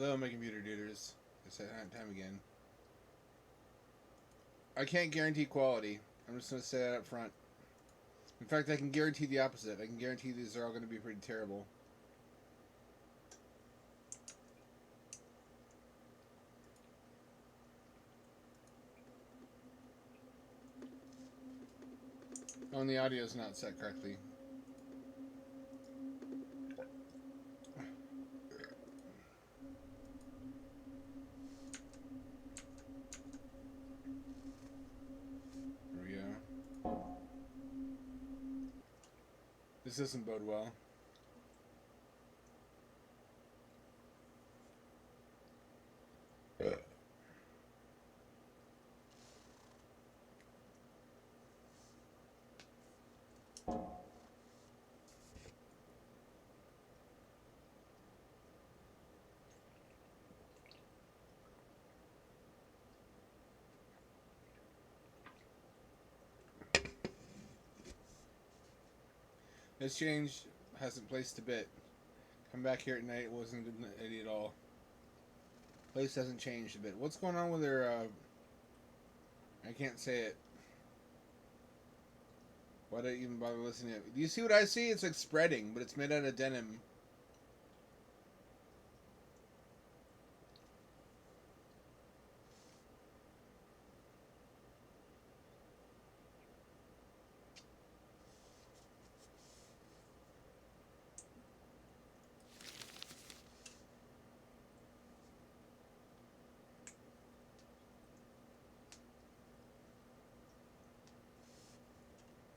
Hello, my computer duders. I said time again. I can't guarantee quality. I'm just going to say that up front. In fact, I can guarantee the opposite. I can guarantee these are all going to be pretty terrible. Oh, and the audio is not set correctly. There we go. This doesn't bode well. This change hasn't placed a bit. Come back here at night, it wasn't good at all. Place hasn't changed a bit. What's going on with her, I can't say it. Why did I even bother listening to it? Do you see what I see? It's like spreading, but it's made out of denim.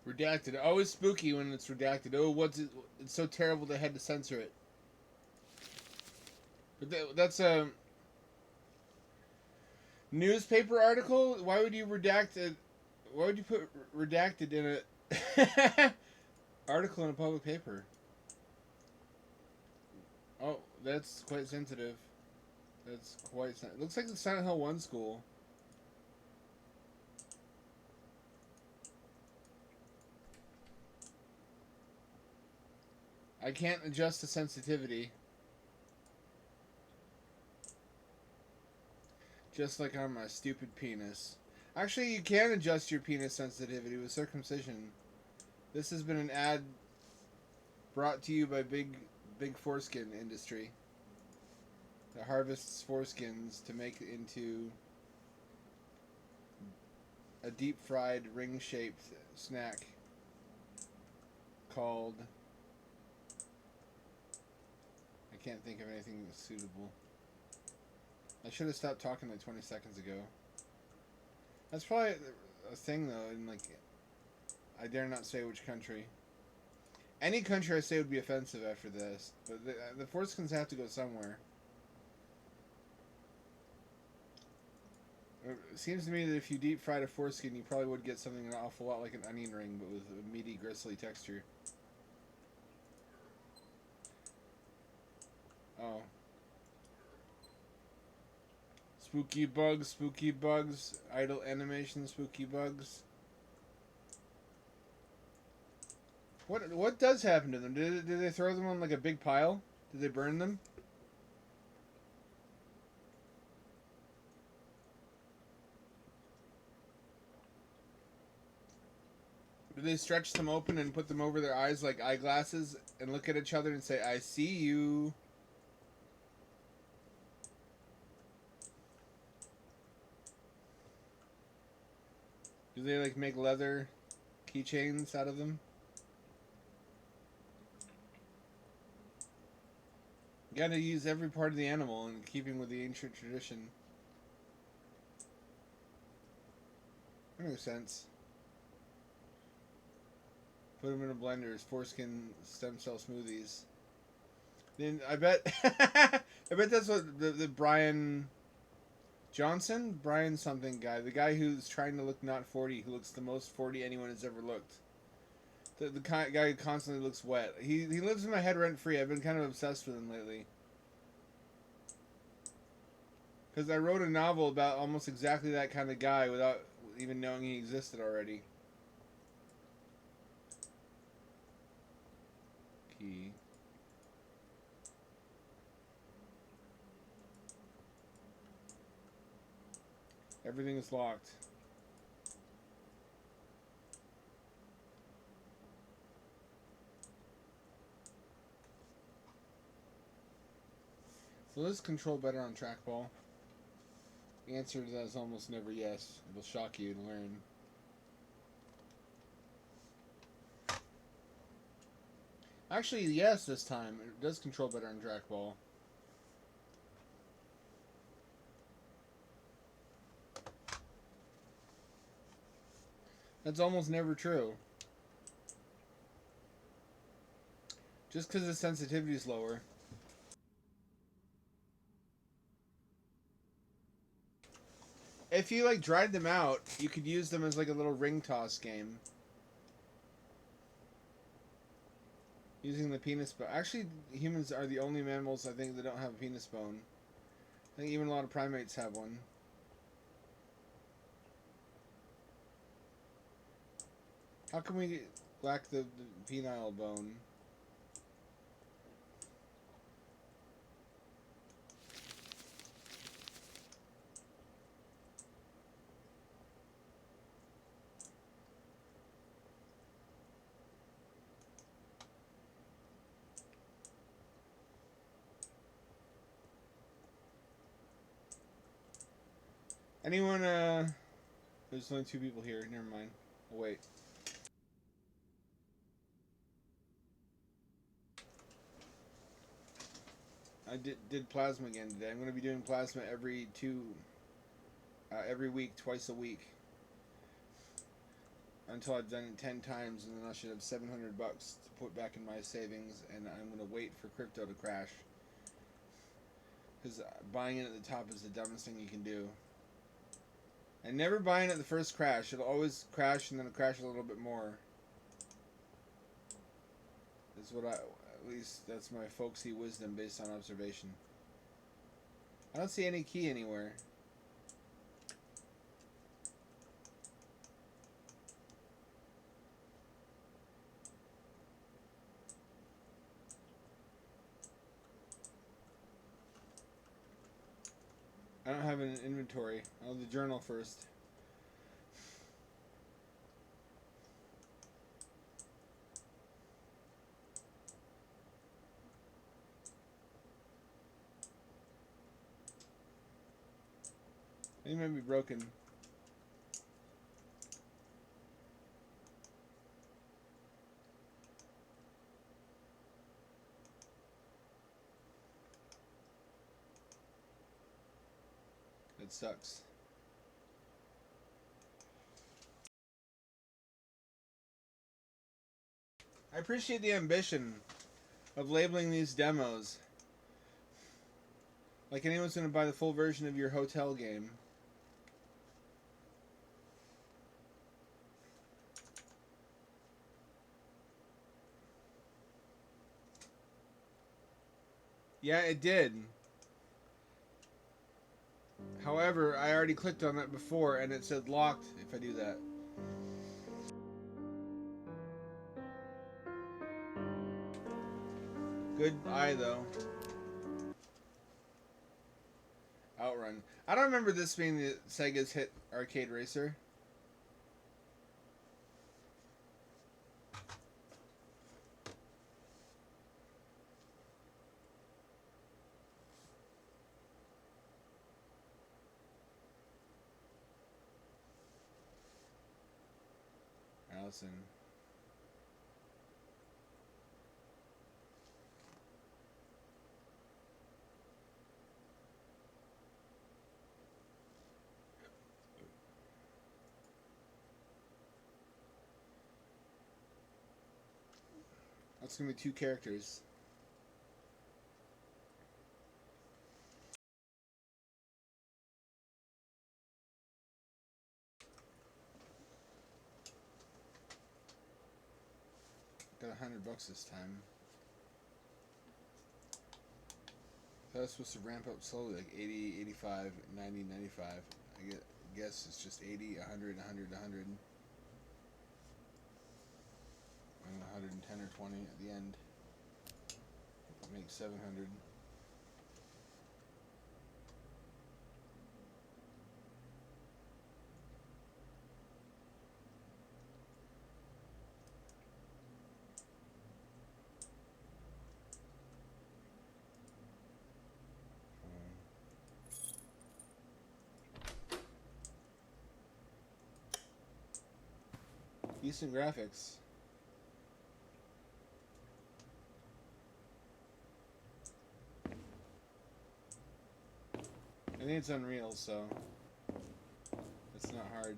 Redacted. Always spooky when it's redacted. Oh, what's it? It's so terrible they had to censor it. But that's a newspaper article. Why would you redact it? Why would you put redacted in a article in a public paper? Oh, that's quite sensitive. That's quite sensitive. Looks like the Silent Hill 1 school. I can't adjust the sensitivity. Just like on my stupid penis. Actually, you can adjust your penis sensitivity with circumcision. This has been an ad brought to you by Big Foreskin Industry. That harvests foreskins to make it into a deep fried ring shaped snack called, I can't think of anything suitable. I should have stopped talking like 20 seconds ago. That's probably a thing though, in like, I dare not say which country. Any country I say would be offensive after this, but the foreskins have to go somewhere. It seems to me that if you deep fried a foreskin, you probably would get something an awful lot like an onion ring, but with a meaty, gristly texture. Oh. Spooky bugs, idle animation, spooky bugs. What does happen to them? Did they throw them on like a big pile? Did they burn them? Did they stretch them open and put them over their eyes like eyeglasses and look at each other and say, "I see you"? Do they like make leather keychains out of them? You gotta use every part of the animal in keeping with the ancient tradition. That makes sense. Put them in a blender as foreskin stem cell smoothies. Then I bet, I bet that's what the Brian Johnson, Brian something guy, the guy who's trying to look not 40, who looks the most 40 anyone has ever looked. The guy who constantly looks wet. He lives in my head rent free. I've been kind of obsessed with him lately. Because I wrote a novel about almost exactly that kind of guy without even knowing he existed already. Key. Everything is locked. Will this control better on trackball? The answer to that is almost never yes. It'll shock you to learn. Actually, yes, this time. It does control better on trackball. That's almost never true. Just because the sensitivity is lower. If you like dried them out, you could use them as like a little ring toss game. Using the penis bone. Actually, humans are the only mammals I think that don't have a penis bone. I think even a lot of primates have one. How can we lack the penile bone? Anyone, there's only 2 people here. Never mind. I'll wait. I did plasma again today. I'm going to be doing plasma every week, twice a week. Until I've done it 10 times, and then I should have $700 to put back in my savings, and I'm going to wait for crypto to crash. Because buying it at the top is the dumbest thing you can do. And never buying at the first crash. It'll always crash, and then it'll crash a little bit more. That's what at least that's my folksy wisdom based on observation. I don't see any key anywhere. I don't have an inventory. I'll do the journal first. It might be broken. It sucks. I appreciate the ambition of labeling these demos. Like anyone's going to buy the full version of your hotel game. Yeah, it did. However, I already clicked on that before and it said locked if I do that. Good eye though. Outrun. I don't remember this being the Sega's hit arcade racer. Allison. That's gonna be 2 characters. Got $100 this time. I was supposed to ramp up slowly, like 80, 85, 90, 95. I guess it's just 80, 100, 100, 100. And 110 or 20 at the end. Make 700. Decent graphics. I think it's Unreal, so it's not hard.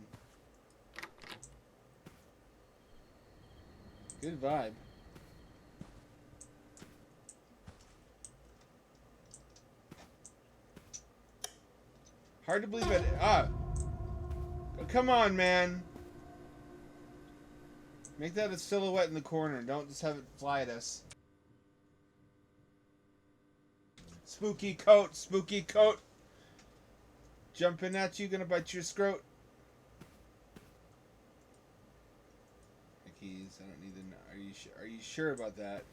Good vibe. Hard to believe it. Ah! Come on, man! Make that a silhouette in the corner. Don't just have it fly at us. Spooky coat, spooky coat. Jumping at you, gonna bite your scrot. My keys, I don't need to know. Are you sure about that?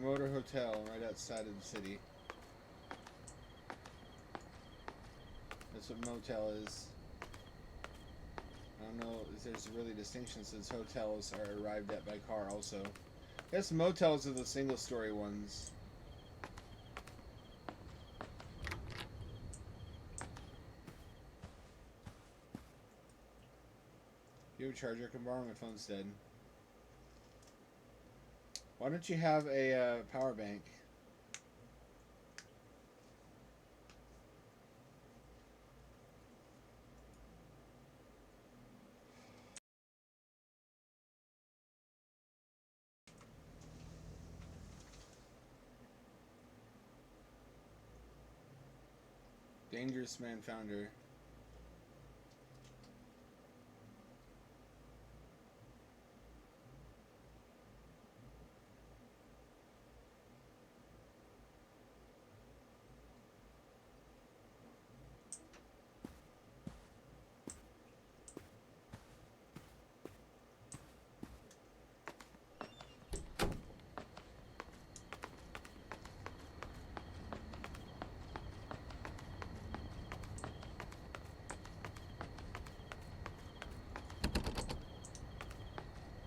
Motor Hotel right outside of the city. That's what motel is. I don't know if there's really a distinction since hotels are arrived at by car also. I guess motels are the single story ones. You have a charger? I can borrow my phone's dead. Why don't you have a power bank? Dangerous man founder.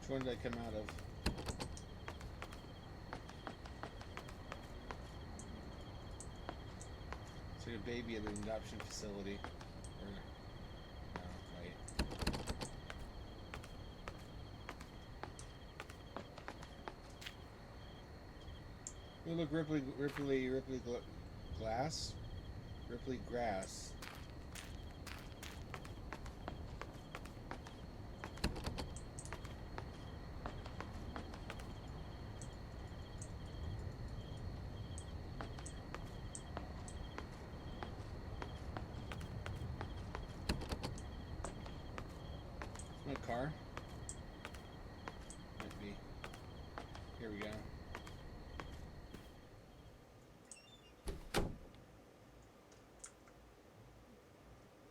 Which one did I come out of? It's like a baby at an adoption facility. Or, no, wait. Oh, look, Ripley glass? Ripley grass. My car? Might be. Here we go.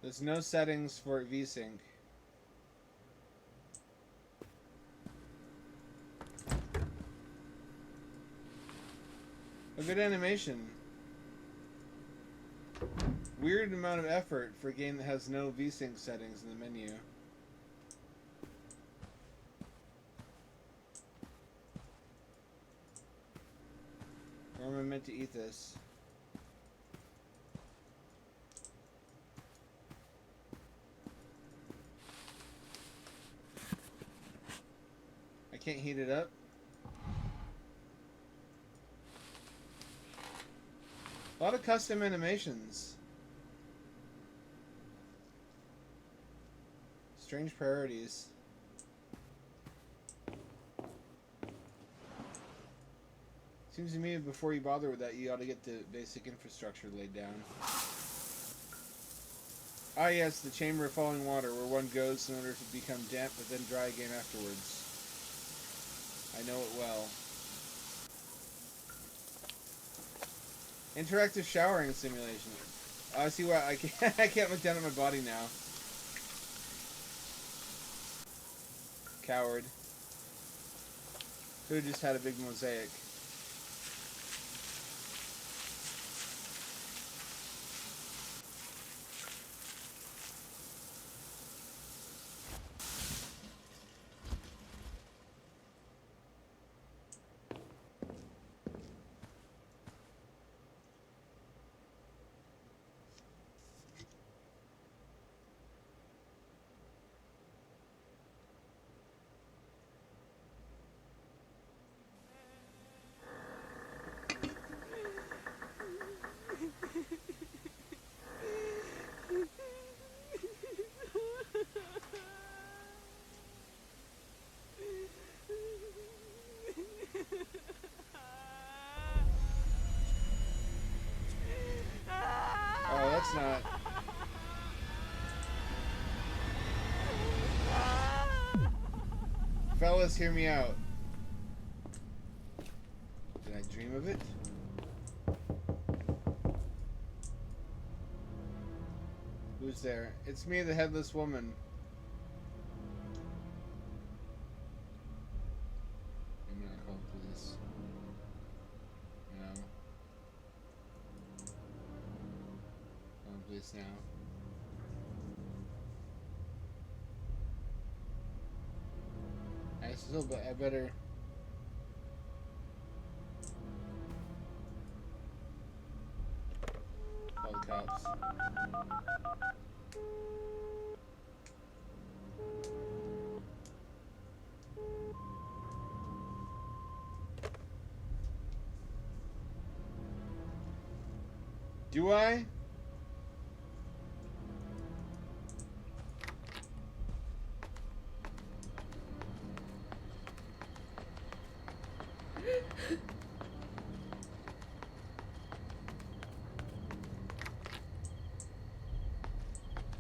There's no settings for VSync. A good animation. Weird amount of effort for a game that has no VSync settings in the menu. Where am I meant to eat this? I can't heat it up. A lot of custom animations. Strange priorities. Seems to me before you bother with that, you ought to get the basic infrastructure laid down. Ah yes, the chamber of falling water, where one goes in order to become damp but then dry again afterwards. I know it well. Interactive showering simulation. I see why I can't. I can't look down at my body now. Coward. Could have just had a big mosaic. Oh, that's not. Fellas, hear me out. Did I dream of it? Who's there? It's me, the headless woman. I'm gonna call police. No. Call police now. I better. Call the cops. Do I?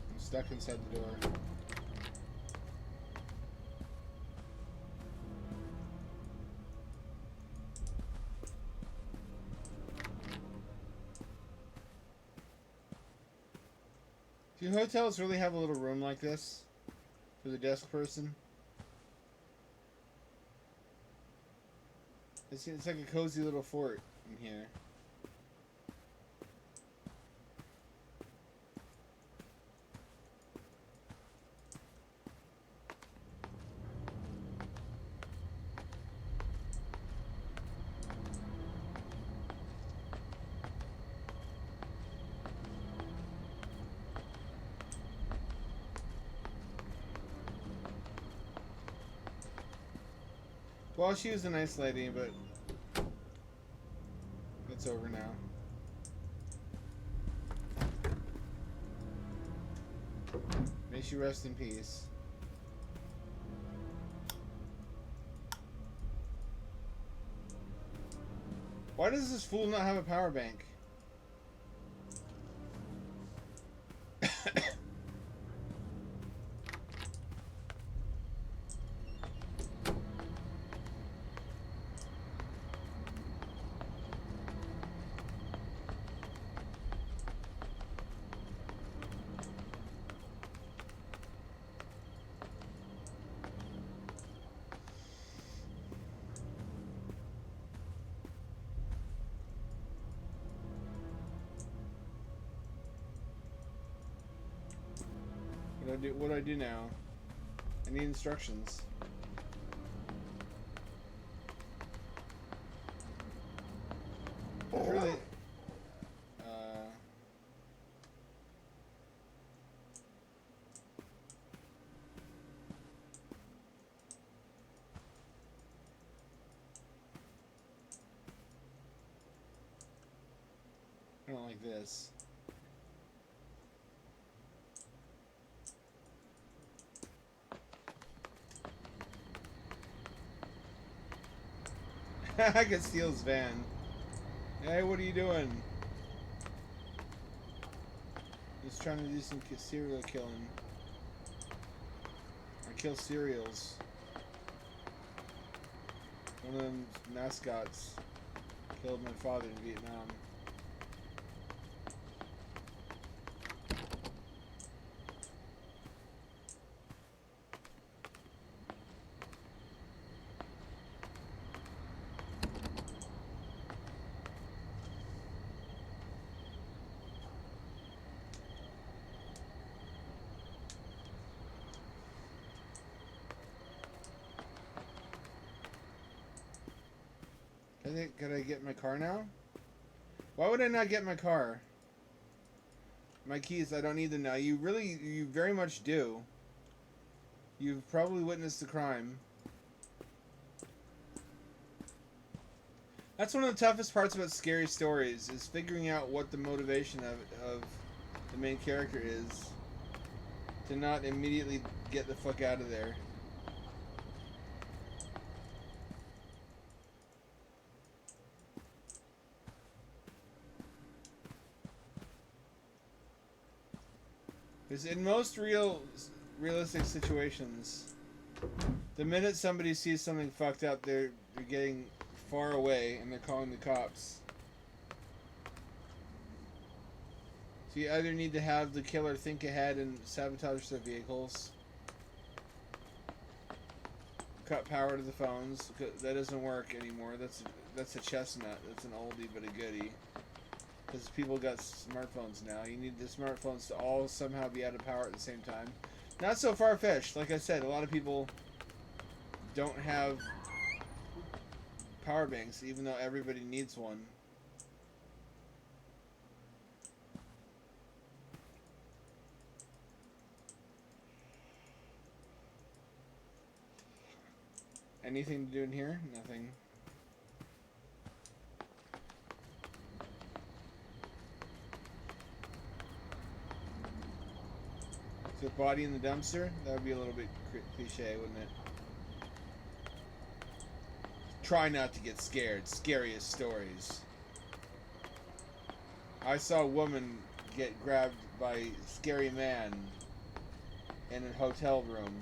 I'm stuck inside the door. Do hotels really have a little room like this for the desk person? It's like a cozy little fort in here. Well, she was a nice lady, but it's over now. May she rest in peace. Why does this fool not have a power bank? What do I do now? I need instructions. Really? I don't like this. I could steal his van. Hey, what are you doing? Just trying to do some serial killing. I kill cereals. One of them mascots killed my father in Vietnam. Gotta get my car now? Why would I not get my car? My keys, I don't need them now. You very much do. You've probably witnessed the crime. That's one of the toughest parts about scary stories, is figuring out what the motivation of the main character is. To not immediately get the fuck out of there. Because in most realistic situations, the minute somebody sees something fucked up, they're getting far away and they're calling the cops. So you either need to have the killer think ahead and sabotage their vehicles, cut power to the phones. That doesn't work anymore. That's a chestnut. That's an oldie but a goodie. Because people got smartphones now. You need the smartphones to all somehow be out of power at the same time. Not so far-fetched. Like I said, a lot of people don't have power banks, even though everybody needs one. Anything to do in here? Nothing. So body in the dumpster? That would be a little bit cliche, wouldn't it? Try not to get scared. Scariest stories. I saw a woman get grabbed by a scary man in a hotel room.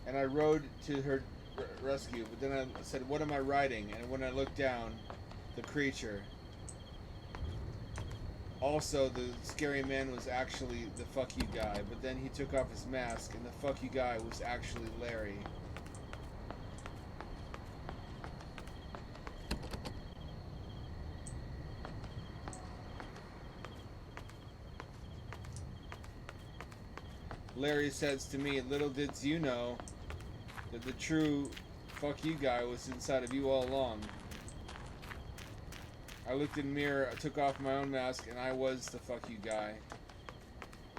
And I rode to her rescue, but then I said, what am I riding? And when I looked down, the creature. Also, the scary man was actually the fuck you guy, but then he took off his mask, and the fuck you guy was actually Larry. Larry says to me, little did you know that the true fuck you guy was inside of you all along. I looked in the mirror, I took off my own mask, and I was the fuck you guy.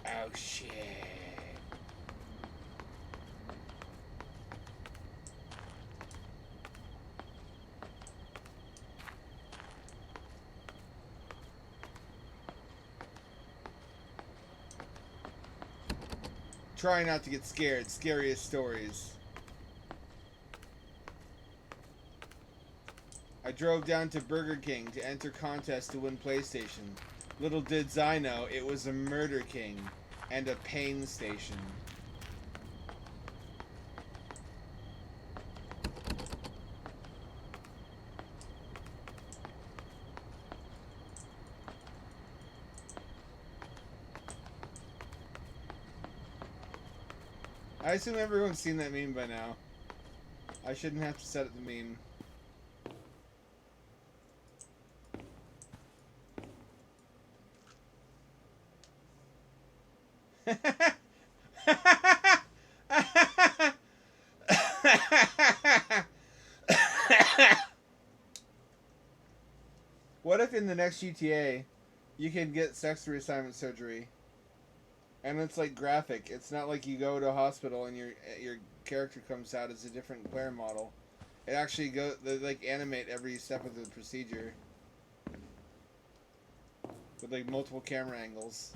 Oh shit. Try not to get scared. Scariest stories. I drove down to Burger King to enter contest to win PlayStation. Little did I know it was a Murder King and a pain station. I assume everyone's seen that meme by now. I shouldn't have to set up the meme. What if in the next GTA you can get sex reassignment surgery? And it's like graphic. It's not like you go to a hospital and your character comes out as a different player model. It actually they like animate every step of the procedure with like multiple camera angles.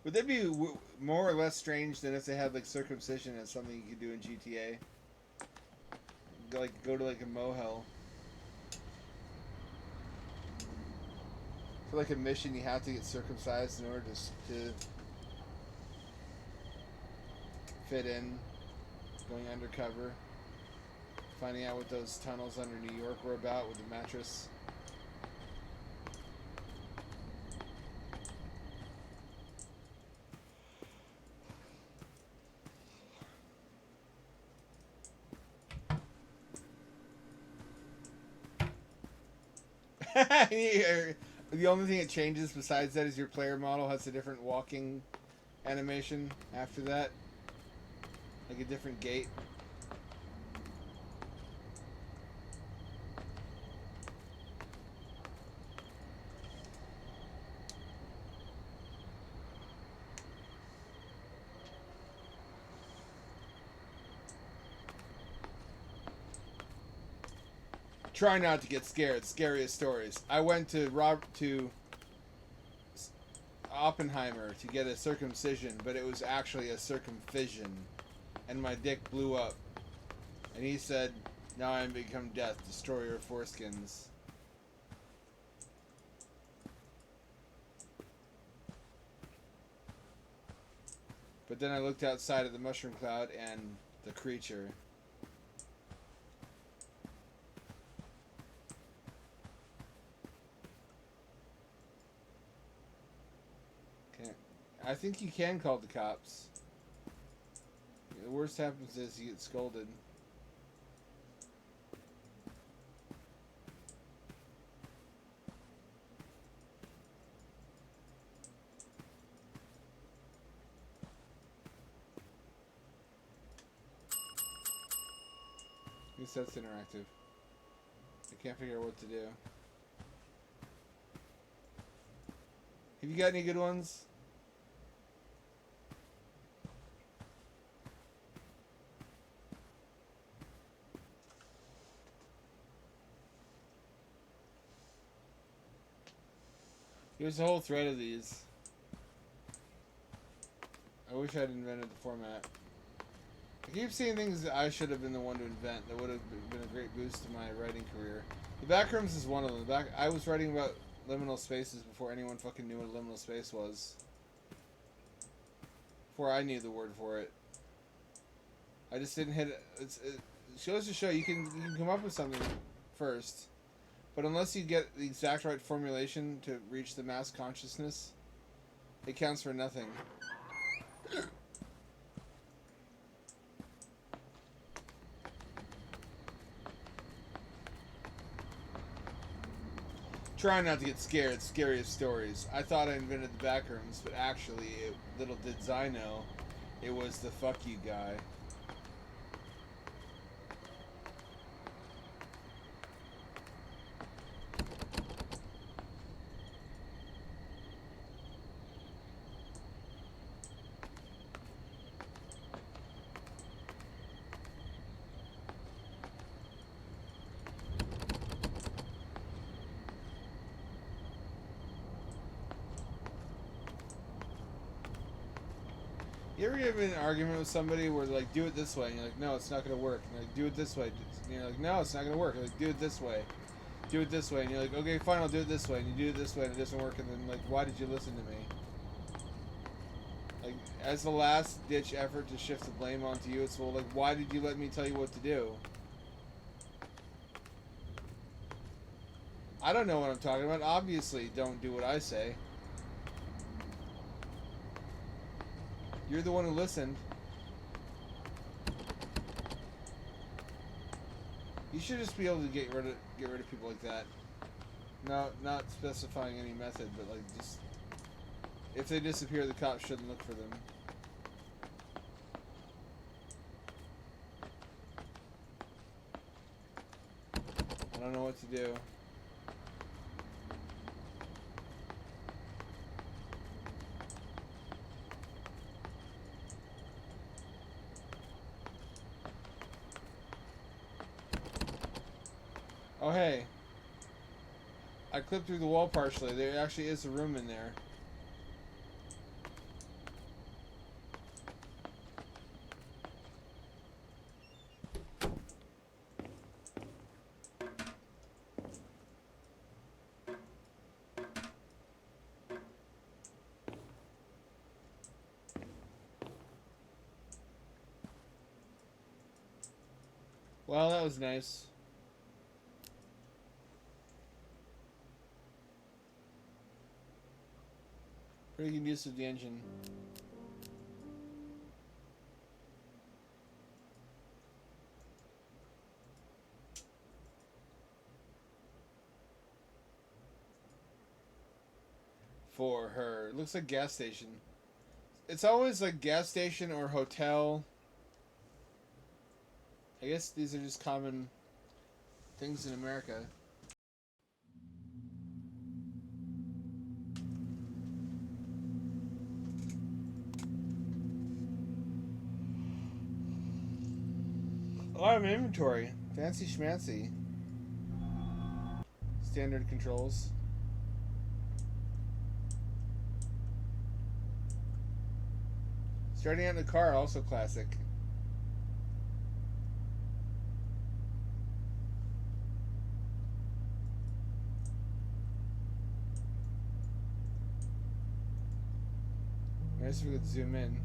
Would that be more or less strange than if they had like circumcision as something you could do in GTA? Go to like a mohel. For like a mission, you have to get circumcised in order to fit in, going undercover, finding out what those tunnels under New York were about with the mattress. The only thing that changes besides that is your player model has a different walking animation after that, like a different gate. Try not to get scared. Scariest stories. I went to Oppenheimer to get a circumcision, but it was actually a circumcision, and my dick blew up. And he said, "Now I am become death, destroyer of foreskins." But then I looked outside of the mushroom cloud and the creature. Okay. I think you can call the cops. The worst happens is you get scolded. At least that's interactive. I can't figure out what to do. Have you got any good ones? There's a whole thread of these. I wish I'd invented the format. I keep seeing things that I should have been the one to invent that would have been a great boost to my writing career. The Backrooms is one of them. I was writing about liminal spaces before anyone fucking knew what a liminal space was. Before I knew the word for it. I just didn't hit it. It goes to show you can come up with something first, but unless you get the exact right formulation to reach the mass consciousness, it counts for nothing. Trying not to get scared. Scariest stories. I thought I invented the Backrooms, but actually, little did I know, it was the fuck you guy. You ever get in an argument with somebody where they're like, do it this way, and you're like, no, it's not going to work. And they're like, do it this way. And you're like, no, it's not going to work. They're like, do it this way. Do it this way. And you're like, okay, fine, I'll do it this way. And you do it this way, and it doesn't work. And then, like, why did you listen to me? Like, as the last-ditch effort to shift the blame onto you, it's, well, like, why did you let me tell you what to do? I don't know what I'm talking about. Obviously, don't do what I say. You're the one who listened. You should just be able to get rid of people like that. No, not specifying any method, but like just if they disappear, the cops shouldn't look for them. I don't know what to do. Oh, hey. I clipped through the wall partially. There actually is a room in there. Well, that was nice. Pretty good use of the engine. For her. It looks like a gas station. It's always like gas station or hotel. I guess these are just common things in America. A lot of inventory. Fancy schmancy. Standard controls. Starting out in the car, also classic. Nice if we could zoom in.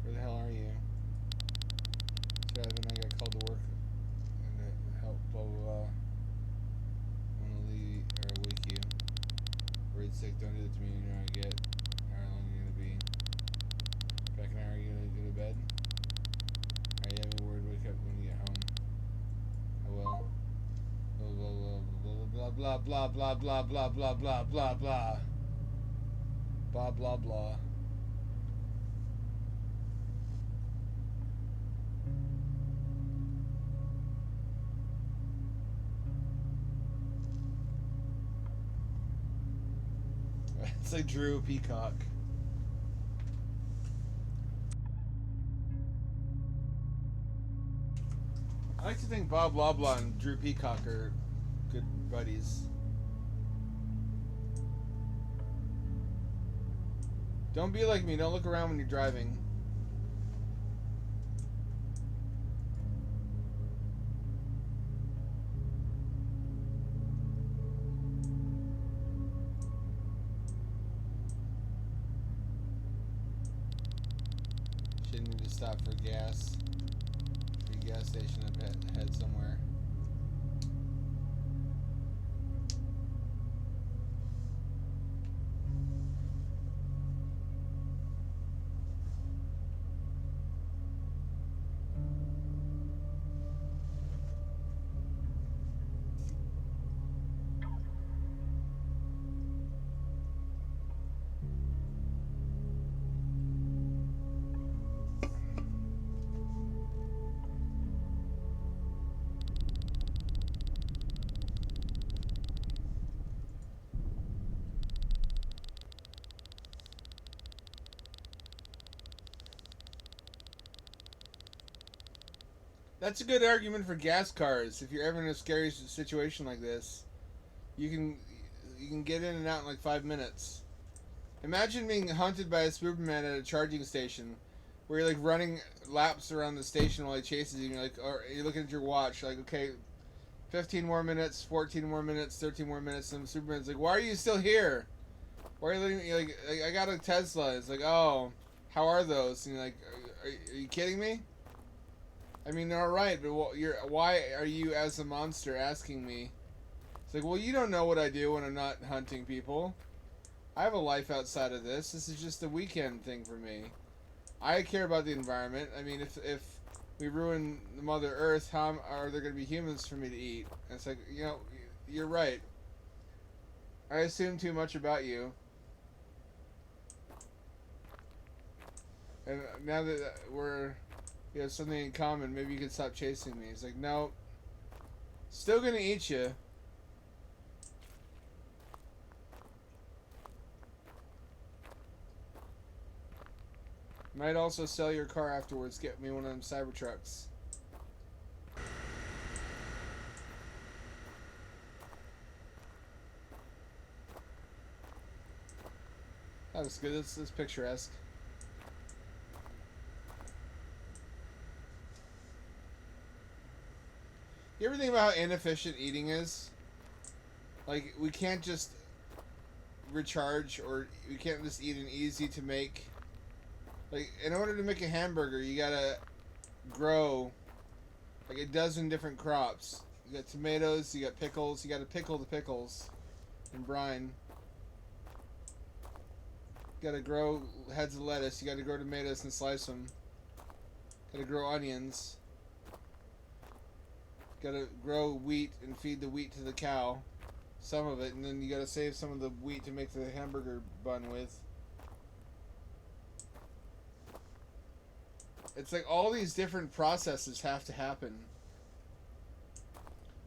Where the hell are you? So I got called to work and help, blah blah blah. I'm gonna leave or wake you. Worried sick, don't do that to me, you know how I get. How long are you gonna be? Back an hour, are you gonna go to bed? Are you having a word, wake up when you get home? I will. Blah blah blah blah blah blah blah blah blah blah blah. Blah blah blah. It's like Drew Peacock. I like to think Bob Loblaw and Drew Peacock are good buddies. Don't be like me. Don't look around when you're driving. Shouldn't need to stop for gas. Free gas station up ahead somewhere. That's a good argument for gas cars. If you're ever in a scary situation like this, you can get in and out in like 5 minutes. Imagine being hunted by a Superman at a charging station, where you're like running laps around the station while he chases you. And you're like, or you're looking at your watch, like, okay, 15 more minutes, 14 more minutes, 13 more minutes, and Superman's like, why are you still here? Why are you letting me? Like, I got a Tesla. It's like, oh, how are those? And you're like, are you kidding me? I mean, they're all right, but why are you, as a monster, asking me? It's like, well, you don't know what I do when I'm not hunting people. I have a life outside of this. This is just a weekend thing for me. I care about the environment. I mean, if we ruin the Mother Earth, how are there going to be humans for me to eat? And it's like, you know, you're right. I assume too much about you. And now that we have something in common, maybe you can stop chasing me. It's like, no. Still gonna eat you. Might also sell your car afterwards. Get me one of them Cybertrucks. That looks good. That's picturesque. You ever think about how inefficient eating is? Like, we can't just recharge, or we can't just eat an easy to make. Like, in order to make a hamburger, you gotta grow like a dozen different crops. You got tomatoes, you got pickles, you gotta pickle the pickles and brine. You gotta grow heads of lettuce, you gotta grow tomatoes and slice them. Gotta grow onions. Gotta grow wheat and feed the wheat to the cow. Some of it, and then you gotta save some of the wheat to make the hamburger bun with. It's like all these different processes have to happen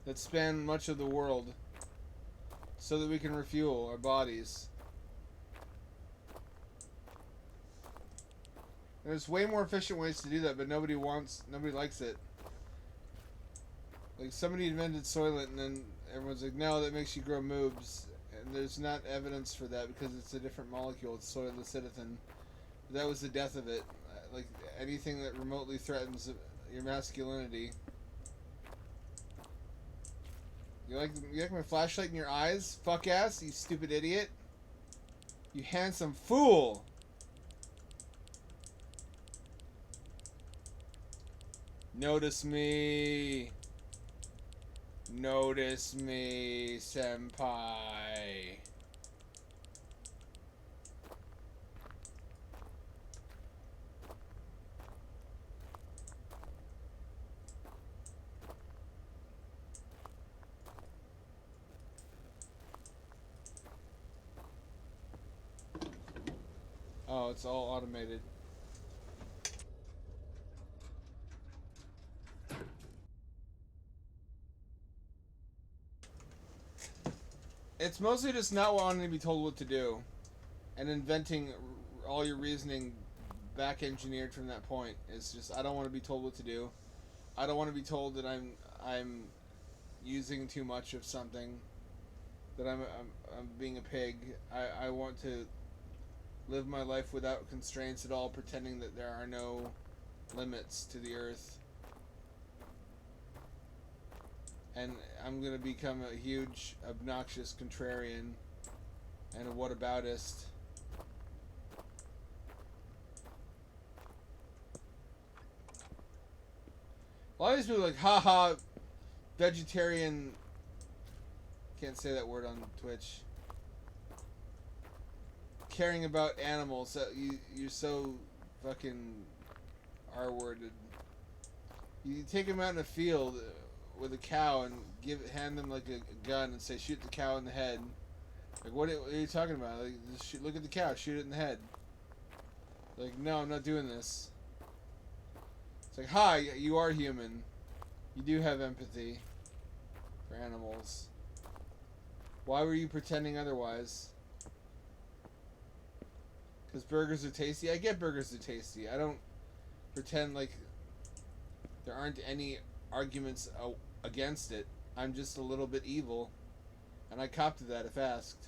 that span much of the world so that we can refuel our bodies. There's way more efficient ways to do that, but nobody likes it. Like, somebody invented Soylent, and then everyone's like, no, that makes you grow moobs. And there's not evidence for that because it's a different molecule. It's soylentocithin. That was the death of it. Like, anything that remotely threatens your masculinity. You like my flashlight in your eyes? Fuck ass, you stupid idiot. You handsome fool. Notice me. Notice me, senpai. Oh, it's all automated. It's mostly just not wanting to be told what to do and inventing all your reasoning back engineered from that point. It's just, I don't want to be told what to do. I don't want to be told that I'm using too much of something, that I'm being a pig. I want to live my life without constraints at all, pretending that there are no limits to the earth. And I'm going to become a huge, obnoxious contrarian and a whataboutist. A lot of these people are like, haha, vegetarian. Can't say that word on Twitch. Caring about animals. You're so fucking R-worded. You take them out in a field with a cow and hand them like a gun and say, shoot the cow in the head. Like, what are you talking about? Like, just look at the cow, shoot it in the head. Like, no, I'm not doing this. It's like, hi, you are human. You do have empathy for animals. Why were you pretending otherwise? Because burgers are tasty? I get burgers are tasty. I don't pretend like there aren't any arguments against it. I'm just a little bit evil. And I cop to that if asked.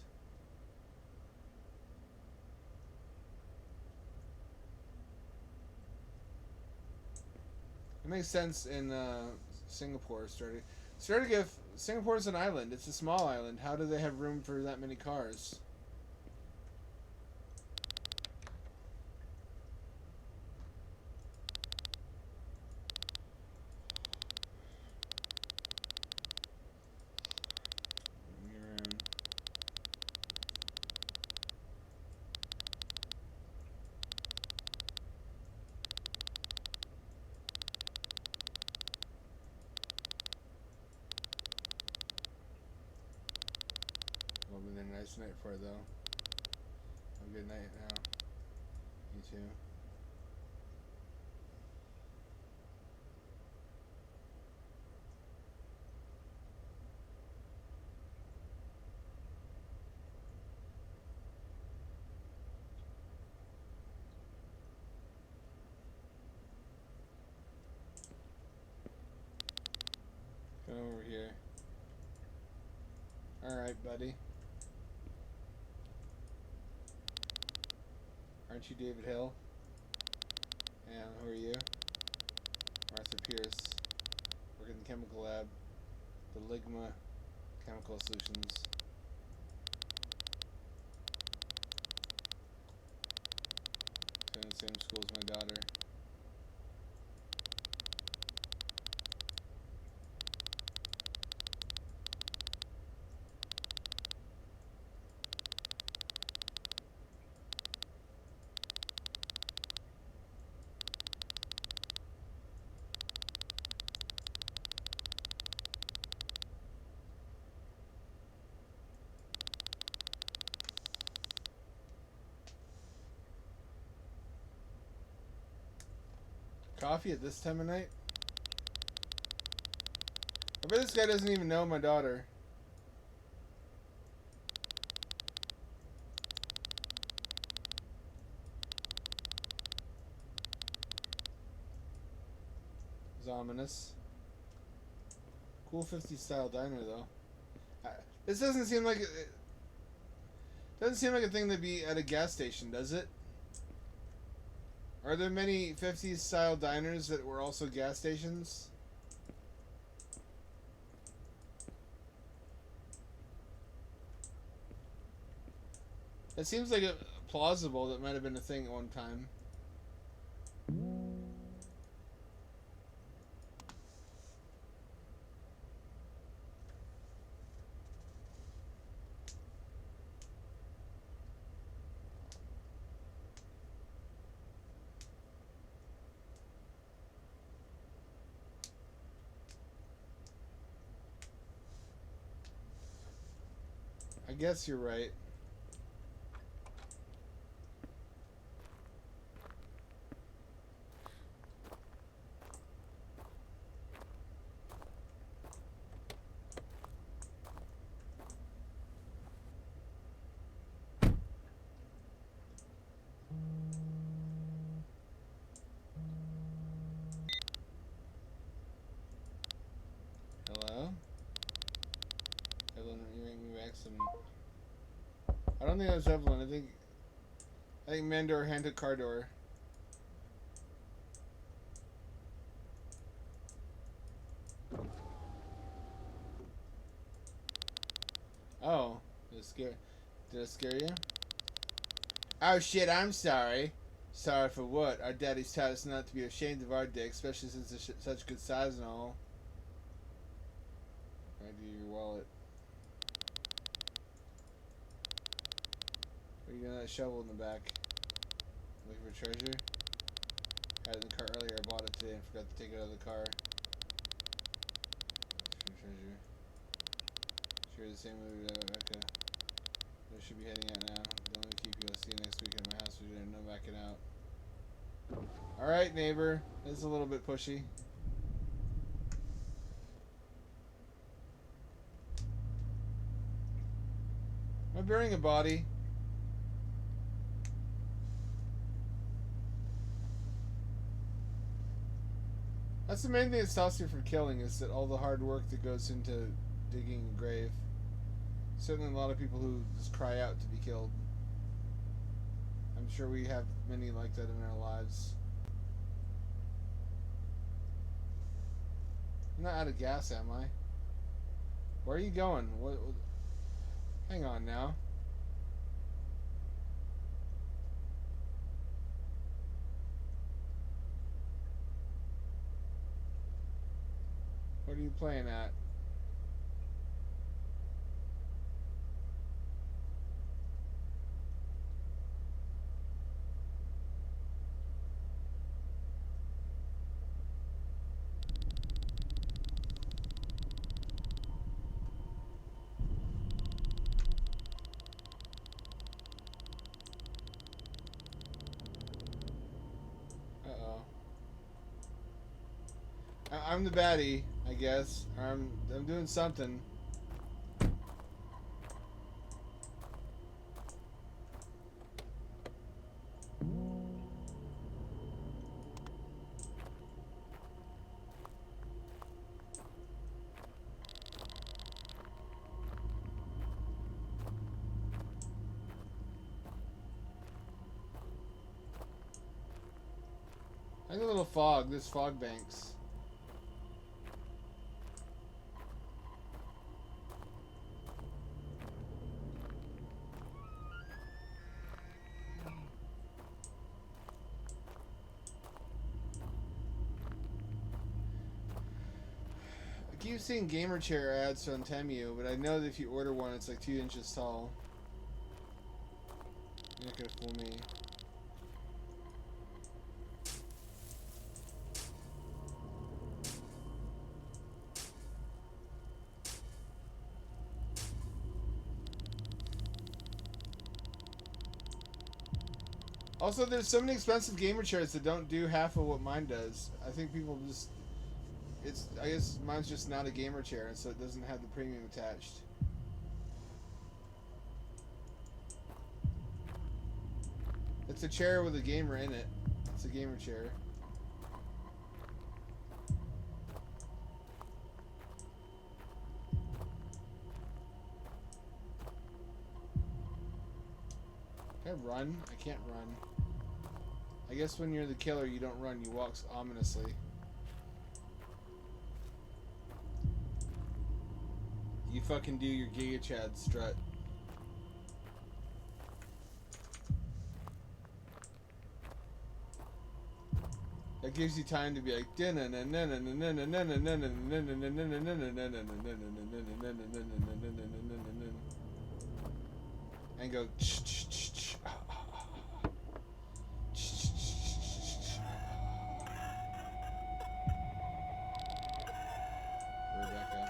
It makes sense in Singapore. Singapore's an island. It's a small island. How do they have room for that many cars? Well, been a nice night for it, though. Have a good night now. You too. Come over here. Alright, buddy. Aren't you David Hill? And who are you? Martha Pierce. Work in the chemical lab. The Ligma Chemical Solutions. In the same school as my daughter. Coffee at this time of night? I bet this guy doesn't even know my daughter. It's ominous. Cool 50s style diner though. This doesn't seem like doesn't seem like a thing to be at a gas station, does it? Are there many 50s style diners that were also gas stations? It seems like plausible that might have been a thing at one time. I guess you're right. Hello? Evelyn, you ring me back some... I don't think that was Evelyn. I think Mandor handed car door. Oh, did I scare you? Oh shit, I'm sorry. Sorry for what? Our daddy's taught us not to be ashamed of our dick, especially since it's such good size and all. Right to your wallet. What are you doing with that shovel in the back? Looking for treasure? Had it in the car earlier, I bought it today and forgot to take it out of the car. Treasure. Sure, the same movie though, okay. I should be heading out now. Don't let me keep you. I'll see you next week at my house for dinner. No backing out. Alright, neighbor. This is a little bit pushy. Am I burying a body? That's the main thing that stops you from killing, is that all the hard work that goes into digging a grave. Certainly a lot of people who just cry out to be killed. I'm sure we have many like that in our lives. I'm not out of gas, am I? Where are you going? What? Hang on now. What are you playing at? Uh-oh. I'm the baddie, I guess. I'm doing something. I got a little fog. There's fog banks. I keep seeing gamer chair ads on Temu, but I know that if you order one, it's like 2 inches tall. You're not gonna fool me. Also, there's so many expensive gamer chairs that don't do half of what mine does. I think people just... I guess mine's just not a gamer chair, and so it doesn't have the premium attached. It's a chair with a gamer in it. It's a gamer chair. Can I run? I can't run. I guess when you're the killer, you don't run. You walk ominously. You fucking do your Giga Chad strut. That gives you time to be like and go Rebecca.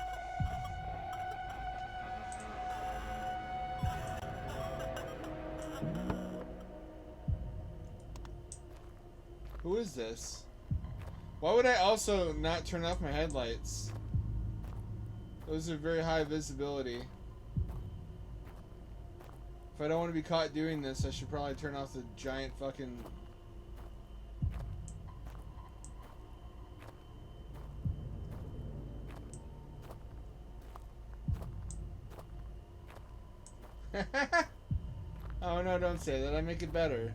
Who is this? Why would I also not turn off my headlights? Those are very high visibility. If I don't want to be caught doing this, I should probably turn off the giant fucking... Oh no, don't say that. I make it better.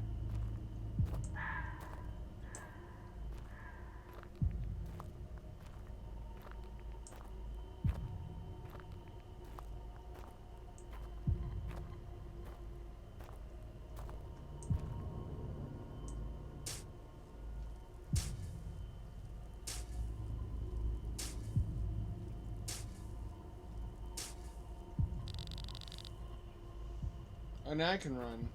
Oh, now I can run.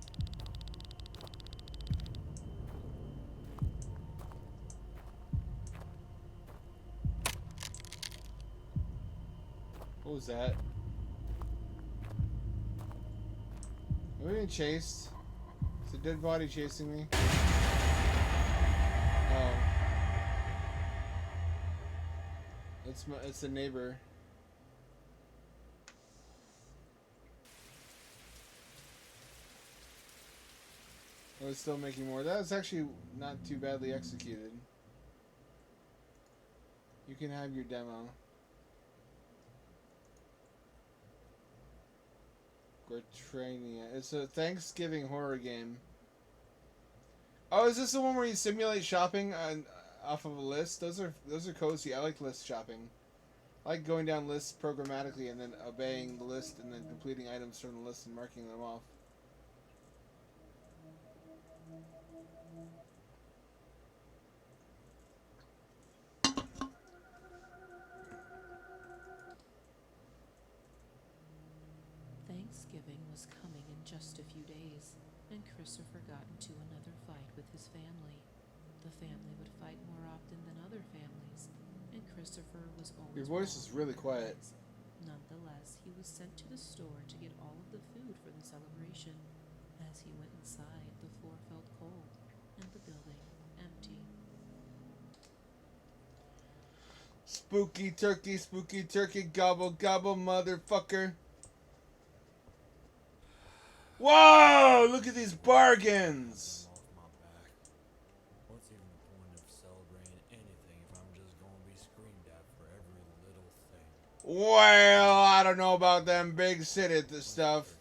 What was that? Am I being chased? Is a dead body chasing me? Oh. It's a neighbor. Oh, it's still making more. That was actually not too badly executed. You can have your demo. Gortrania. It's a Thanksgiving horror game. Oh, is this the one where you simulate shopping off of a list? Those are cozy. I like list shopping. I like going down lists programmatically and then obeying the list and then completing items from the list and marking them off. Thanksgiving was coming in just a few days, and Christopher got into another fight with his family. The family would fight more often than other families, and Christopher was always... Your voice is really quiet. Nonetheless, he was sent to the store to get all of the food for the celebration. As he went inside, the floor felt cold, and the building empty. Spooky turkey, gobble, gobble, motherfucker. Whoa! Look at these bargains! Off my back. What's even the point of celebrating anything if I'm just gonna be screamed at for every little thing? Well, I don't know about them big city stuff.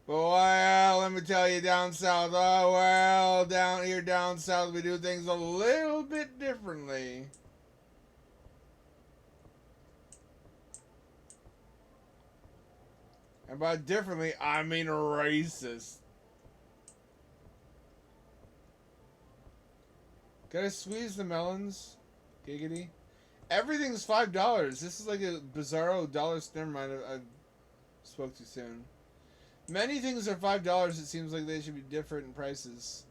But well, let me tell you down south, down here down south we do things a little bit differently. And by differently, I mean racist. Gotta squeeze the melons. Giggity. Everything's $5. This is like a bizarro dollar. Never mind, I spoke too soon. Many things are $5. It seems like they should be different in prices.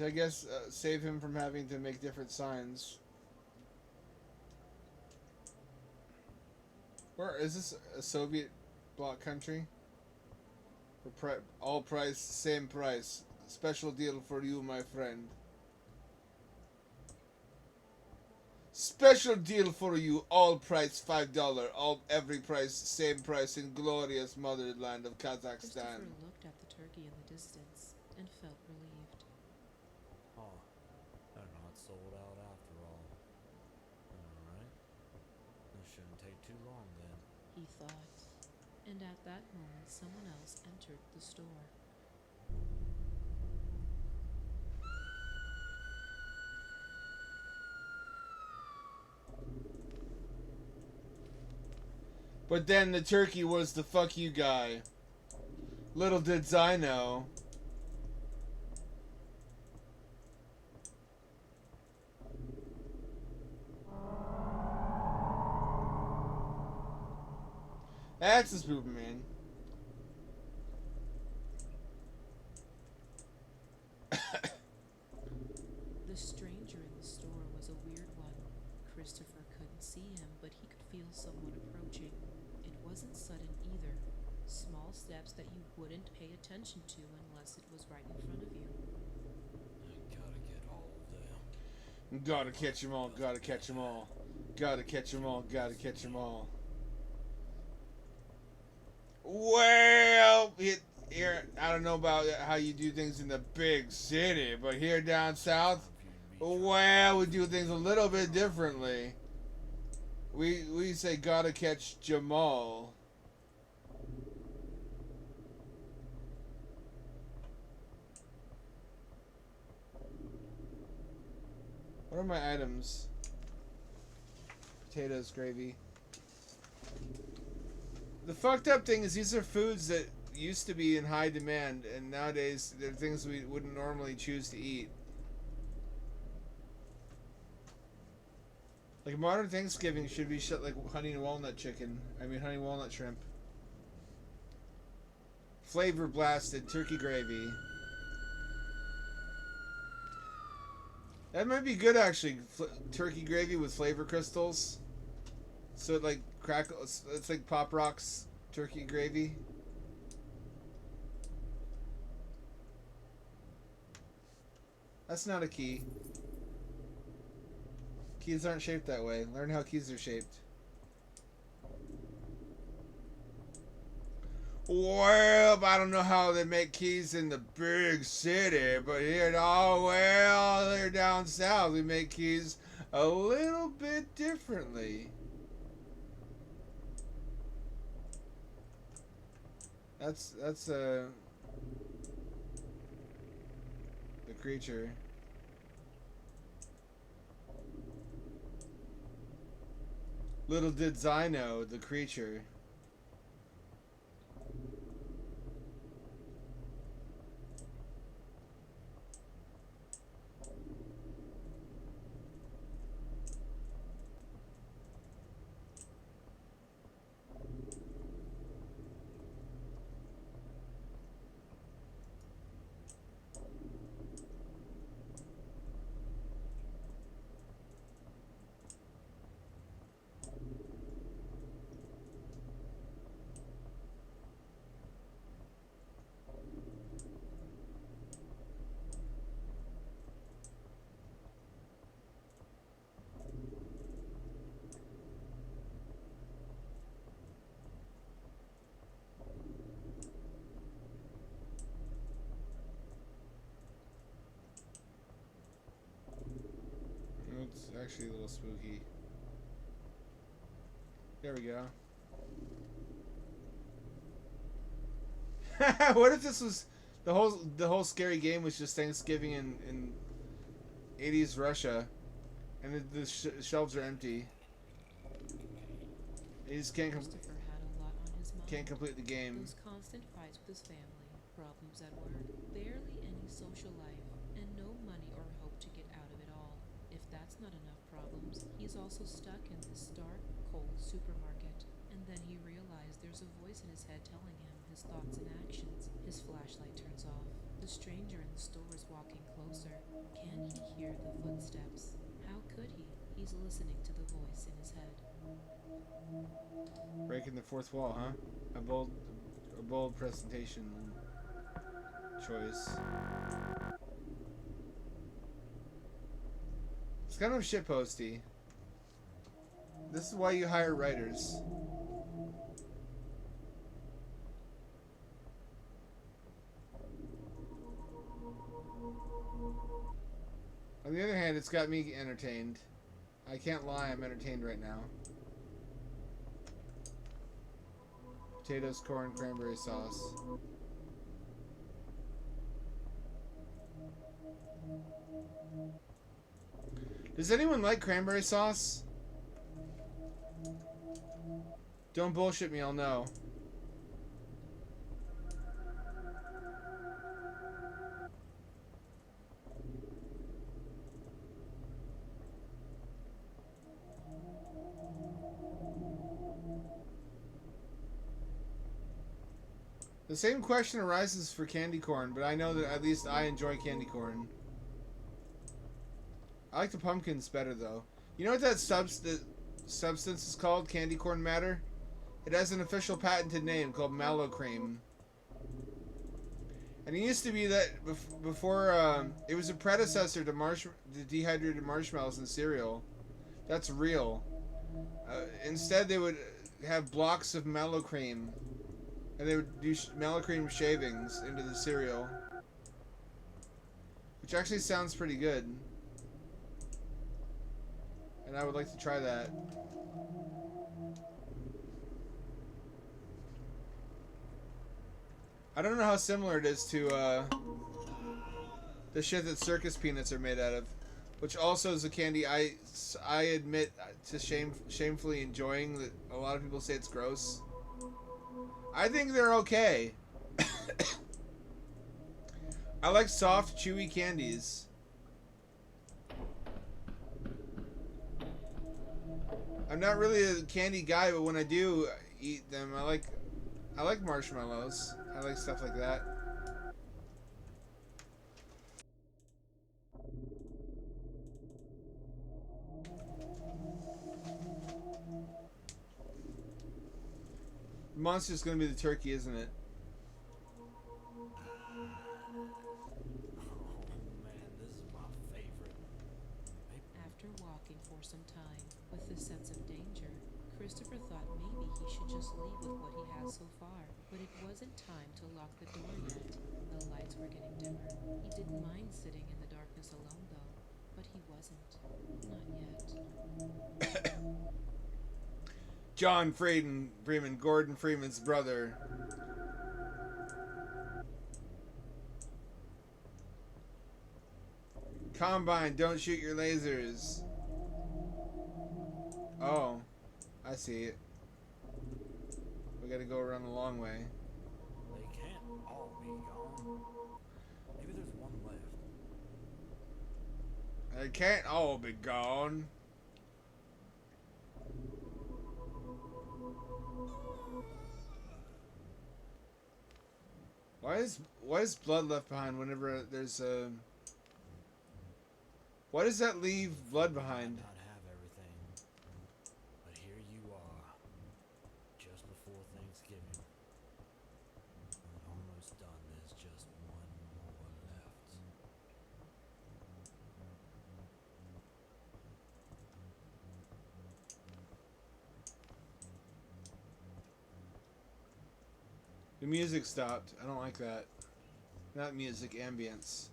I guess save him from having to make different signs. Where is this? A Soviet bloc country? All price, same price. Special deal for you, my friend. Special deal for you. All price $5. All every price same price in glorious motherland of Kazakhstan. Christopher looked at the turkey in the distance and felt relieved. Oh, they're not sold out after all. Alright. This shouldn't take too long then. He thought. And at that moment, someone else entered the store. But then the turkey was the fuck you guy. Little did I know. That's the spoop, man. The stranger in the store was a weird one. Christopher couldn't see him, but he could feel someone approaching. It wasn't sudden either. Small steps that you wouldn't pay attention to unless it was right in front of you. I gotta get all of them. Gotta catch 'em all, gotta catch 'em all. Gotta catch 'em all, gotta catch 'em all. Well, here, I don't know about how you do things in the big city, but here down south, well, we do things a little bit differently. We say gotta catch Jamal. What are my items? Potatoes, gravy. The fucked up thing is these are foods that used to be in high demand, and nowadays they're things we wouldn't normally choose to eat. Like modern Thanksgiving should be shit like honey and walnut chicken. I mean honey walnut shrimp. Flavor blasted turkey gravy. That might be good actually. Turkey gravy with flavor crystals. So it like crackles. It's like Pop Rocks turkey gravy. That's not a key. Keys aren't shaped that way. Learn how keys are shaped. Well, I don't know how they make keys in the big city, but here, oh well, here down south we make keys a little bit differently. That's the creature. Little did I know, the creature. It's actually a little spooky. There we go. What if this was the whole scary game was just Thanksgiving in 80s Russia, and the shelves are empty. He just Christopher had a lot on his mind. can't complete the game. Those constant fights with his family, problems at work, barely any social life, and no money or hope to get out of it all. If that's not enough problems, he's also stuck in this dark, cold supermarket. And then he realized there's a voice in his head telling him his thoughts and actions. His flashlight turns off. The stranger in the store is walking closer. Can he hear the footsteps? How could he? He's listening to the voice in his head. Breaking the fourth wall, huh? A bold presentation. choice. It's kind of shitposty. This is why you hire writers. On the other hand, it's got me entertained. I can't lie, I'm entertained right now. Potatoes, corn, cranberry sauce. Does anyone like cranberry sauce? Don't bullshit me, I'll know. The same question arises for candy corn, but I know that at least I enjoy candy corn. I like the pumpkins better, though. You know what that substance is called? Candy corn matter? It has an official patented name called mallow cream. And it used to be that before, it was a predecessor to dehydrated marshmallows and cereal. That's real. Instead, they would have blocks of mallow cream. And they would do mallow cream shavings into the cereal. Which actually sounds pretty good. And I would like to try that. I don't know how similar it is to the shit that circus peanuts are made out of. Which also is a candy I admit to shamefully enjoying. That a lot of people say it's gross. I think they're okay. I like soft, chewy candies. I'm not really a candy guy, but when I do eat them, I like marshmallows. I like stuff like that. The monster's gonna be the turkey, isn't it? Oh man, this is my favorite. After walking for some time with a sense of danger, Christopher thought maybe he should just leave with what he had so far. But it wasn't time to lock the door yet. The lights were getting dimmer. He didn't mind sitting in the darkness alone, though. But he wasn't. Not yet. John Freeman, Gordon Freeman's brother. Combine, don't shoot your lasers. Oh, I see it. We gotta go around the long way. They can't all be gone. Maybe there's one left. They can't all be gone. Why is blood left behind whenever there's a... Why does that leave blood behind? Not have everything, but here you are, just before Thanksgiving. I'm almost done. There's just one more left. The music stopped. I don't like that. Not music, ambience.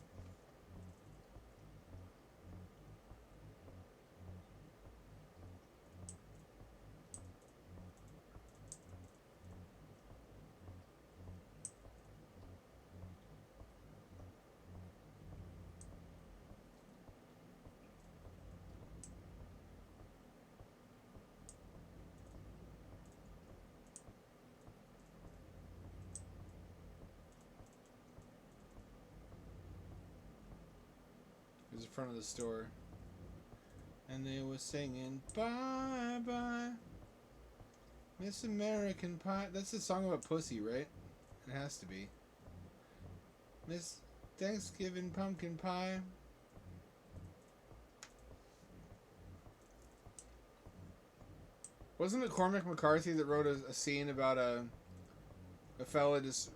It was in front of the store. And they were singing, bye bye, Miss American Pie. That's a song about pussy, right? It has to be. Miss Thanksgiving Pumpkin Pie. Wasn't it Cormac McCarthy that wrote a scene about a fella just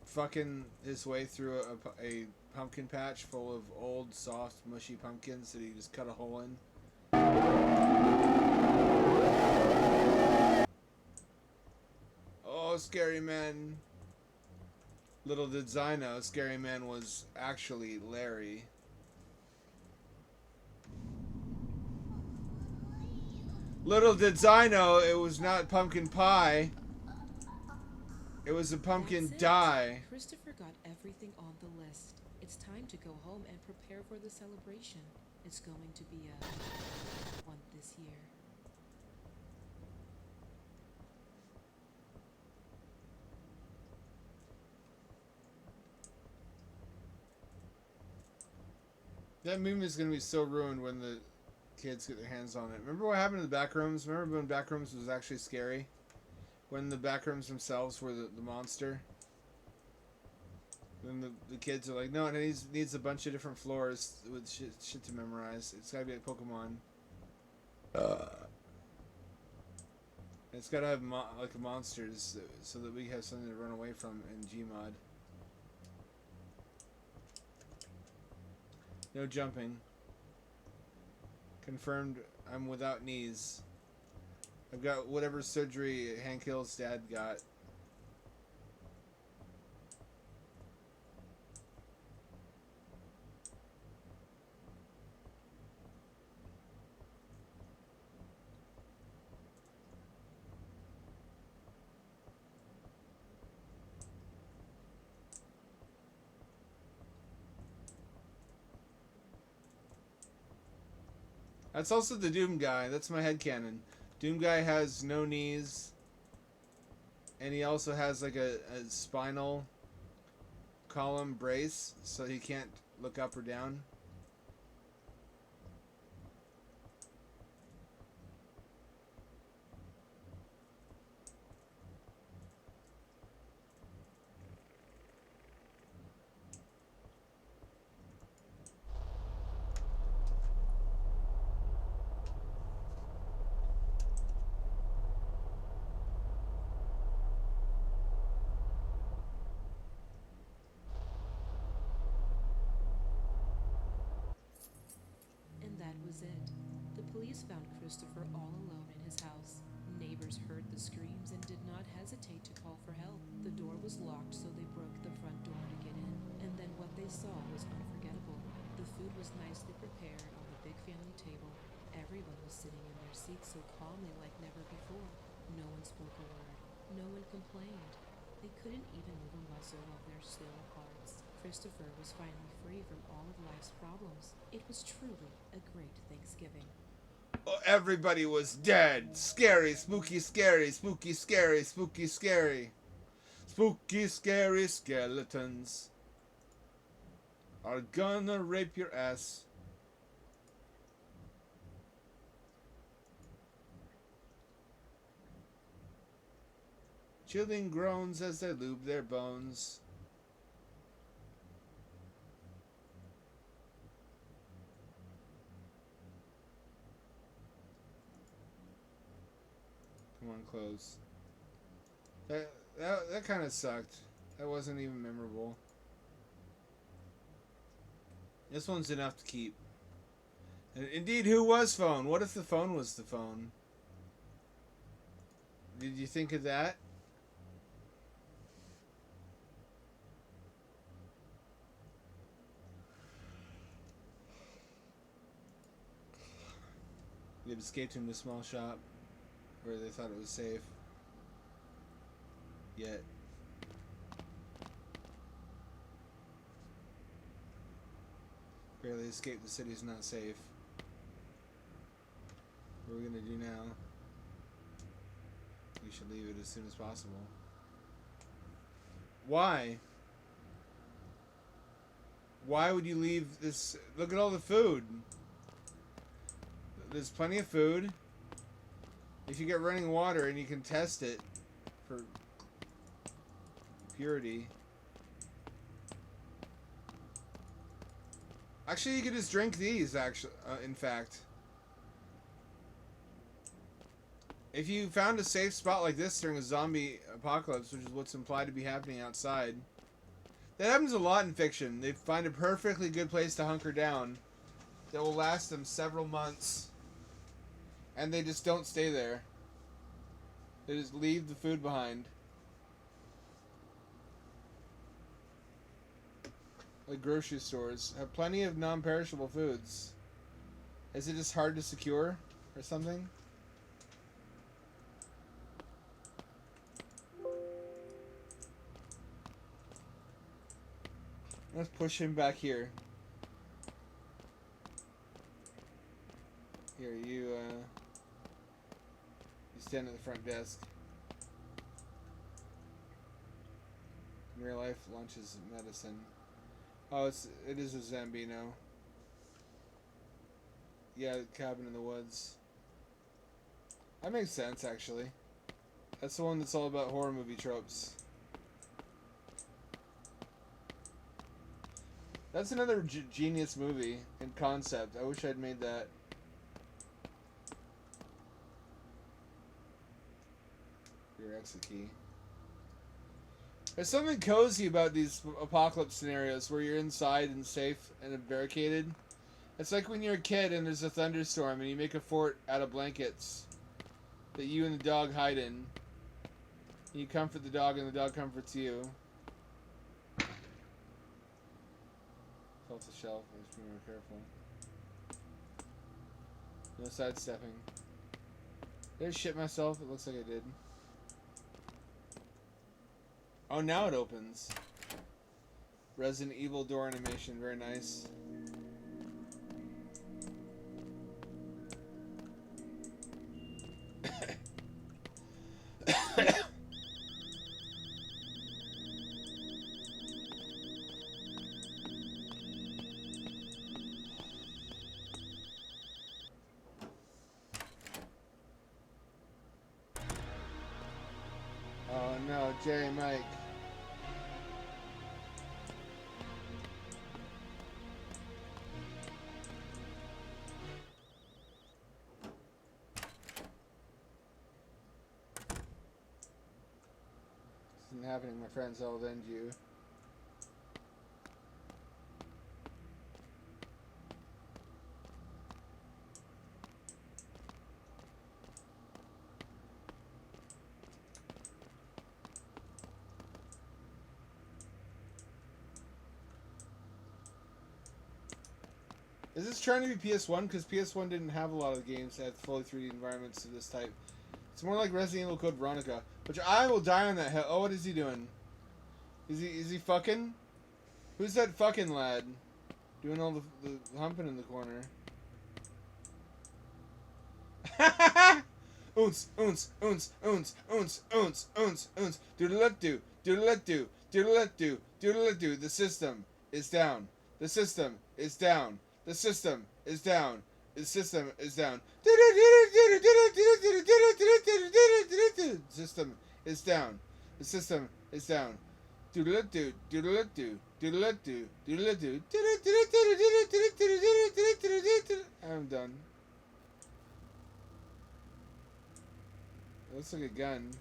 fucking his way through a pumpkin patch full of old, soft, mushy pumpkins that he just cut a hole in. Oh, Scary Man. Little did I know, Scary Man was actually Larry. Little did I know it was not pumpkin pie. It was a pumpkin That's it. die. Christopher got everything on the list. It's time to go home and prepare for the celebration. It's going to be a one this year. That movie is going to be so ruined when the kids get their hands on it. Remember what happened to the Backrooms? Remember when Backrooms was actually scary? When the Backrooms themselves were the monster? Then the kids are like, no, it needs a bunch of different floors with shit to memorize. It's gotta be like Pokemon. It's gotta have like monsters so that we have something to run away from in Gmod. No jumping. Confirmed I'm without knees. I've got whatever surgery Hank Hill's dad got. That's also the Doom guy. That's my headcanon. Doom guy has no knees. And he also has like a spinal column brace, so he can't look up or down. And that was it. The police found Christopher all alone in his house. Neighbors heard the screams and did not hesitate to call for help. The door was locked, so they broke the front door to get in. And then what they saw was unforgettable. The food was nicely prepared on the big family table. Everyone was sitting in their seats so calmly like never before. No one spoke a word. No one complained. They couldn't even move a muscle of their still hearts. Christopher was finally free from all of life's problems. It was truly a great Thanksgiving. Oh, everybody was dead. Scary, spooky, scary, spooky, scary, spooky, scary. Spooky, scary skeletons are gonna rape your ass. Chilling groans as they lube their bones. Come on, close. That kind of sucked. That wasn't even memorable. This one's enough to keep. And indeed, who was phone? What if the phone was the phone? Did you think of that? They had escaped into a small shop where they thought it was safe. Yet. Barely escaped, the city's not safe. What are we gonna do now? We should leave it as soon as possible. Why? Why would you leave this? Look at all the food. There's plenty of food. If you get running water and you can test it for purity. Actually, you could just drink these, actually, in fact. If you found a safe spot like this during a zombie apocalypse, which is what's implied to be happening outside, That happens a lot in fiction. They find a perfectly good place to hunker down that will last them several months, and they just don't stay there. They just leave the food behind. Like grocery stores have plenty of non-perishable foods. Is it just hard to secure or something? Let's push him back here. Here, you stand at the front desk. In real life, lunch is medicine. Oh, it is a Zambino. Yeah, cabin in the woods. That makes sense, actually. That's the one that's all about horror movie tropes. That's another genius movie in concept. I wish I'd made that. Your exit key. There's something cozy about these apocalypse scenarios where you're inside and safe and barricaded. It's like when you're a kid and there's a thunderstorm and you make a fort out of blankets that you and the dog hide in. You comfort the dog and the dog comforts you. Felt the shelf. I just be more careful. No sidestepping. Did I shit myself? It looks like I did. Oh, now it opens. Resident Evil door animation. Very nice. Oh no, Jerry Mike. This isn't happening, my friends. I'll avenge you. Is this trying to be PS1? Because PS1 didn't have a lot of games that had fully 3D environments of this type. It's more like Resident Evil Code Veronica, which I will die on that hill. Oh, what is he doing? Is he fucking? Who's that fucking lad? Doing all the humping in the corner. Oons, oons, oons, oons, oons, oons, oons, oons. Doodle-let-do, doodle-let-do, doodle-let-do, doodle-let-do. The system is down. The system is down. The system is down. The system is down. The system is down. The system is down. Doodle-let-do, doodle-let-do, doodle-let-do, doodle-let-do. I'm done. It looks like a gun.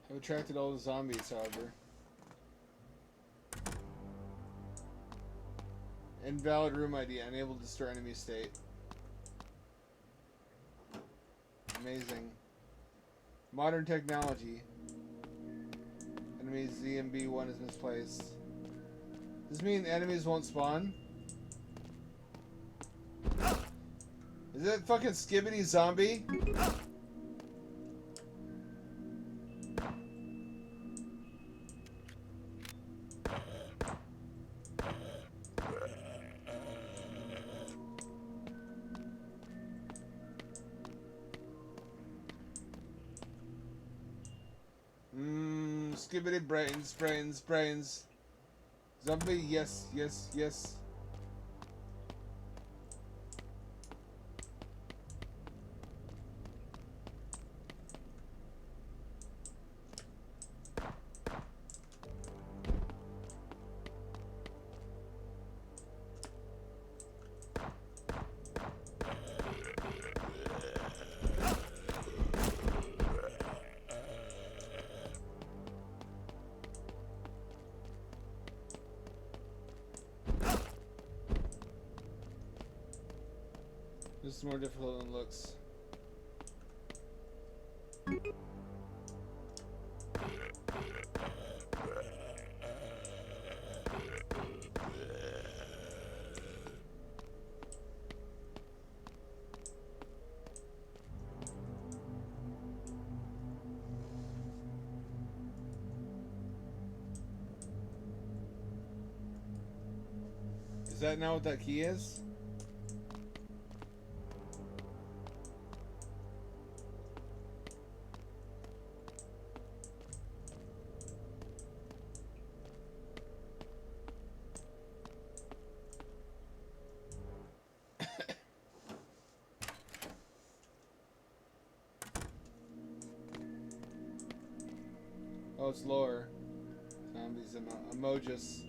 I've attracted all the zombies, however. Invalid room ID. Unable to store enemy state. Amazing. Modern technology. Enemy ZMB1 is misplaced. Does this mean enemies won't spawn? Is that fucking Skibbity Zombie? Skibbity brains, brains, brains. Zombie, yes, yes, yes. This is more difficult than it looks. Is that not what that key is? Oh, it's lower. Zombies emojis.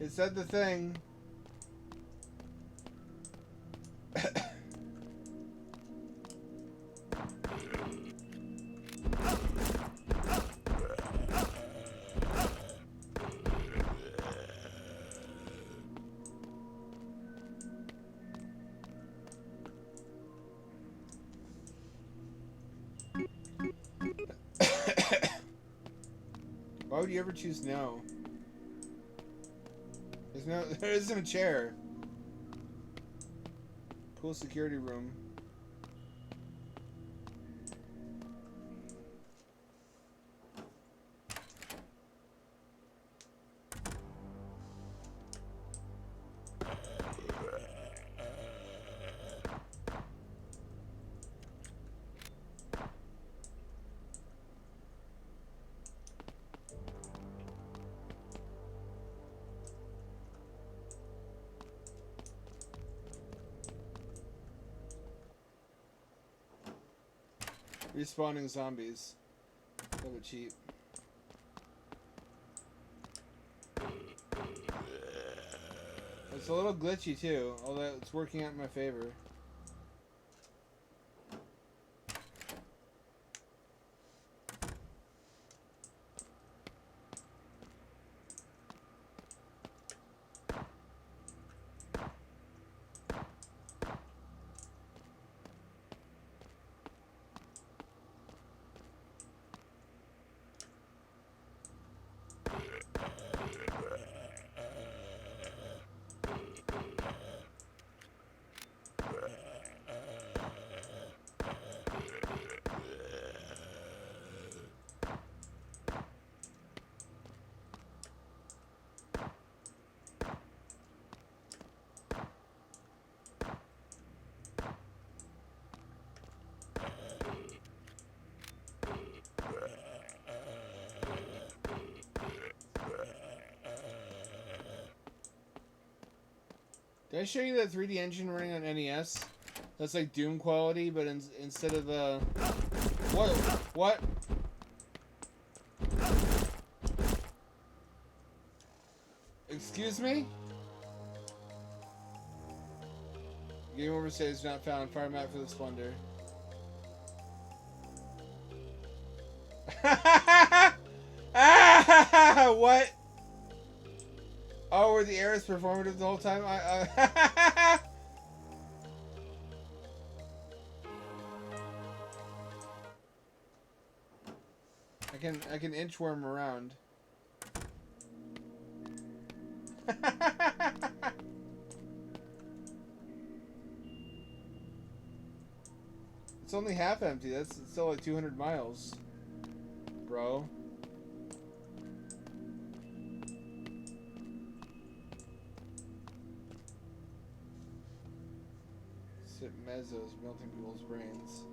It said the thing. Why would you ever choose no? There isn't a chair. Pool security room. Respawning zombies. A little bit cheap. It's a little glitchy too, although it's working out in my favor. Did I show you that 3D engine running on NES? That's like Doom quality, but instead of what? Excuse me? Game over saves not found. Fire map for the Splendor. What? Oh, were the airs performative the whole time? I can inchworm around. It's only half empty. That's still like 200 miles, bro. Sit mezzos melting people's brains.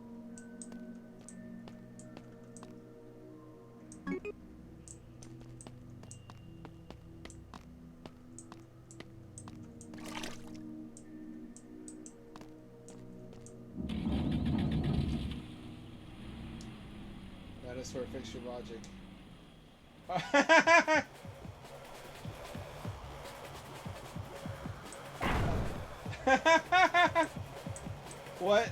That is where fix your logic. What?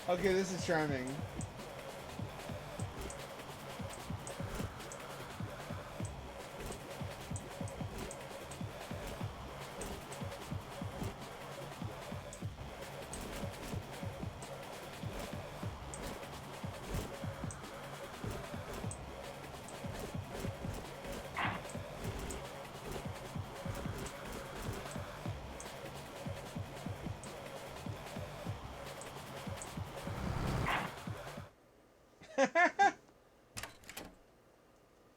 Okay, this is charming.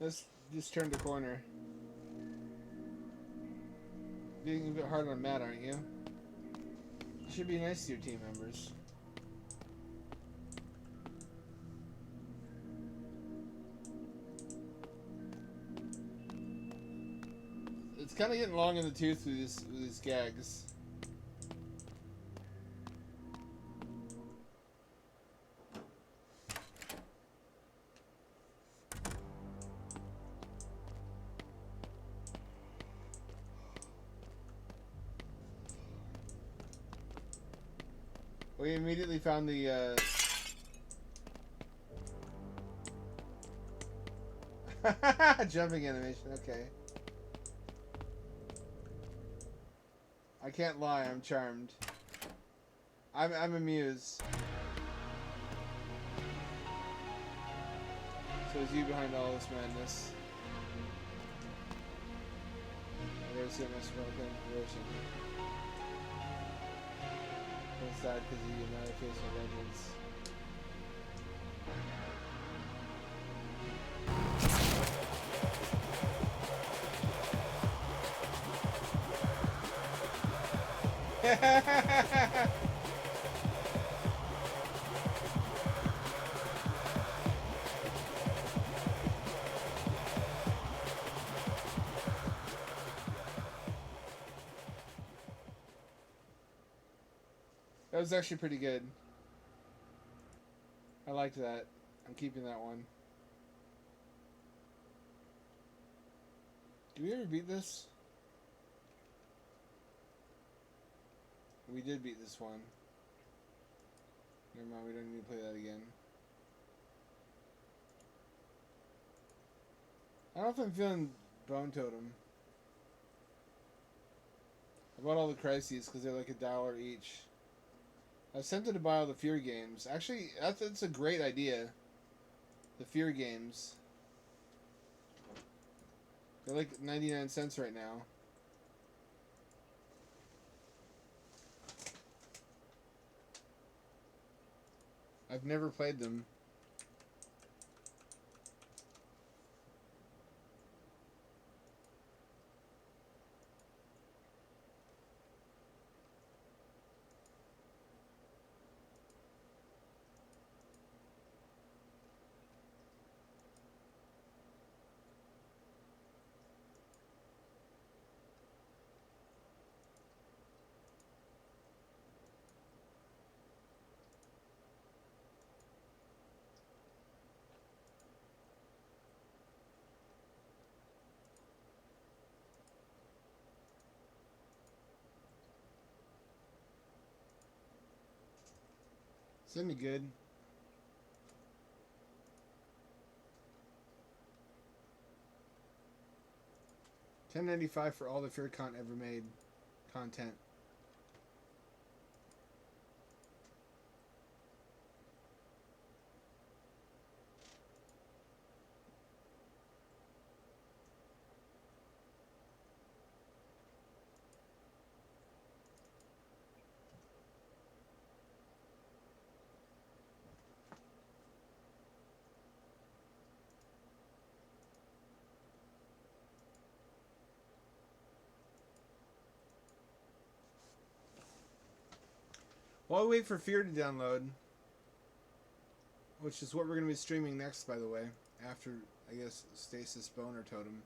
Let's just turn the corner. Being a bit hard on Matt, aren't you? You should be nice to your team members. It's kind of getting long in the tooth with these gags. We immediately found the jumping animation. Okay. I can't lie, I'm charmed. I'm amused. So is you behind all this madness? I've never seen this broken version. It's sad because you know face of vengeance. That was actually pretty good. I liked that. I'm keeping that one. Did we ever beat this? We did beat this one. Never mind, we don't need to play that again. I don't know if I'm feeling Bone Totem. I bought all the crises because they're like $1 each. I was tempted to buy all the Fear games. Actually, that's a great idea. The Fear games. They're like 99 cents right now. I've never played them. Is any good? $10.95 for all the Fear Con ever made content. While we wait for Fear to download, which is what we're going to be streaming next, by the way, after, I guess, Stasis Boner Totem.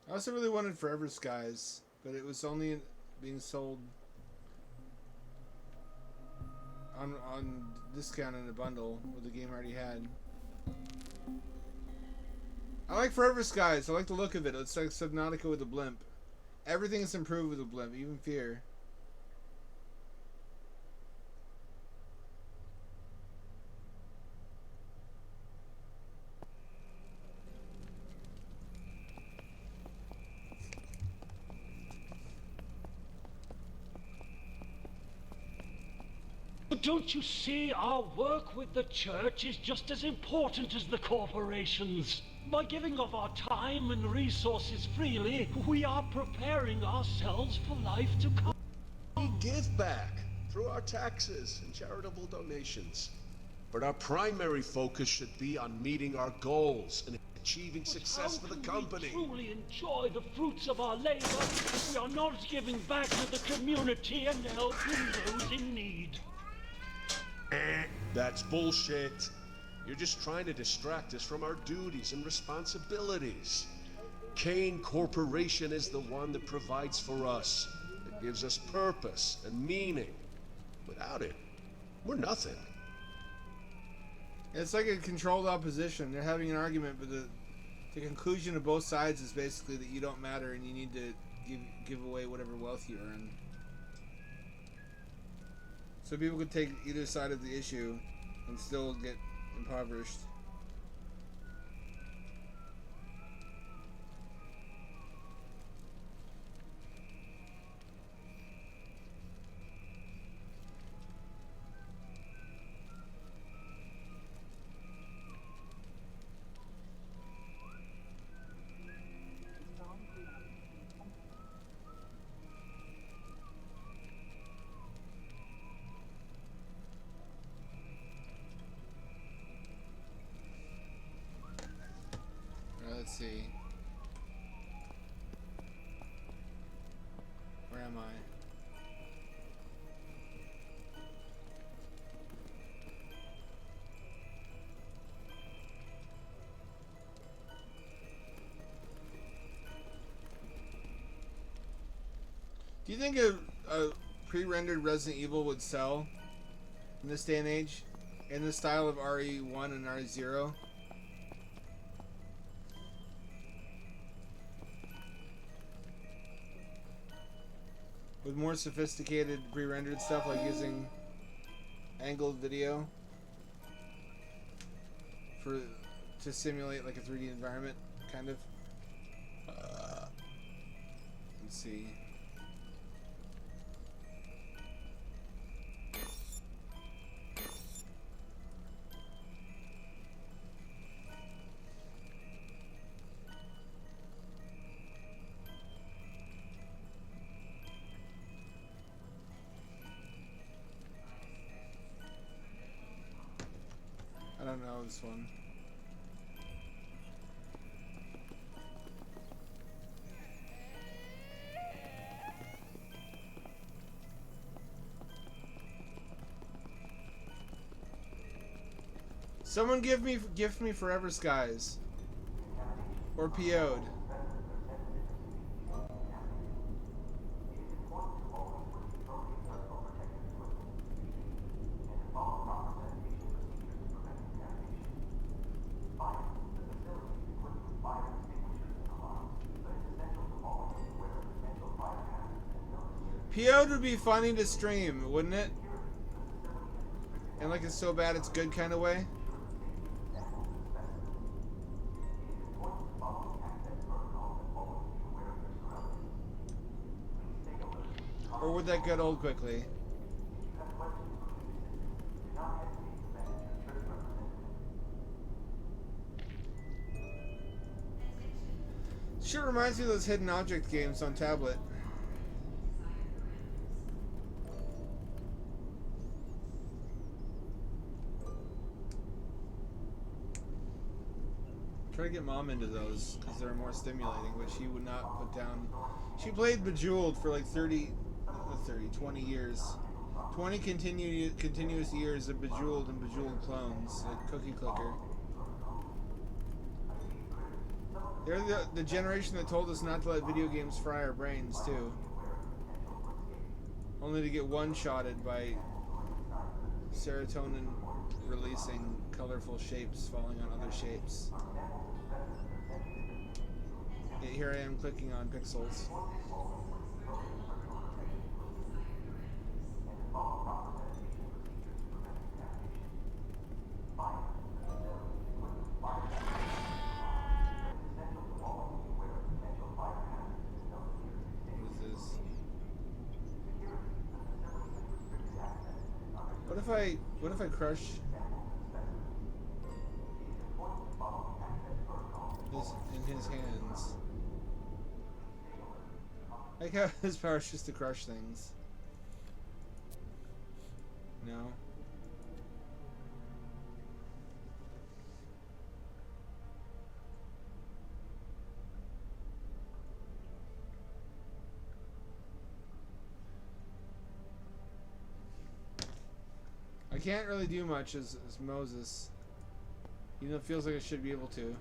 I also really wanted Forever Skies, but it was only being sold on discount in a bundle with the game I already had. I like Forever Skies. I like the look of it. It's like Subnautica with a blimp. Everything is improved with a blimp, even fear. But don't you see, our work with the church is just as important as the corporations. By giving of our time and resources freely, we are preparing ourselves for life to come. We give back through our taxes and charitable donations. But our primary focus should be on meeting our goals and achieving success for the company. How can we truly enjoy the fruits of our labor if we are not giving back to the community and helping those in need? That's bullshit. You're just trying to distract us from our duties and responsibilities. Kane Corporation is the one that provides for us, that gives us purpose and meaning. Without it, we're nothing. It's like a controlled opposition. They're having an argument, but the conclusion of both sides is basically that you don't matter and you need to give away whatever wealth you earn. So people could take either side of the issue and still get impoverished. Let's see. Where am I? Do you think a pre-rendered Resident Evil would sell in this day and age? In the style of RE1 and RE0? With more sophisticated pre-rendered stuff, like using angled video to simulate like a 3D environment, kind of. Let's see. I don't know this one. Someone gift me Forever Skies. Or PO'd. PO'd would be funny to stream, wouldn't it? And like it's so bad it's good kind of way. Or would that get old quickly? Sure reminds me of those hidden object games on tablet. Try to get Mom into those because they're more stimulating, but she would not put down. She played Bejeweled for like 20 years. 20 continuous years of Bejeweled and Bejeweled clones, like Cookie Clicker. They're the generation that told us not to let video games fry our brains, too. Only to get one-shotted by serotonin releasing colorful shapes falling on other shapes. Here I am clicking on pixels. What is this? What if I crush this in his hands? Like how his power is just to crush things. No. I can't really do much as Moses. Even though it feels like I should be able to.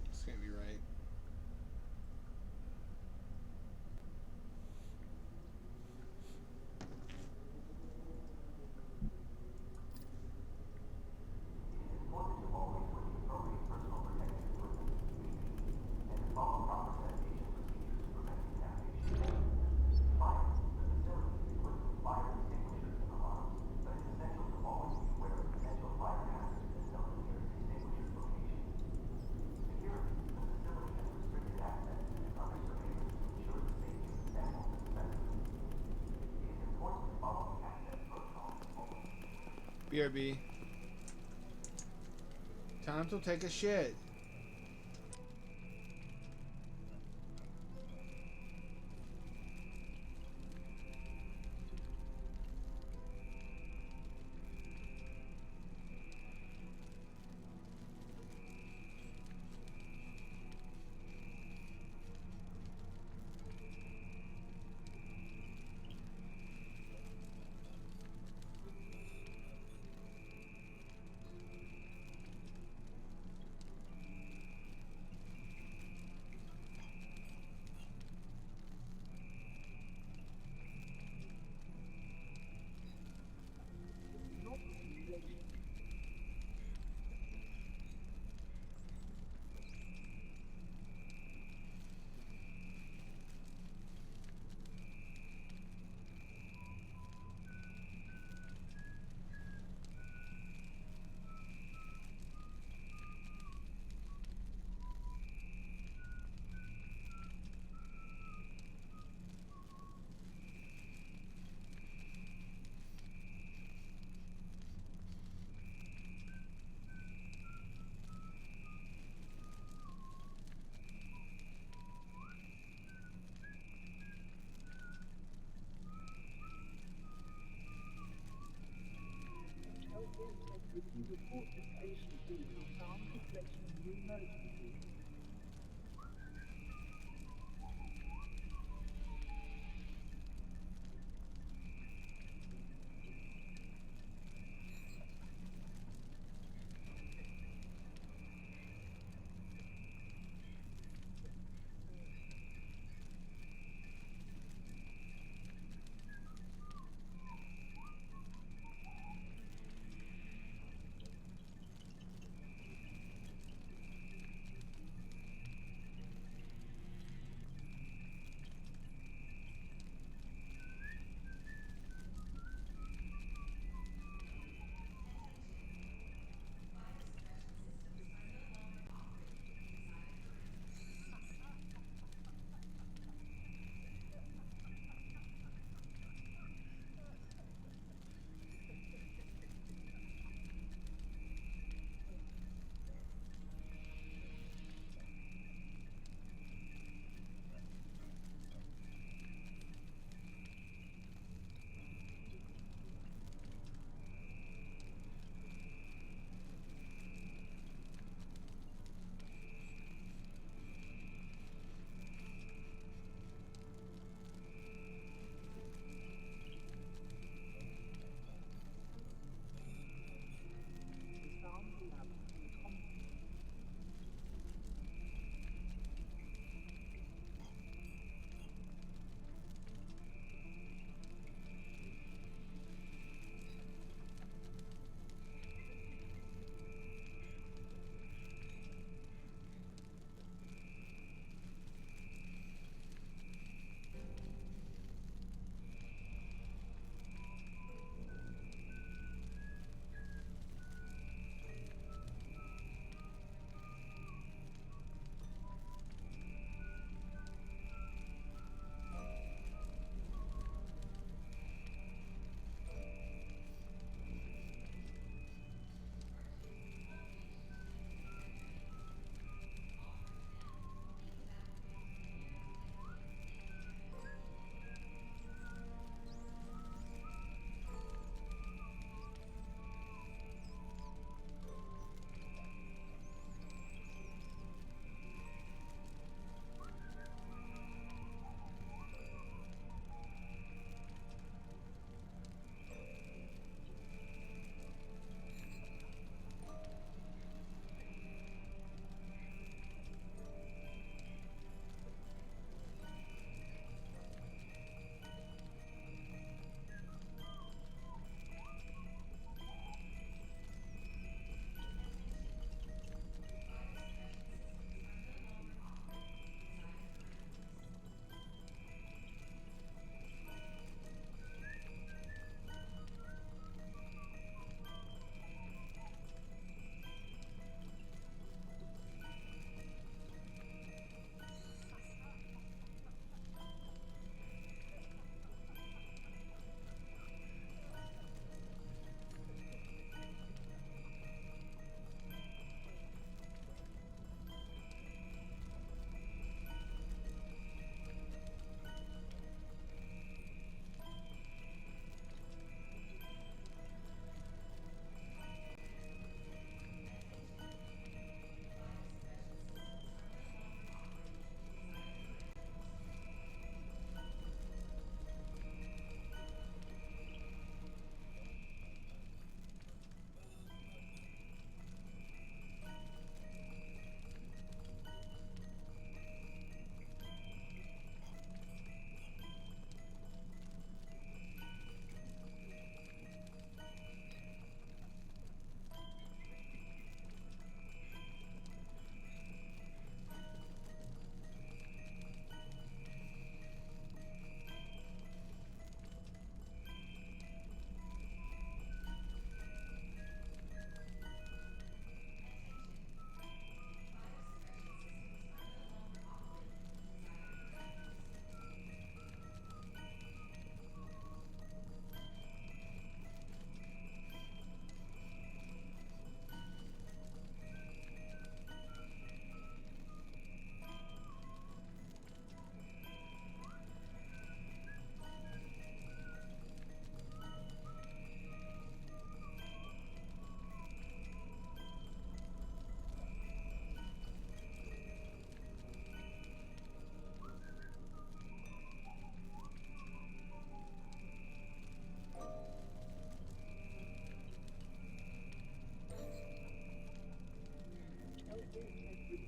This can't be right. BRB. Time to take a shit. If you report this patient, we will sound reflection of the emergency.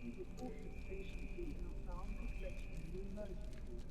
He reported patient female found complexion in the emergency room.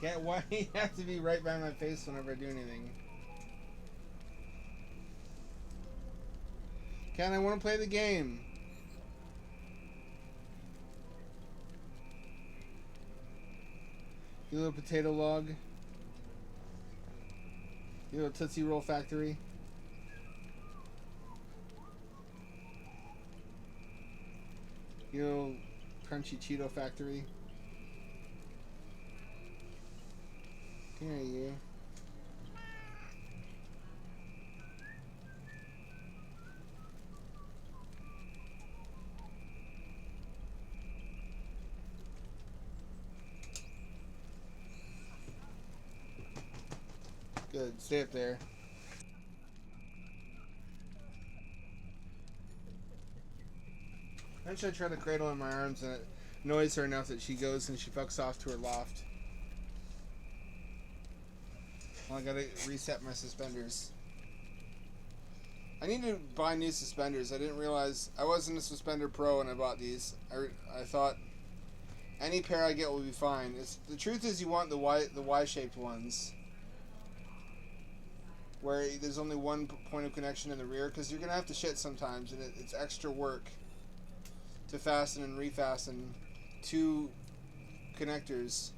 Yeah, why do you have to be right by my face whenever I do anything? Ken, I want to play the game. You little potato log. You little Tootsie Roll factory. You little crunchy Cheeto factory. Come here, you. Good. Stay up there. Eventually I try to cradle in my arms and it annoys her enough that she goes and she fucks off to her loft. Well, I gotta reset my suspenders. I need to buy new suspenders. I didn't realize I wasn't a suspender pro when I bought these. I thought any pair I get will be fine. The truth is you want the Y-shaped ones, where there's only one point of connection in the rear, because you're gonna have to shit sometimes, and it's extra work to fasten and refasten two connectors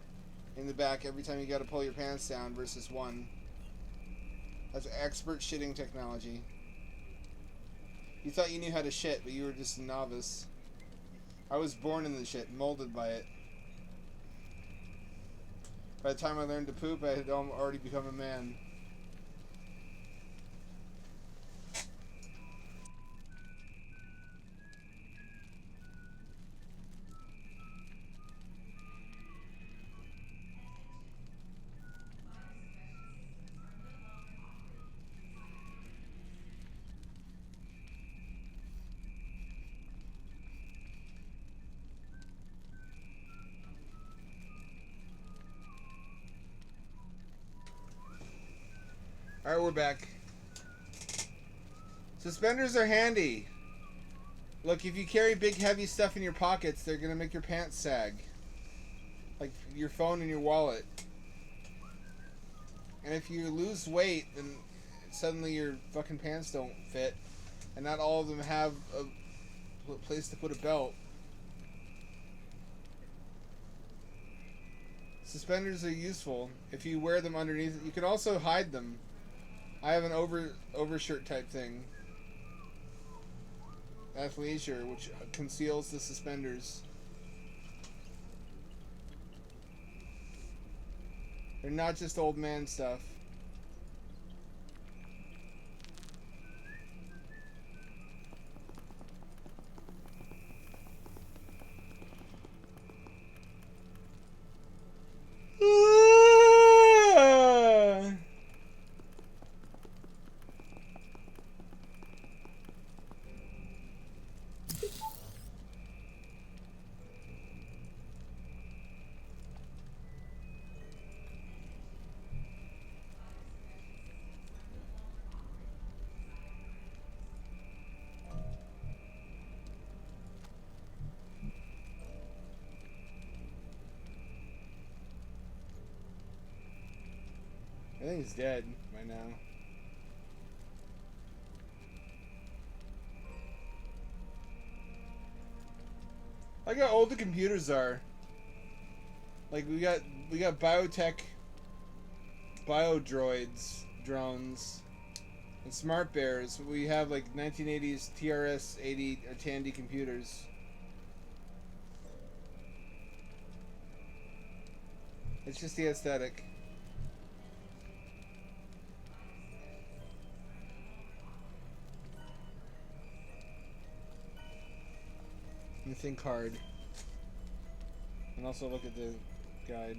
in the back every time you gotta pull your pants down versus one. That's expert shitting technology. You thought you knew how to shit, but you were just a novice. I was born in the shit, molded by it. By the time I learned to poop, I had already become a man. Alright, we're back. Suspenders are handy. Look, if you carry big heavy stuff in your pockets, they're gonna make your pants sag. Like your phone and your wallet. And if you lose weight, then suddenly your fucking pants don't fit. And not all of them have a place to put a belt. Suspenders are useful if you wear them underneath. You can also hide them. I have an overshirt type thing. Athleisure, which conceals the suspenders. They're not just old man stuff. I think he's dead by now. Like how old the computers are. Like we got biotech biodroids, drones, and smart bears. We have like 1980s TRS-80 or Tandy computers. It's just the aesthetic. And think hard. And also look at the guide.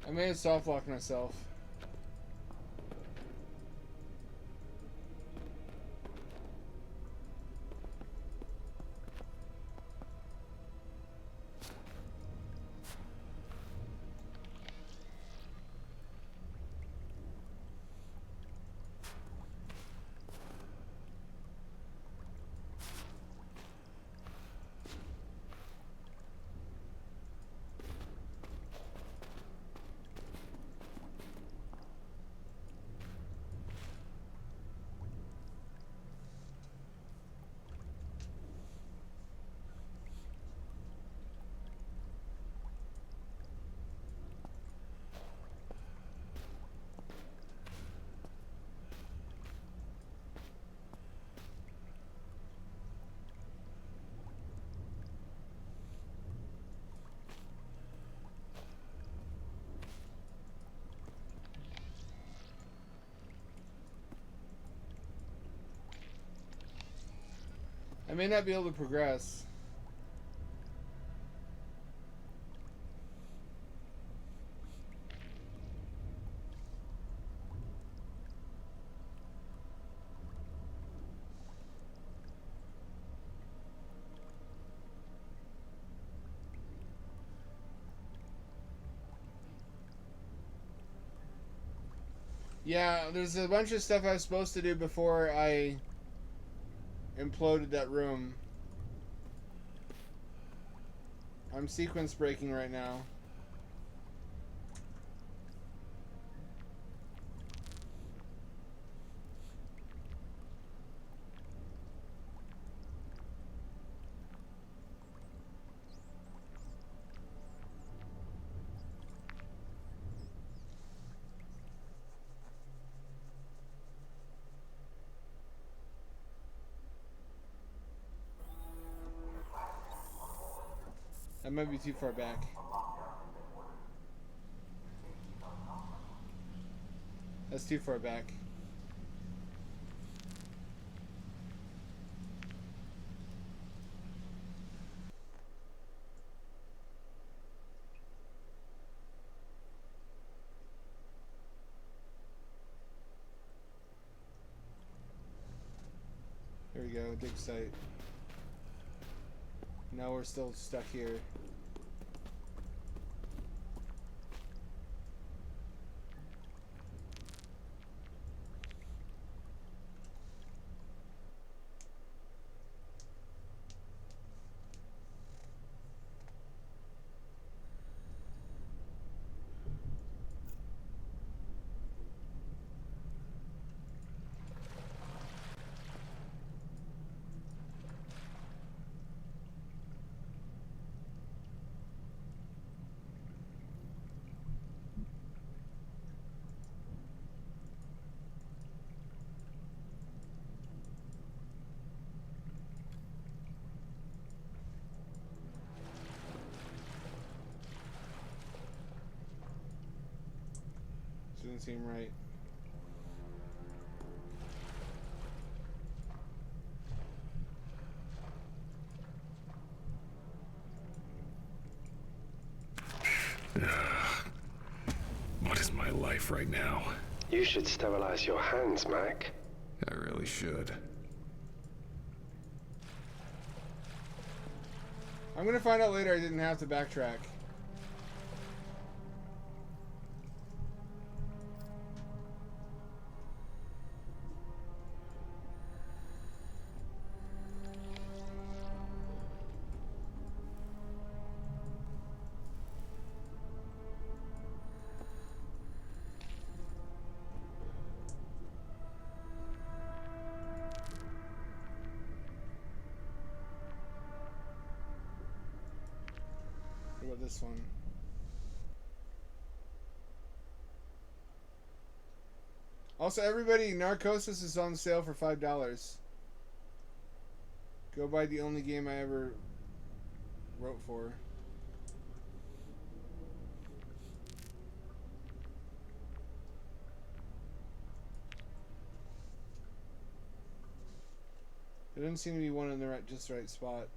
I may have soft locked myself. I may not be able to progress. Yeah, there's a bunch of stuff I was supposed to do before I imploded that room. I'm sequence breaking right now. That might be too far back. That's too far back. There we go, dig site. Now we're still stuck here. Doesn't seem right. What is my life right now? You should sterilize your hands, Mac. I really should. I'm gonna find out later I didn't have to backtrack. What about this one? Also, everybody, Narcosis is on sale for $5. Go buy the only game I ever wrote for. There doesn't seem to be one in the just right spot.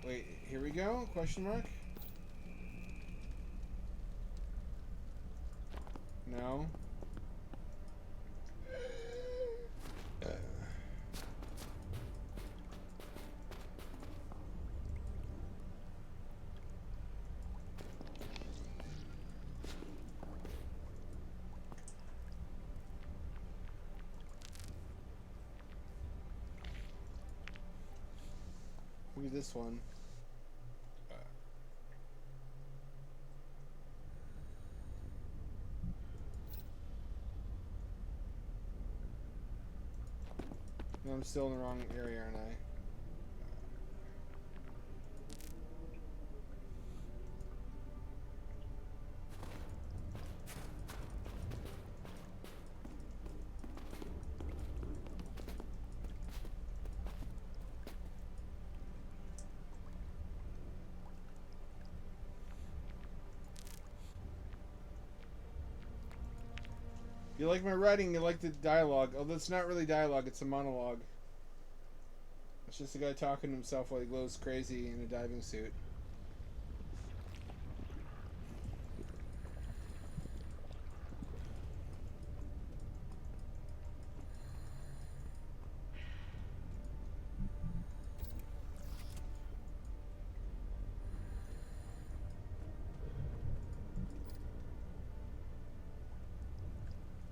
Wait, here we go? Question mark? No. Maybe this one. No, I'm still in the wrong area, aren't I? You like my writing, you like the dialogue. Although it's not really dialogue, it's a monologue. It's just a guy talking to himself while he glows crazy in a diving suit.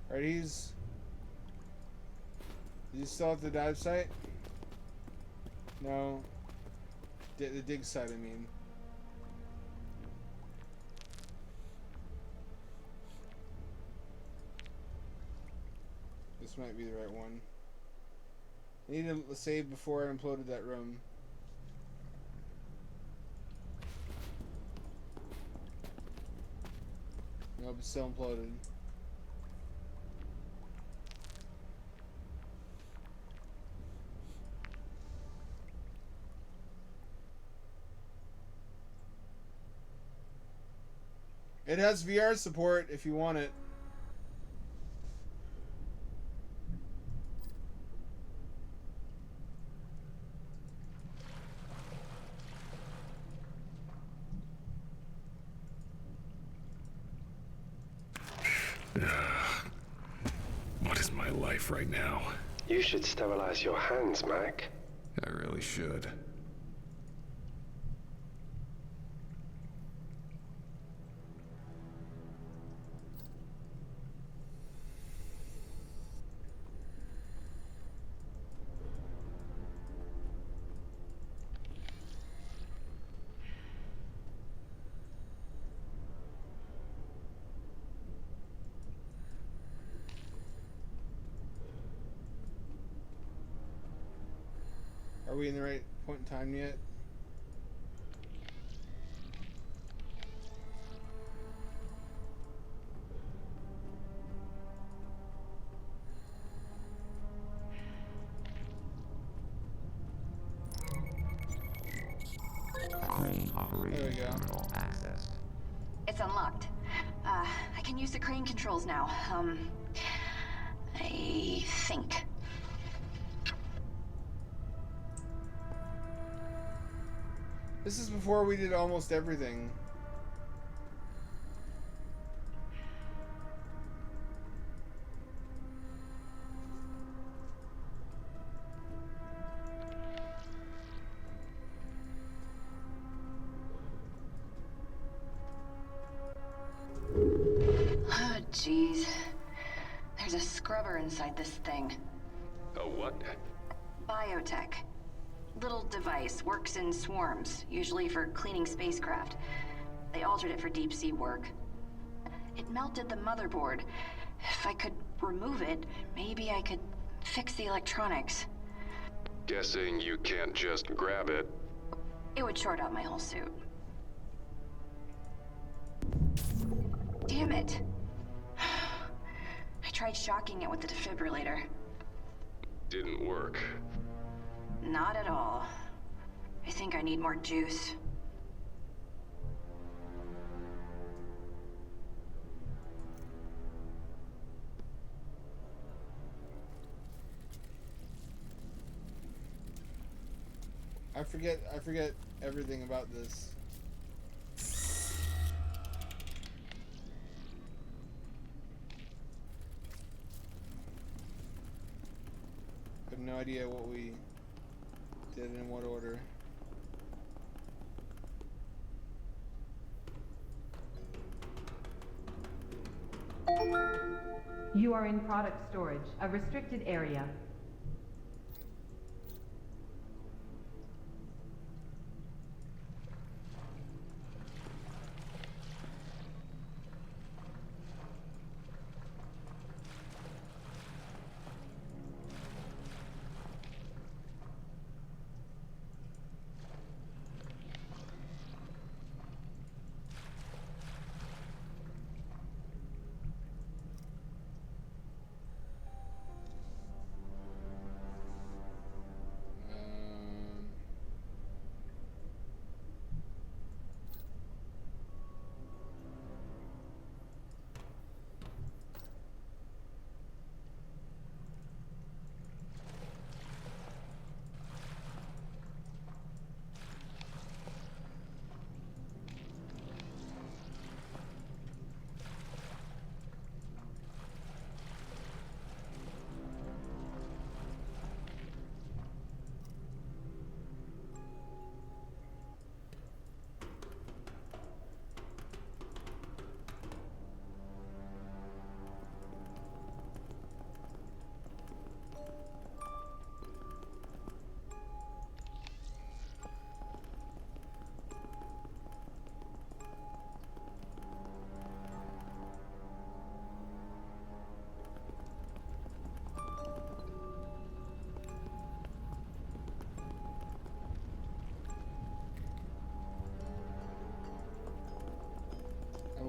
Alright, he's still at the dive site? No. The dig site, I mean. This might be the right one. I need to save before I imploded that room. Nope, it's still imploded. It has VR support if you want it. What is my life right now? You should sterilize your hands, Mac. I really should. Are we in the right point in time yet? There we go. It's unlocked. I can use the crane controls now. I think. This is before we did almost everything. Oh, jeez. There's a scrubber inside this thing. A what? Biotech. Little device, works in swarms, usually for cleaning spacecraft. They altered it for deep sea work. It melted the motherboard. If I could remove it, maybe I could fix the electronics. Guessing you can't just grab it. It would short out my whole suit. Damn it. I tried shocking it with the defibrillator. Didn't work. Not at all. I think I need more juice. I forget everything about this. I have no idea what we did in what order. You are in product storage, a restricted area.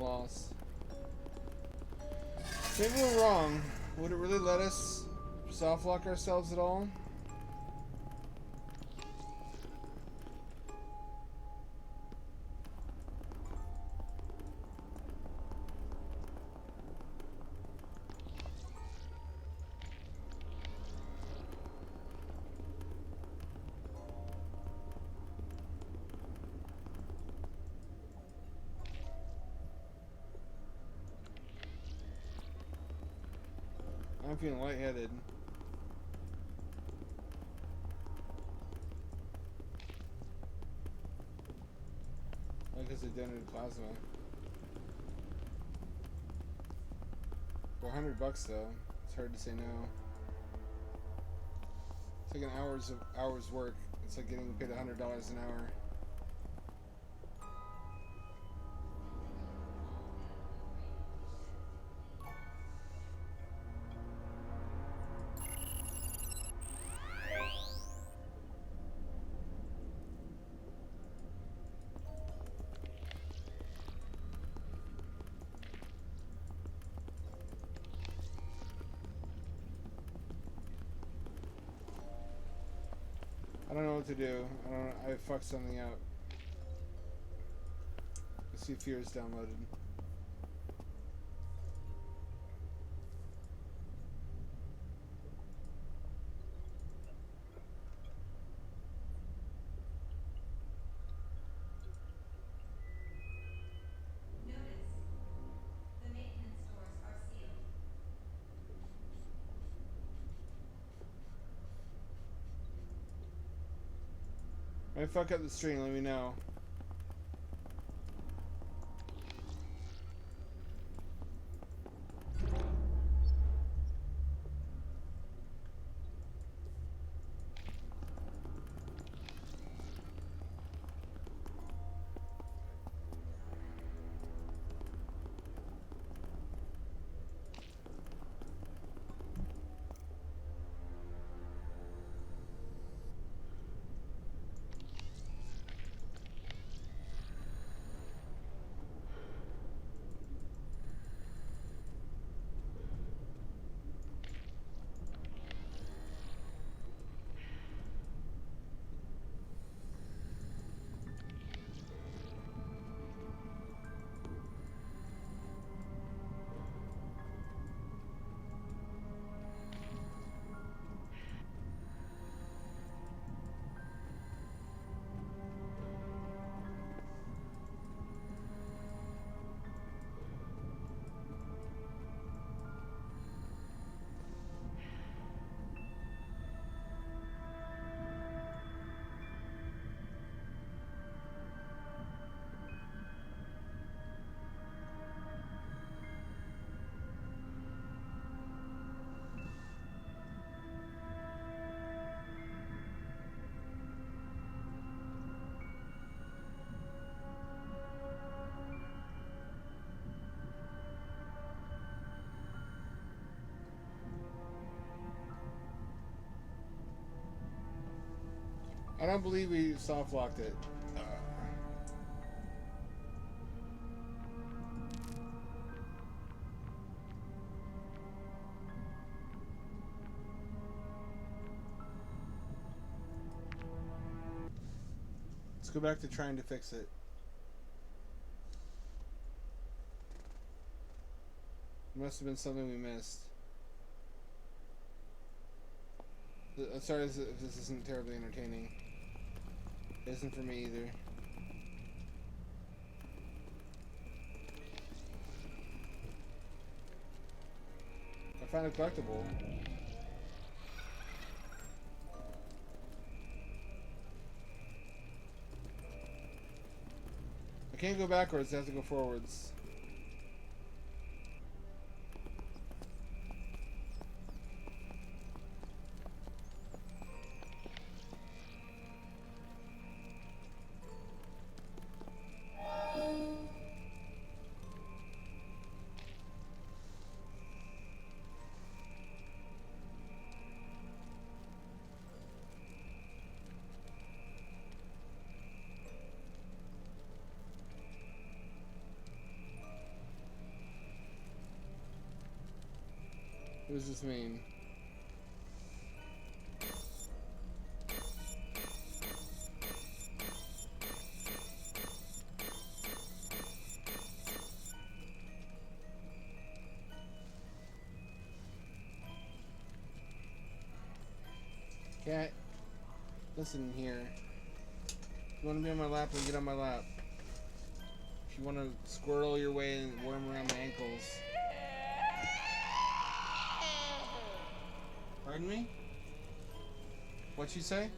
loss. Maybe we're wrong. Would it really let us soft lock ourselves at all? I'm feeling lightheaded. Because they donated plasma. For $100 though, it's hard to say no. It's like an hour's work. It's like getting paid $100 an hour. I don't know what to do. I fucked something up. Let's see if Fear is downloaded. Notice. The maintenance doors are sealed. If I fuck up the stream, let me know. I don't believe we soft locked it. Let's go back to trying to fix it. Must have been something we missed. I'm sorry if this isn't terribly entertaining. It isn't for me either. I found a collectible. I can't go backwards, I have to go forwards. What does this mean? Cat, listen here. If you want to be on my lap, then get on my lap. If you want to squirrel your way and worm around my ankles. Pardon me? What'd you say?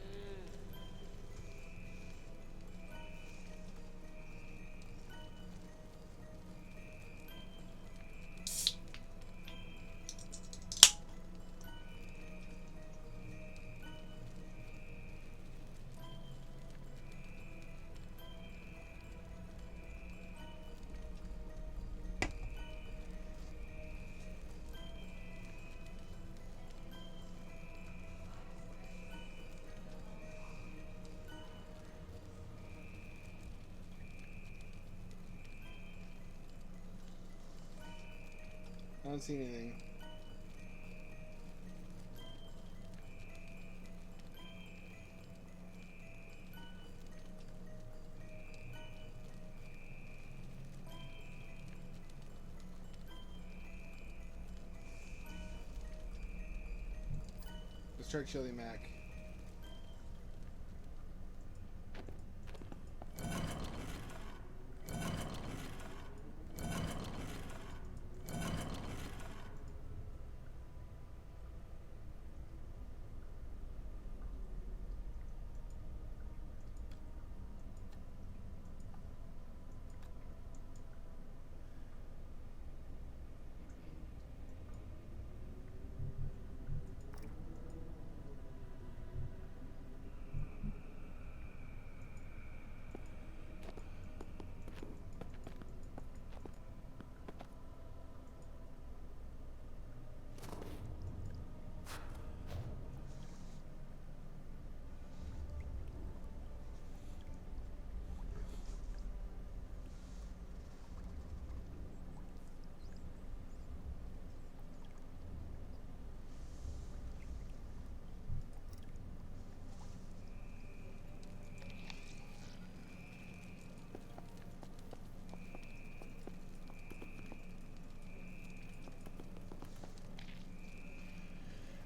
I don't see anything. Let's try Chili Mac.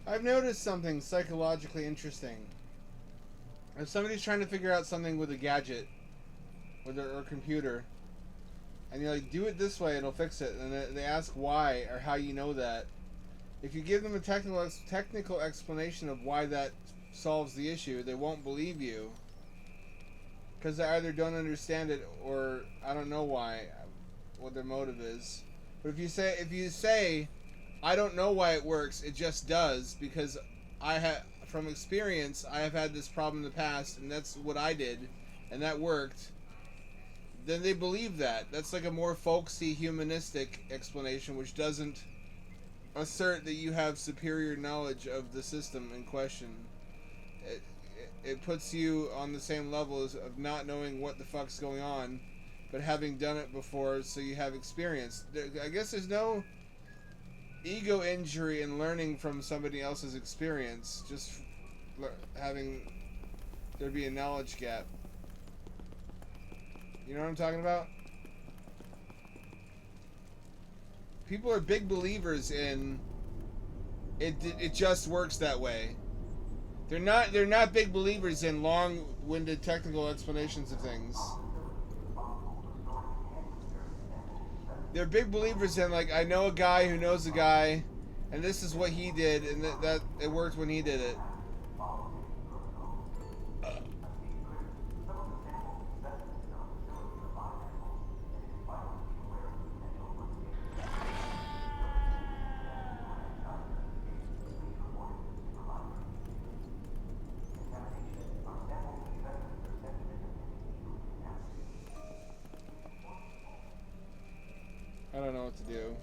I've noticed something psychologically interesting. If somebody's trying to figure out something with a gadget, with their or computer, and you're like, do it this way, it'll fix it, and they ask why or how you know that. If you give them a technical explanation of why that solves the issue, they won't believe you, because they either don't understand it or I don't know why, what their motive is. But if you say, I don't know why it works, it just does, because from experience, I have had this problem in the past, and that's what I did, and that worked, then they believe that. That's like a more folksy, humanistic explanation, which doesn't assert that you have superior knowledge of the system in question. It puts you on the same level of not knowing what the fuck's going on, but having done it before, so you have experience. I guess there's no ego injury in learning from somebody else's experience, just having there be a knowledge gap. You know what I'm talking about? People are big believers in it just works that way. They're not big believers in long-winded technical explanations of things. They're big believers in, like, I know a guy who knows a guy, and this is what he did, and that it worked when he did it. I don't know what to do.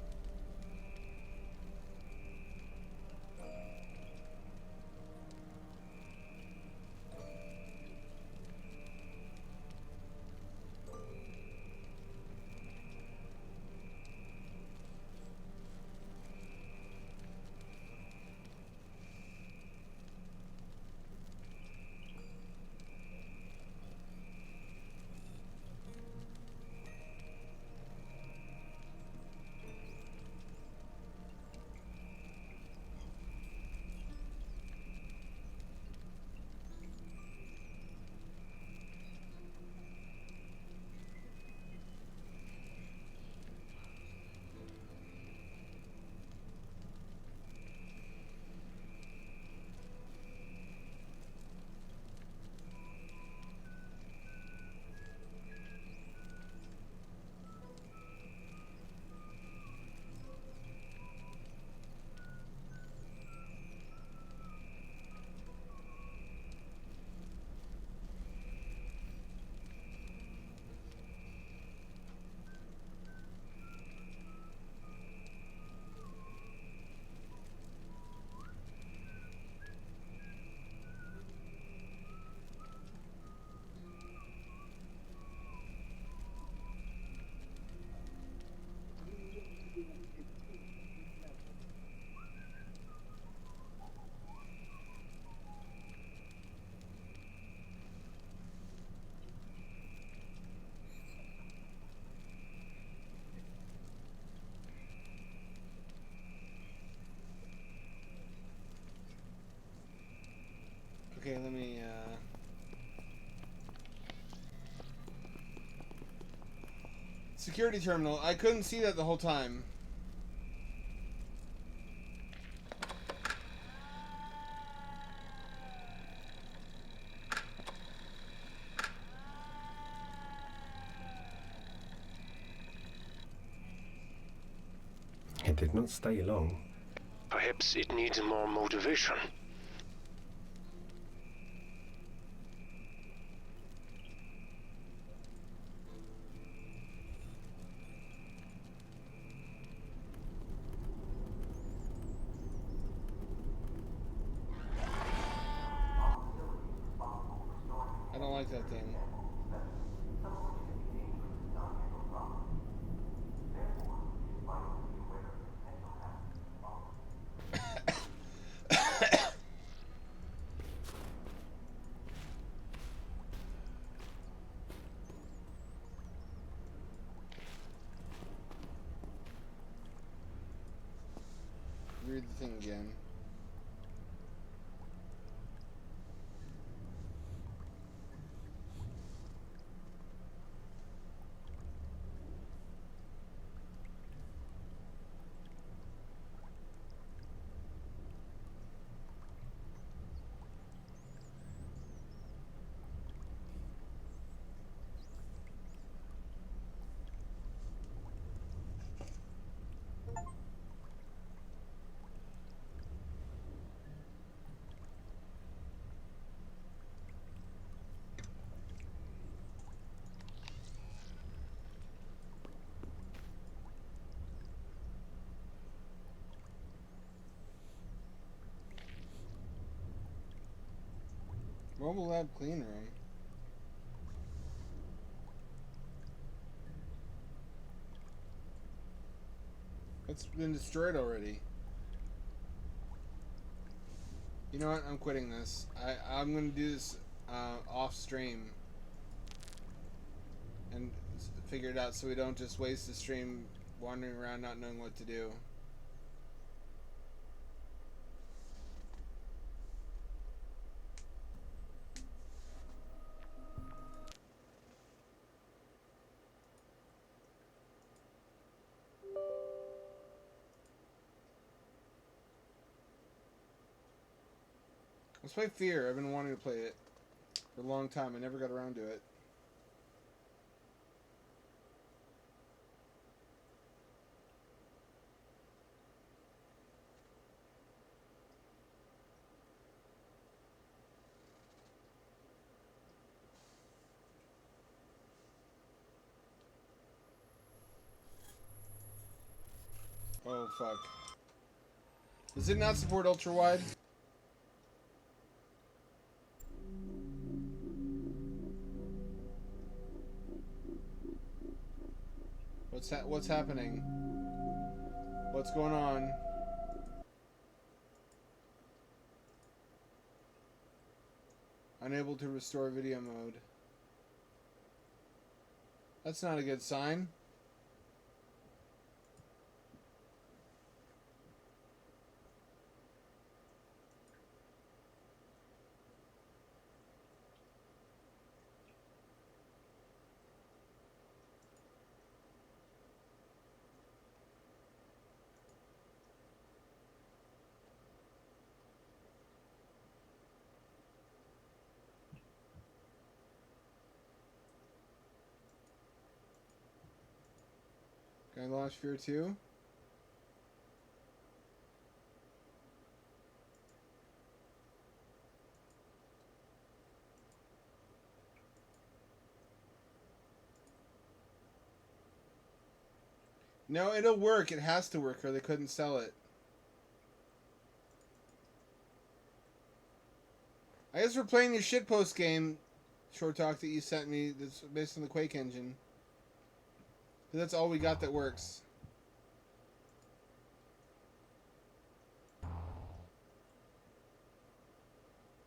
Okay, let me, security terminal. I couldn't see that the whole time. It did not stay long. Perhaps it needs more motivation. I don't like that thing. Read the thing again. Mobile lab clean room. It's been destroyed already. You know what? I'm quitting this. I'm gonna do this off stream and figure it out so we don't just waste the stream wandering around not knowing what to do. Let's play Fear. I've been wanting to play it for a long time. I never got around to it. Oh, fuck. Does it not support ultra-wide? What's happening? What's going on? Unable to restore video mode. That's not a good sign. Can I launch Fear 2? No, it'll work. It has to work or they couldn't sell it. I guess we're playing your shitpost game, Short Talk, that you sent me that's based on the Quake engine. That's all we got that works.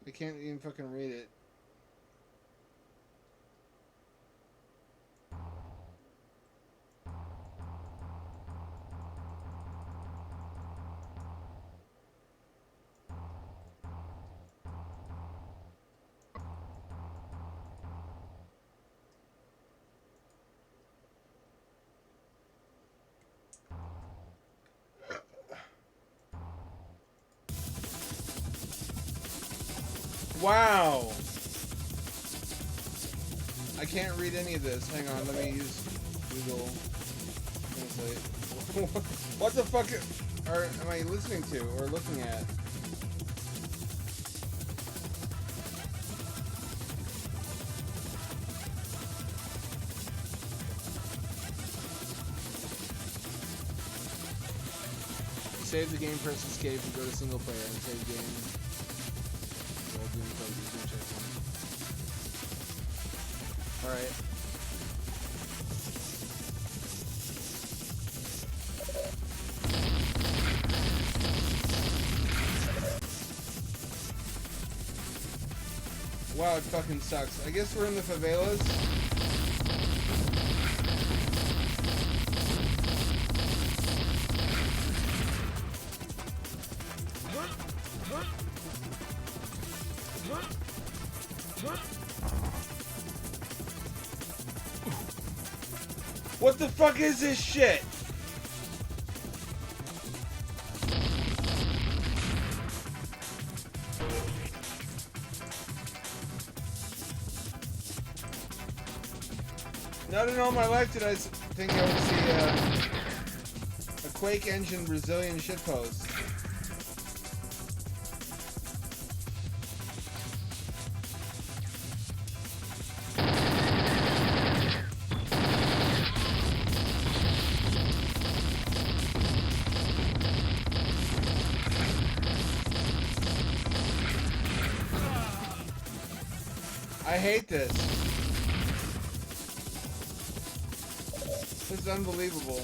I can't even fucking read it. Wow. I can't read any of this. Hang on, let me use Google Translate. What the fuck am I listening to or looking at? Save the game, press escape, and go to single player and save game. Alright. Wow, it fucking sucks. I guess we're in the favelas. What the fuck is this shit? Not in all my life did I think I would see a Quake engine Brazilian shitpost. I hate this. This is unbelievable.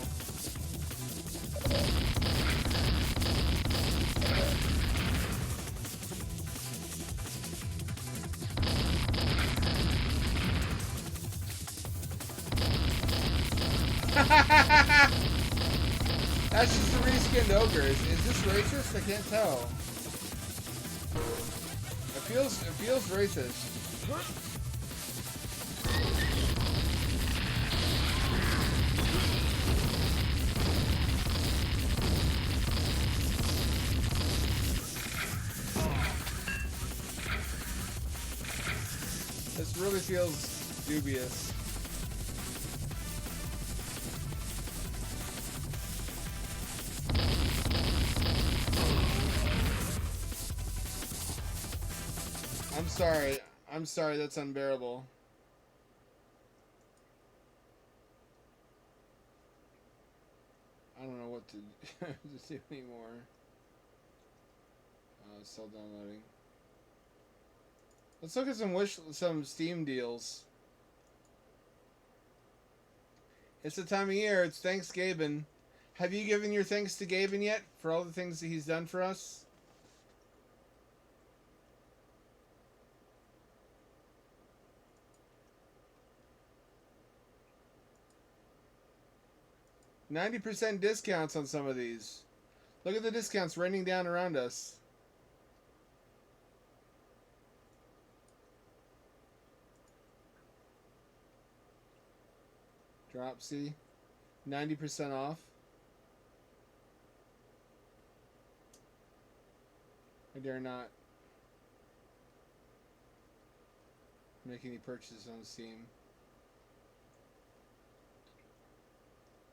That's just a reskinned ogre. Is this racist? I can't tell. It feels racist. This really feels dubious. I'm sorry, that's unbearable. I don't know what to do anymore. Still downloading. Let's look at some Steam deals. It's the time of year, it's Thanksgiving. Have you given your thanks to Gaben yet for all the things that he's done for us? %90 discounts on some of these. Look at the discounts raining down around us. Dropsy. 90% off. I dare not make any purchases on Steam.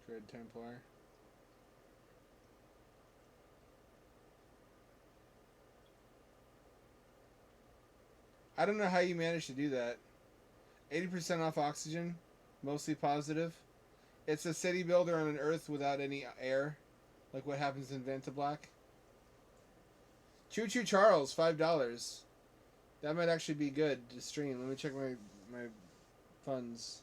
Dread Templar. I don't know how you managed to do that. 80% off oxygen. Mostly positive. It's a city builder on an Earth without any air. Like what happens in Vantablack. Choo Choo Charles, $5. That might actually be good to stream. Let me check my funds.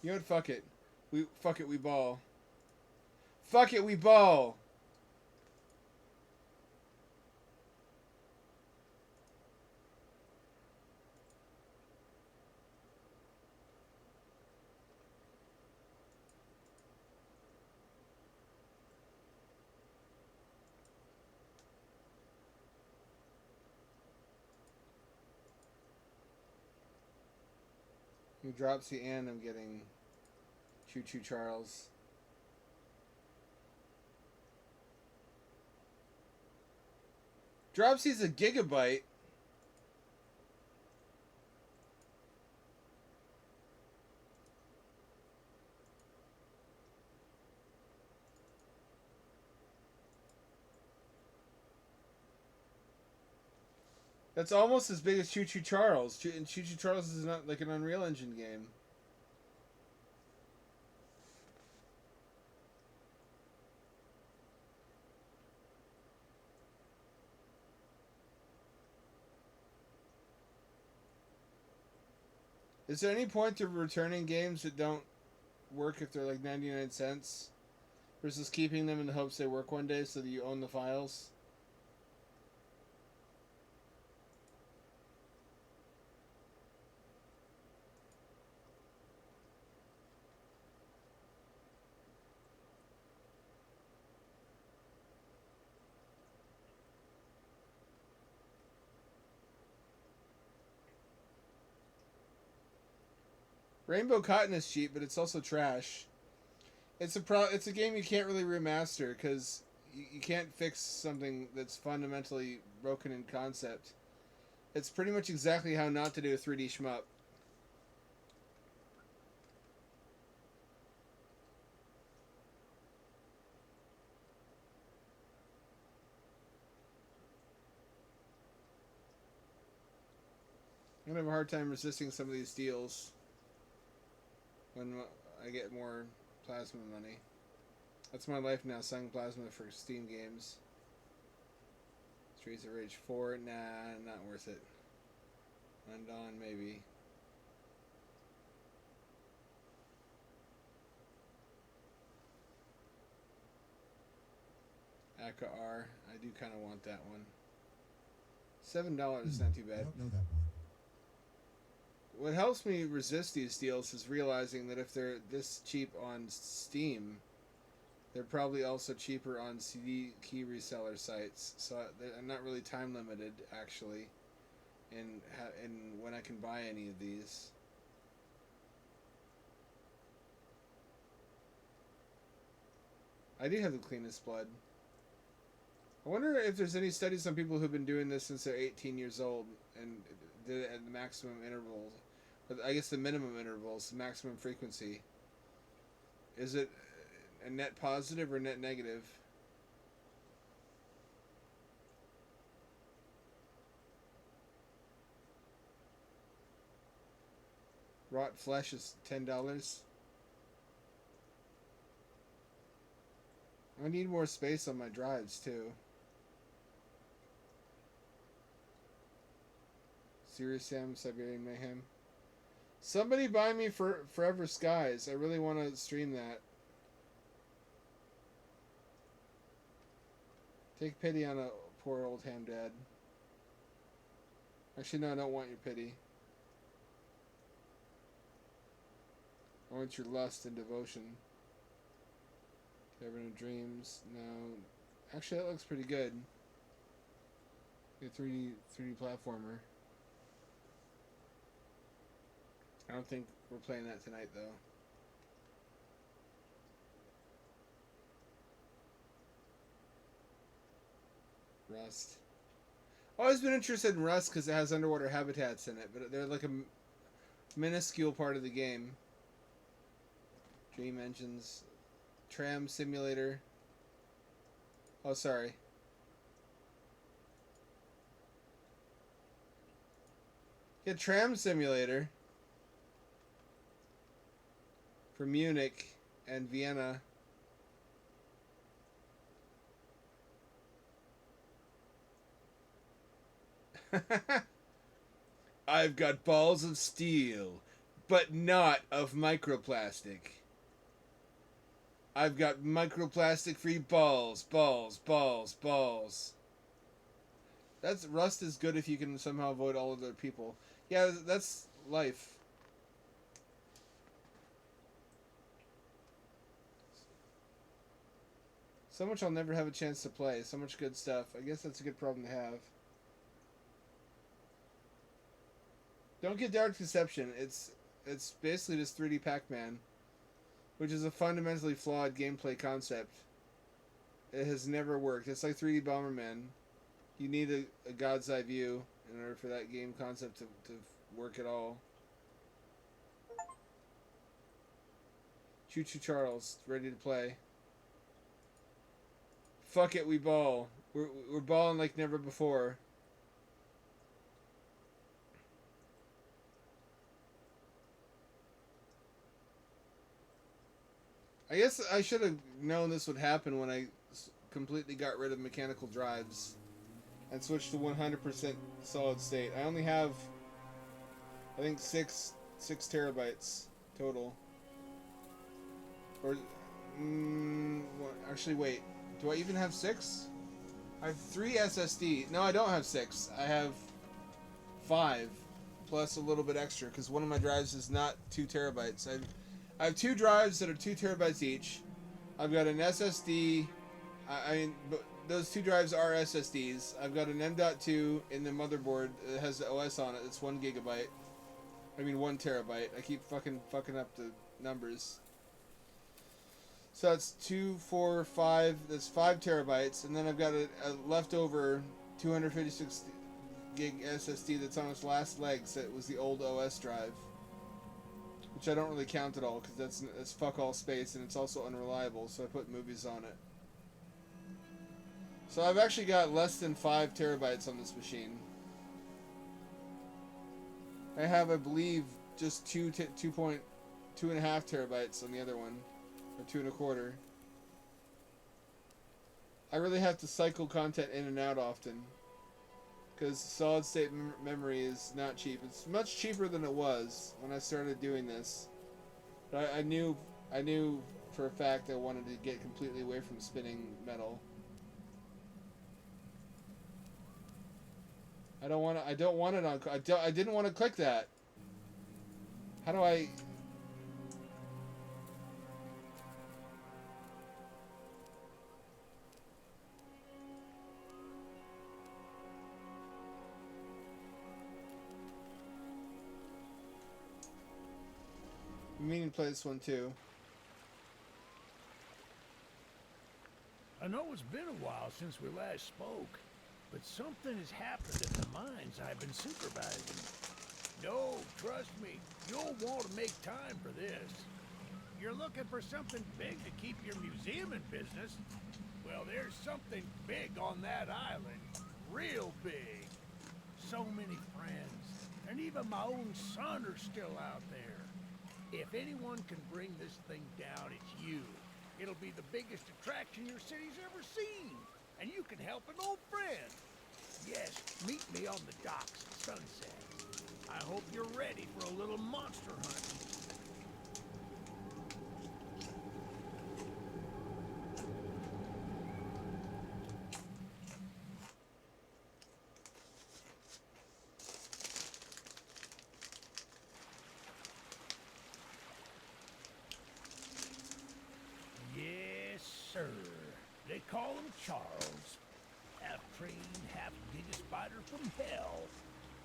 You know what? Fuck it. We ball. Fuck it, we ball. New Dropsy, and I'm getting Choo Choo Charles. Dropsy's a gigabyte. That's almost as big as Choo Choo Charles. And Choo Choo Charles is not like an Unreal Engine game. Is there any point to returning games that don't work if they're like 99 cents versus keeping them in the hopes they work one day so that you own the files? Rainbow Cotton is cheap, but it's also trash. It's a game you can't really remaster because you can't fix something that's fundamentally broken in concept. It's pretty much exactly how not to do a 3D shmup. I'm gonna have a hard time resisting some of these deals when I get more plasma money. That's my life now, selling plasma for Steam games. Streets of Rage 4, nah, not worth it. Undawn, maybe. Aka R, I do kind of want that one. $7 is not too bad. I don't know that one. What helps me resist these deals is realizing that if they're this cheap on Steam, they're probably also cheaper on CD key reseller sites. So I'm not really time limited, actually, in when I can buy any of these. I do have the cleanest blood. I wonder if there's any studies on people who've been doing this since they're 18 years old and did it at the maximum intervals. I guess the minimum intervals, the maximum frequency. Is it a net positive or net negative? Rot flesh is $10. I need more space on my drives too. Serious Sam, Siberian Mayhem. Somebody buy me for Forever Skies. I really want to stream that. Take pity on a poor old ham dad. Actually, no, I don't want your pity. I want your lust and devotion. Cavern of Dreams. No. Actually, that looks pretty good. A 3D platformer. I don't think we're playing that tonight, though. Rust. I've always been interested in Rust because it has underwater habitats in it, but they're like a minuscule part of the game. Dream Engines. Tram Simulator. Oh, sorry. Yeah, Tram Simulator. For Munich and Vienna. I've got balls of steel, but not of microplastic. I've got microplastic-free balls. That's Rust is good if you can somehow avoid all other people. Yeah, that's life. So much I'll never have a chance to play. So much good stuff. I guess that's a good problem to have. Don't get Dark Deception. It's It's basically just 3D Pac-Man, which is a fundamentally flawed gameplay concept. It has never worked. It's like 3D Bomberman. You need a God's eye view in order for that game concept to work at all. Choo Choo Charles, ready to play. Fuck it, we ball. We're balling like never before. I guess I should have known this would happen when I completely got rid of mechanical drives and switched to 100% solid state. I only have, I think, 6 terabytes total. Or, actually, wait. Do I even have 6? I have 3 SSD. No, I don't have 6. I have 5 plus a little bit extra because one of my drives is not 2 terabytes. I have 2 drives that are 2 terabytes each. I've got an SSD. I mean, those 2 drives are SSDs. I've got an M.2 in the motherboard that has the OS on it. It's 1 gigabyte. I mean 1 terabyte. I keep fucking up the numbers. So that's 2, 4, 5. That's 5 terabytes, and then I've got a leftover 256 gig SSD that's on its last legs. That was the old OS drive, which I don't really count at all because that's fuck all space, and it's also unreliable. So I put movies on it. So I've actually got less than 5 terabytes on this machine. I have, I believe, just 2.5 terabytes on the other one. Or 2 1/4. I really have to cycle content in and out often because solid state memory is not cheap. It's much cheaper than it was when I started doing this. But I knew for a fact I wanted to get completely away from spinning metal. I don't want it on. I didn't want to click that. How do I? I'm meaning to play this one too. I know it's been a while since we last spoke, but something has happened in the mines I've been supervising. No, trust me, you'll want to make time for this. You're looking for something big to keep your museum in business? Well, there's something big on that island. Real big. So many friends, and even my own son are still out there. If anyone can bring this thing down, it's you. It'll be the biggest attraction your city's ever seen, and you can help an old friend. Yes, meet me on the docks at sunset. I hope you're ready for a little monster hunt. Yes, sir. They call him Charles. Half-trained, half-giga spider from hell.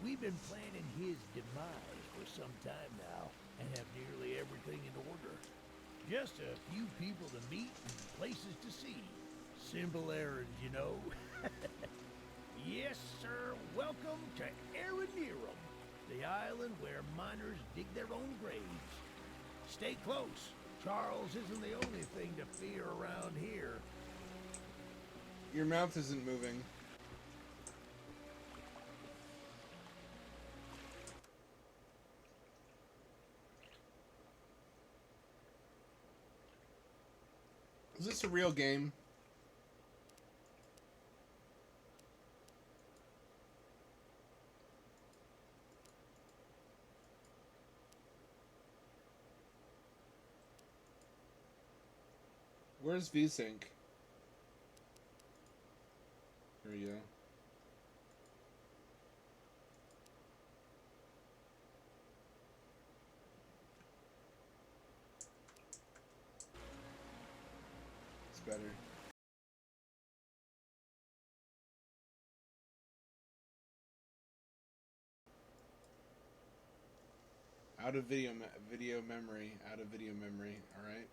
We've been planning his demise for some time now, and have nearly everything in order. Just a few people to meet and places to see. Simple errands, you know. Yes, sir. Welcome to Aranerum, the island where miners dig their own graves. Stay close. Charles isn't the only thing to fear around here. Your mouth isn't moving. Is this a real game? Where's VSync? There we go. It's better. Out of video memory. Out of video memory. All right.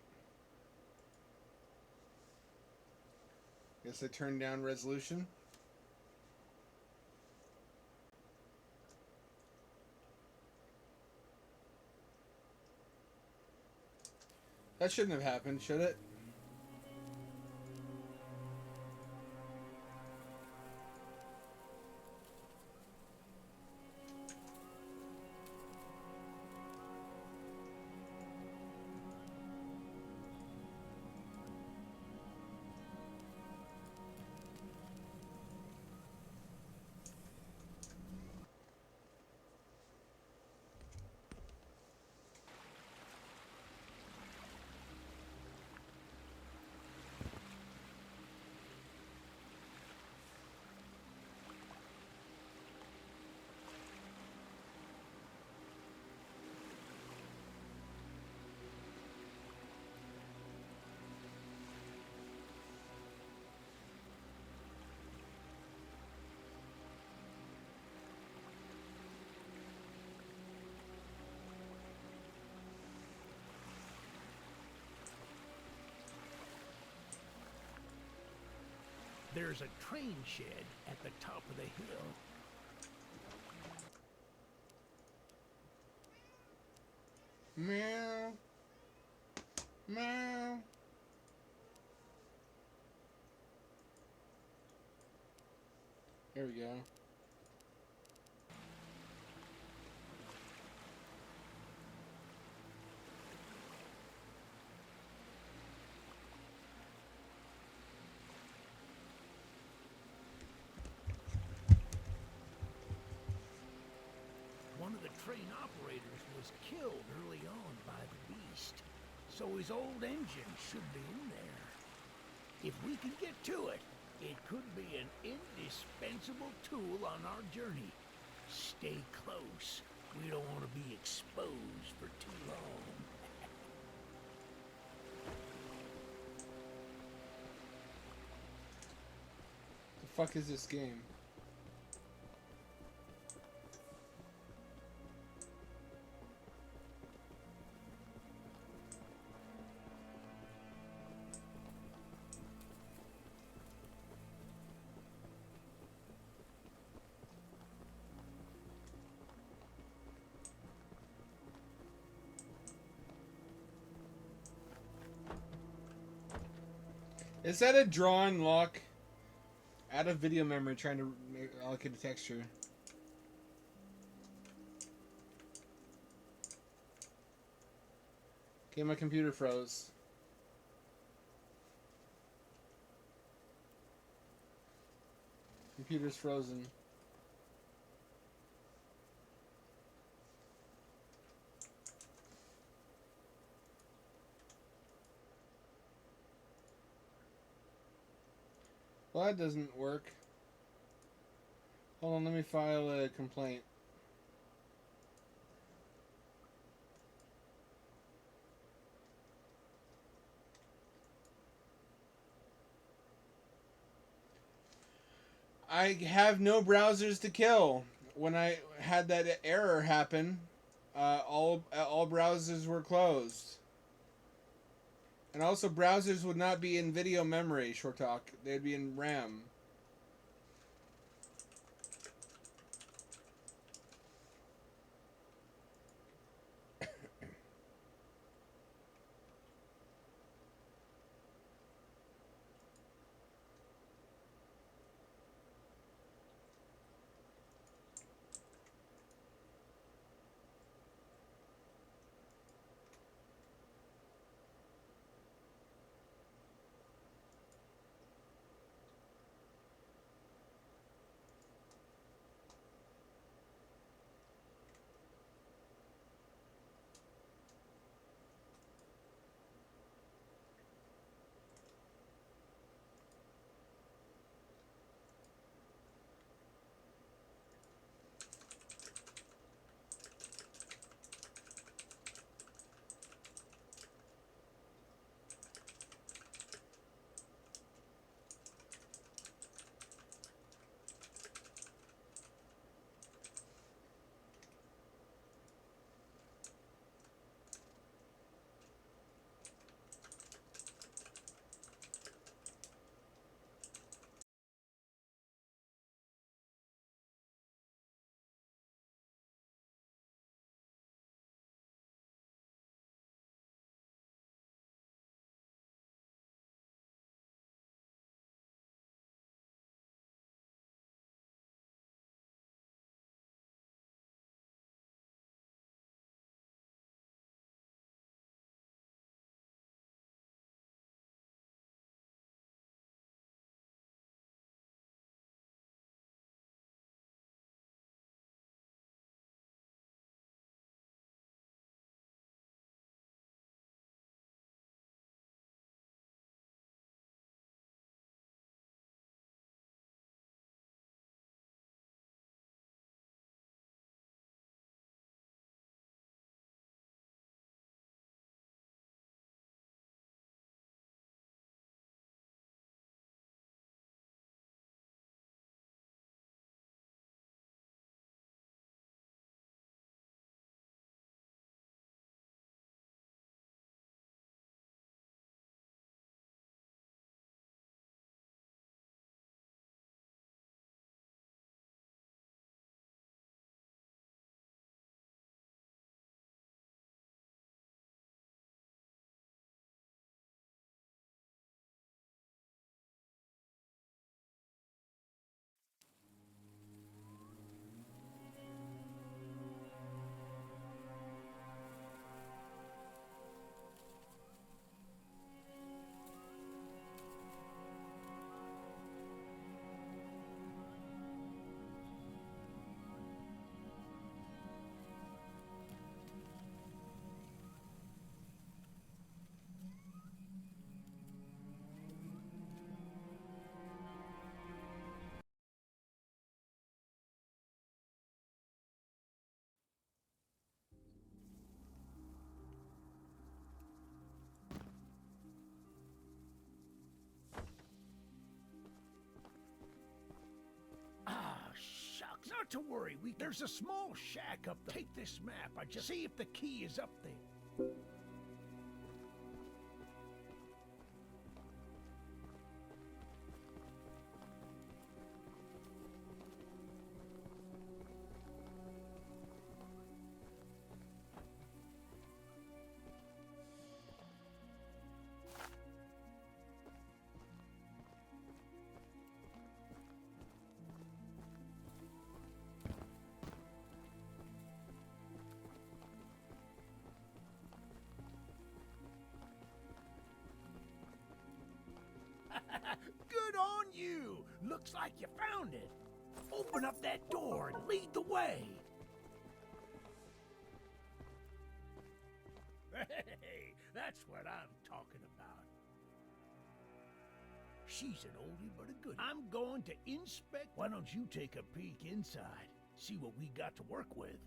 Guess I turned down resolution. That shouldn't have happened, should it? There's a train shed at the top of the hill. Meow. Meow. There we go. One of the train operators was killed early on by the beast, so his old engine should be in there. If we can get to it, it could be an indispensable tool on our journey. Stay close. We don't want to be exposed for too long. The fuck is this game? Is that a drawn lock? Out of video memory, trying to allocate a texture. Okay, my computer froze. Computer's frozen. Well, that doesn't work. Hold on, let me file a complaint. I have no browsers to kill. When I had that error happen, all browsers were closed. And also, browsers would not be in video memory, short talk. They'd be in RAM. to worry. There's a small shack up there. Take this map. I just see if the key is up there. Good on you! Looks like you found it. Open up that door and lead the way. Hey, that's what I'm talking about. She's an oldie but a goodie. I'm going to inspect. Why don't you take a peek inside? See what we got to work with.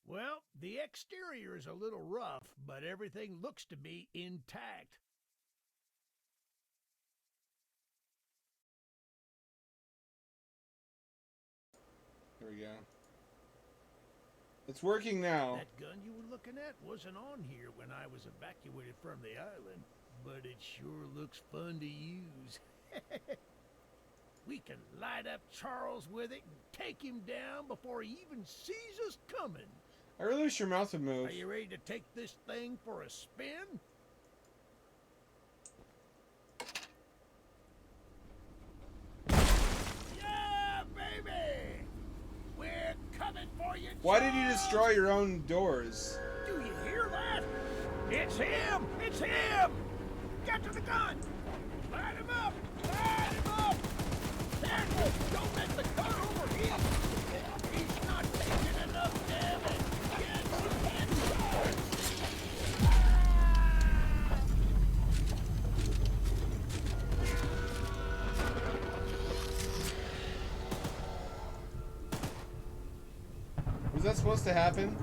Well, the exterior is a little rough, but everything looks to be intact. Here we go. It's working now. That gun you were looking at wasn't on here when I was evacuated from the island, but it sure looks fun to use. We can light up Charles with it and take him down before he even sees us coming. I really wish your mouth would move. Are you ready to take this thing for a spin? Yeah, baby! We're coming for you, Charles! Why did you destroy your own doors? Do you hear that? It's him! It's him! Get to the gun! Light him up! Light him up! Daniel, don't let the gun overheat! He's not taking enough damage! Get the headshot! Was that supposed to happen?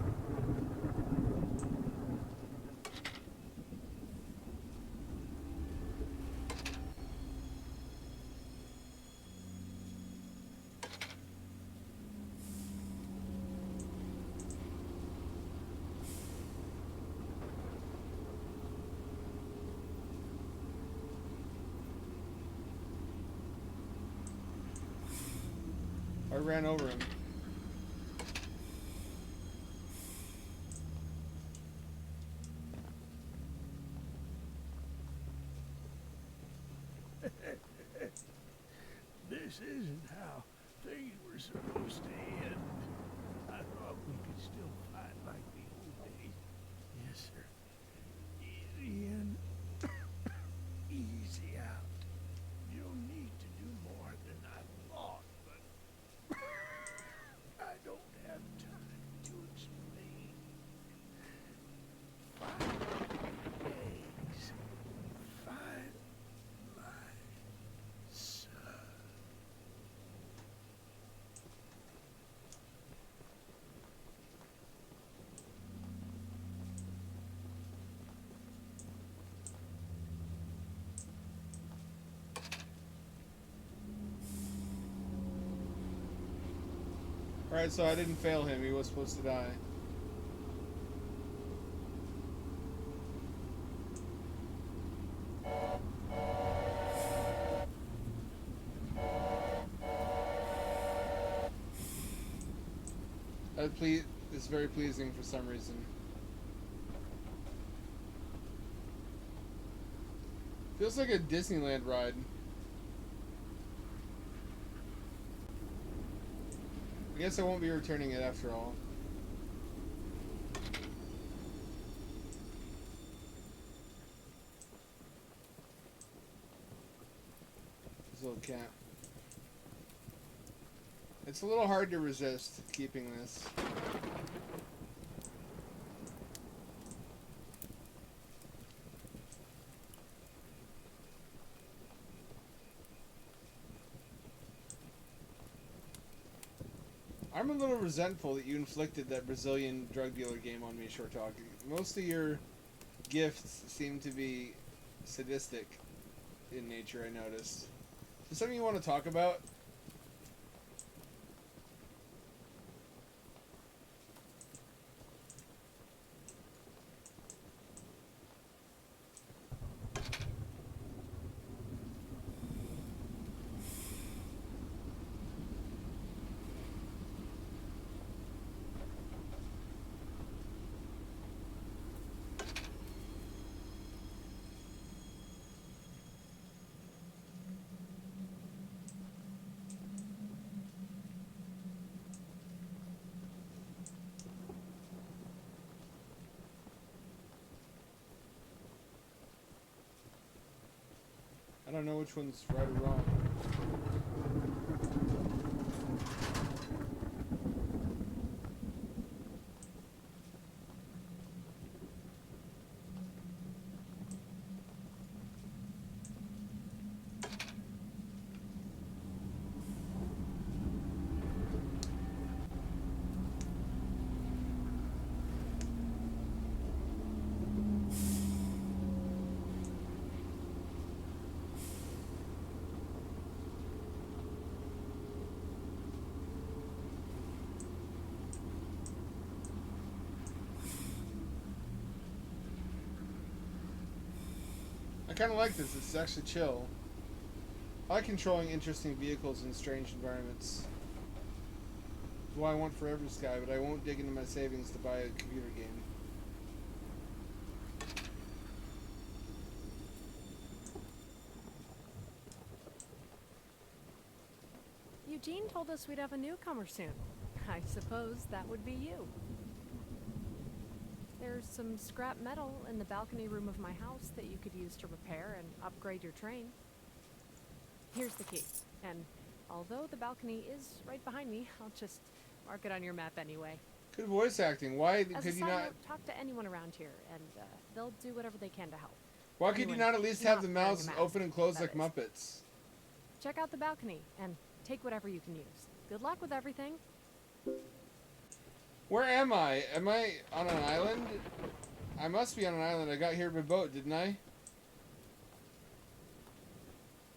I ran over him. This isn't how things were supposed to end. I thought we could still fight like the old days. Yes, sir. Easy in, easy out. You don't need to do more than I thought, but I don't have time to explain. Find eggs. Find my son. Alright, so I didn't fail him. He was supposed to die. Please, is very pleasing for some reason. Feels like a Disneyland ride. I guess I won't be returning it after all. This little cat. It's a little hard to resist keeping this. I'm a little resentful that you inflicted that Brazilian drug dealer game on me, Short Talk. Most of your gifts seem to be sadistic in nature, I noticed. Is there something you want to talk about? I don't know which one's right or wrong. I kind of like this. It's actually chill. I like controlling interesting vehicles in strange environments. It's what I want Forever Sky, but I won't dig into my savings to buy a computer game. Eugene told us we'd have a newcomer soon. I suppose that would be you. There's some scrap metal in the balcony room of my house that you could use to repair and upgrade your train. Here's the key, and although the balcony is right behind me, I'll just mark it on your map anyway. Good voice acting. Why As could a you side not? note, talk to anyone around here, and they'll do whatever they can to help. Why could you not at least have the mouths open and closed like Muppets? Check out the balcony and take whatever you can use. Good luck with everything. Where am I? Am I on an island? I must be on an island. I got here by boat, didn't I?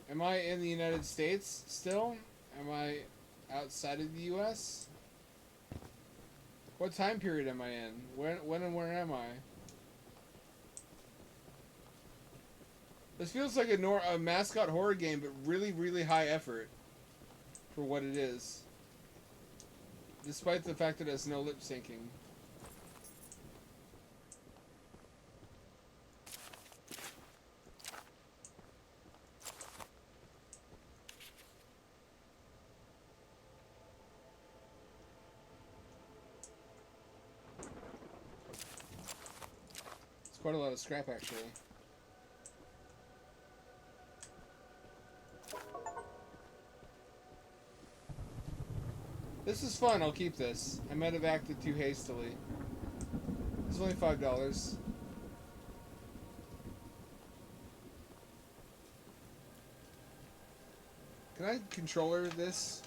Am I in the United States still? Am I outside of the U.S.? What time period am I in? When and where am I? This feels like a mascot horror game, but really, really high effort for what it is. Despite the fact that it has no lip syncing. It's quite a lot of scrap, actually. This is fun, I'll keep this. I might have acted too hastily. It's only $5. Can I controller this?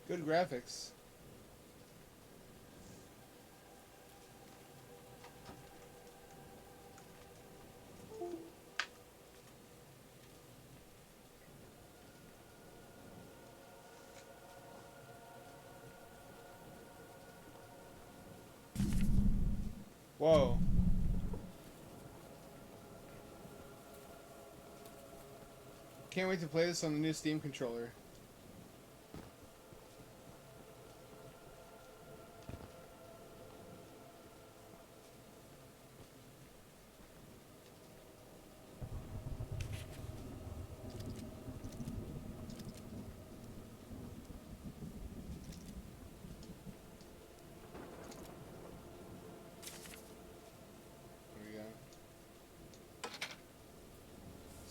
Good graphics. Whoa. Can't wait to play this on the new Steam controller.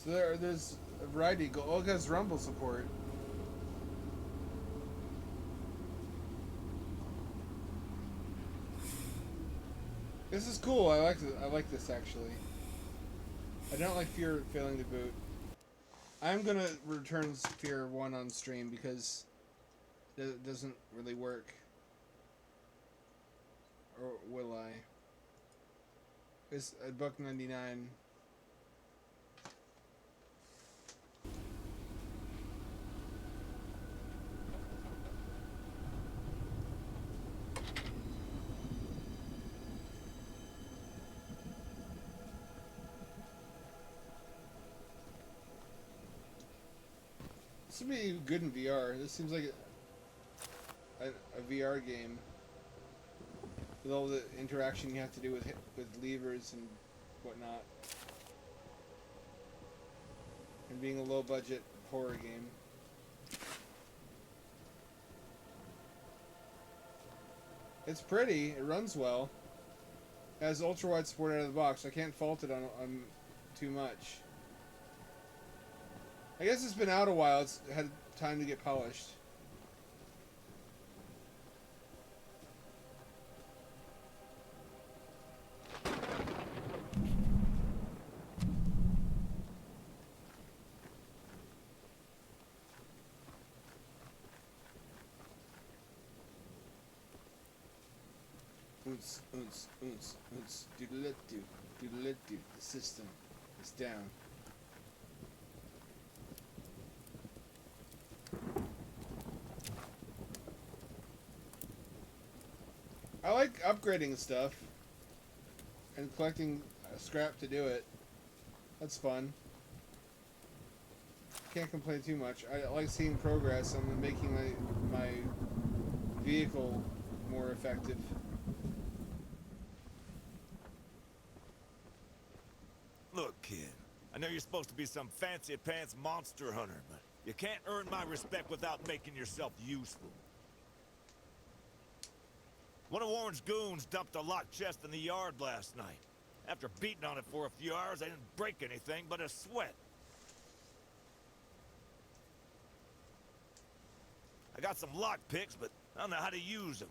So there's a variety. Oh, it has Rumble support. This is cool. I like this actually. I don't like Fear failing to boot. I'm gonna return Fear 1 on stream because it doesn't really work. Or will I? It's $1.99. This would be good in VR. This seems like a VR game with all the interaction you have to do with levers and whatnot, and being a low budget horror game. It's pretty. It runs well. It has ultra wide support out of the box. I can't fault it on too much. I guess it's been out a while. It's had time to get polished. Oons, oons, oons, oons. Doodle-it-doo, doodle-it-doo. The system is down. I like upgrading stuff and collecting scrap to do it. That's fun. Can't complain too much. I like seeing progress on making my vehicle more effective. Look, kid, I know you're supposed to be some fancy-pants monster hunter, but you can't earn my respect without making yourself useful. One of Warren's goons dumped a locked chest in the yard last night. After beating on it for a few hours, I didn't break anything but a sweat. I got some lock picks, but I don't know how to use them.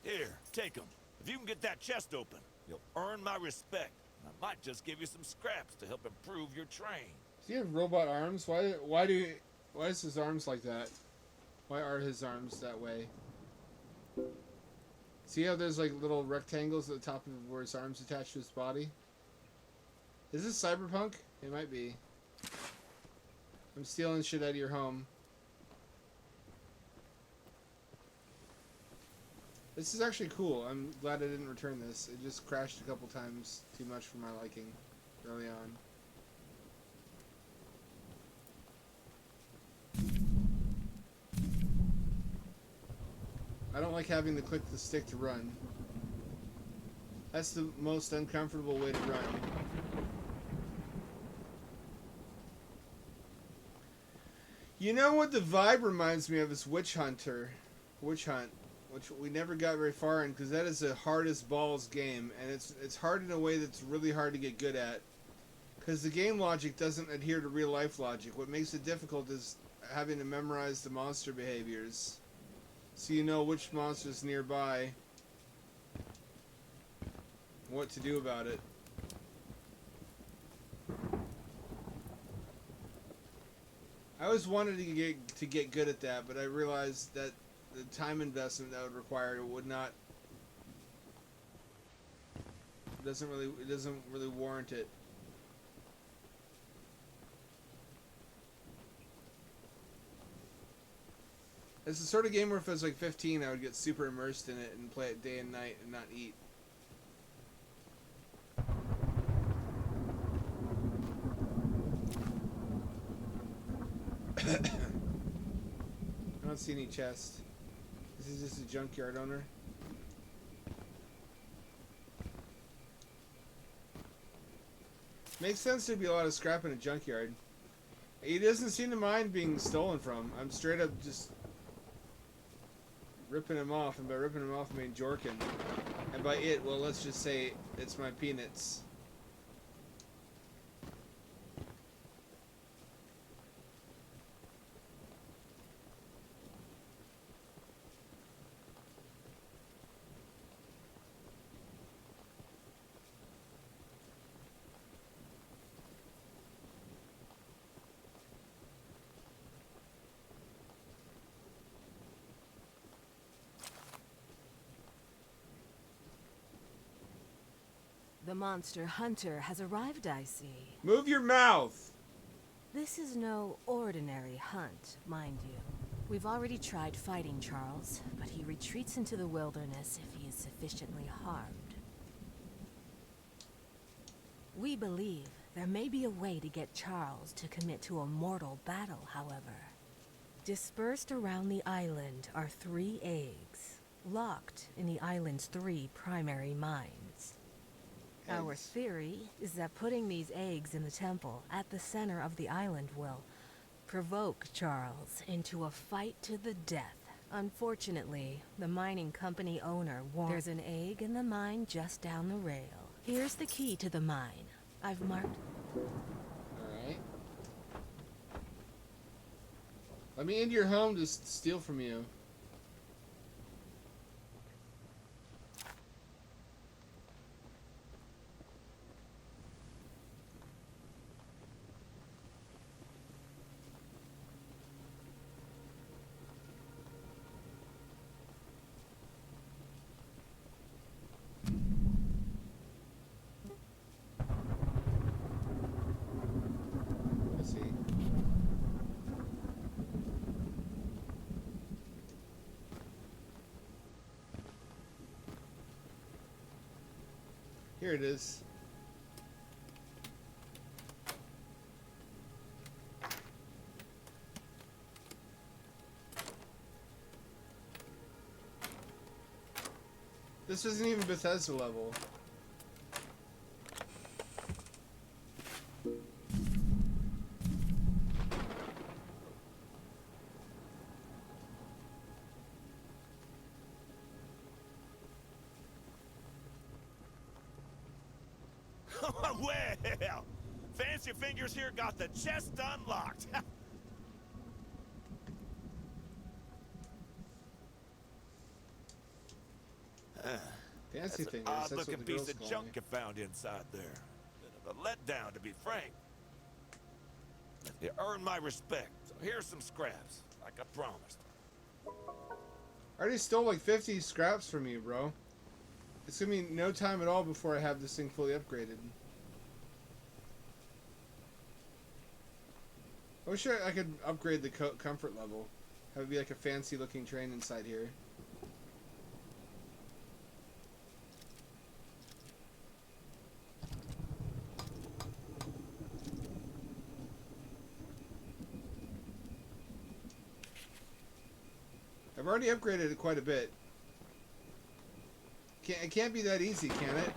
Here, take them. If you can get that chest open, you'll earn my respect. I might just give you some scraps to help improve your train. Does he have robot arms? Why is his arms like that? Why are his arms that way? See how there's like little rectangles at the top of where his arms attached to his body? Is this cyberpunk? It might be. I'm stealing shit out of your home. This is actually cool. I'm glad I didn't return this. It just crashed a couple times too much for my liking early on. I don't like having to click the stick to run. That's the most uncomfortable way to run. You know what the vibe reminds me of is Witch Hunt, which we never got very far in because that is the hardest balls game, and it's hard in a way that's really hard to get good at because the game logic doesn't adhere to real life logic. What makes it difficult is having to memorize the monster behaviors. So you know which monster's nearby, what to do about it. I always wanted to get good at that, but I realized that the time investment that would require would not. It doesn't really warrant it. It's the sort of game where if I was like 15, I would get super immersed in it and play it day and night and not eat. I don't see any chests. This is just a junkyard owner. Makes sense there'd be a lot of scrap in a junkyard. He doesn't seem to mind being stolen from. I'm straight up just ripping him off, and by ripping him off I mean jorking. And by it, well, let's just say it's my peanuts. The monster hunter has arrived, I see. Move your mouth! This is no ordinary hunt, mind you. We've already tried fighting Charles, but he retreats into the wilderness if he is sufficiently harmed. We believe there may be a way to get Charles to commit to a mortal battle, however. Dispersed around the island are 3 eggs, locked in the island's 3 primary mines. Our theory is that putting these eggs in the temple at the center of the island will provoke Charles into a fight to the death. Unfortunately, the mining company owner warned there's an egg in the mine just down the rail. Here's the key to the mine. I've marked... Alright. Let me into your home to steal from you. Here it is. This isn't even Bethesda level. Well, Fancy Fingers here got the chest unlocked. Fancy Fingers. Odd That's looking what the piece girls of call junk me. you found inside there. Bit of a letdown, to be frank. You earned my respect, so here's some scraps, like I promised. I already stole like 50 scraps from you, bro. It's gonna be no time at all before I have this thing fully upgraded. I wish I could upgrade the comfort level. Have it be like a fancy looking train inside here. I've already upgraded it quite a bit. It can't be that easy, can it?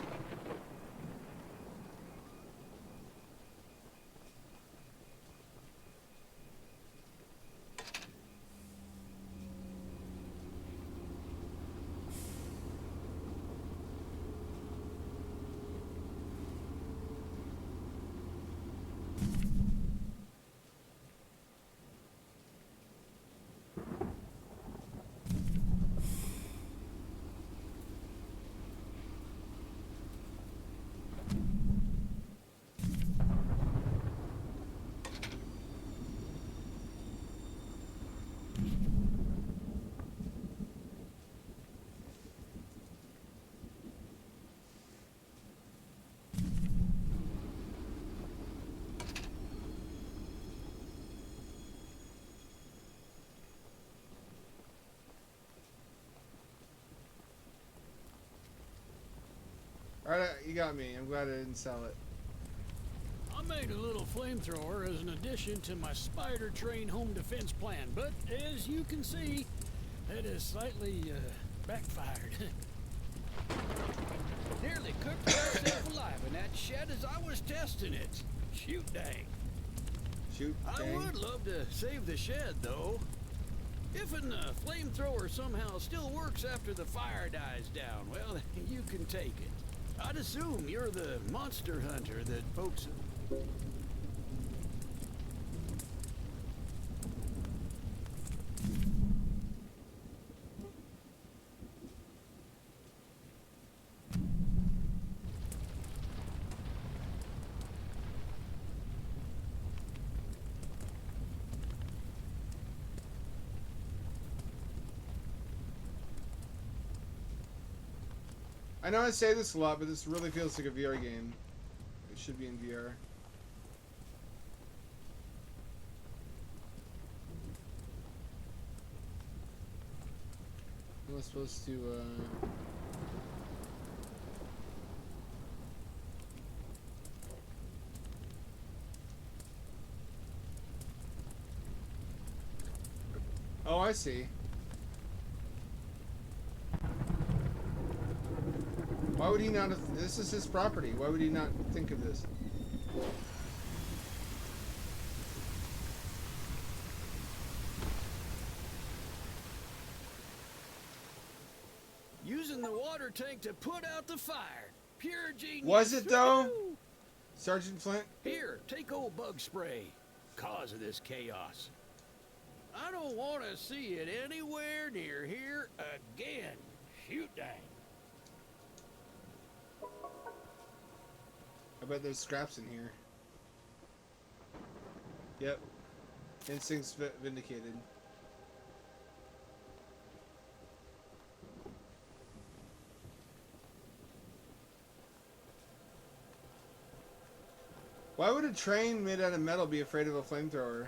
You got me. I'm glad I didn't sell it. I made a little flamethrower as an addition to my spider train home defense plan, but as you can see, it has slightly backfired. Nearly cooked myself alive in that shed as I was testing it. Shoot dang. Shoot dang. I would love to save the shed, though. If a flamethrower somehow still works after the fire dies down, well, you can take it. I'd assume you're the monster hunter that folks... I know I say this a lot, but this really feels like a VR game. It should be in VR. I was supposed to, Oh, I see. Why would he not have... This is his property. Why would he not think of this? Using the water tank to put out the fire. Pure genius. Was it, though? Sergeant Flint? Here, take old bug spray. Cause of this chaos. I don't want to see it anywhere near here again. Shoot dang. I bet there's scraps in here. Yep. Instincts vindicated. Why would a train made out of metal be afraid of a flamethrower?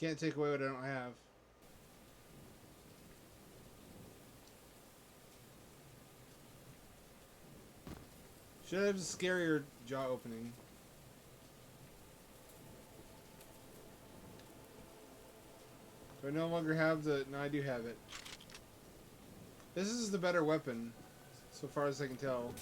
Can't take away what I don't have. Should have a scarier jaw opening. Do I no longer have the... No, I do have it. This is the better weapon, so far as I can tell.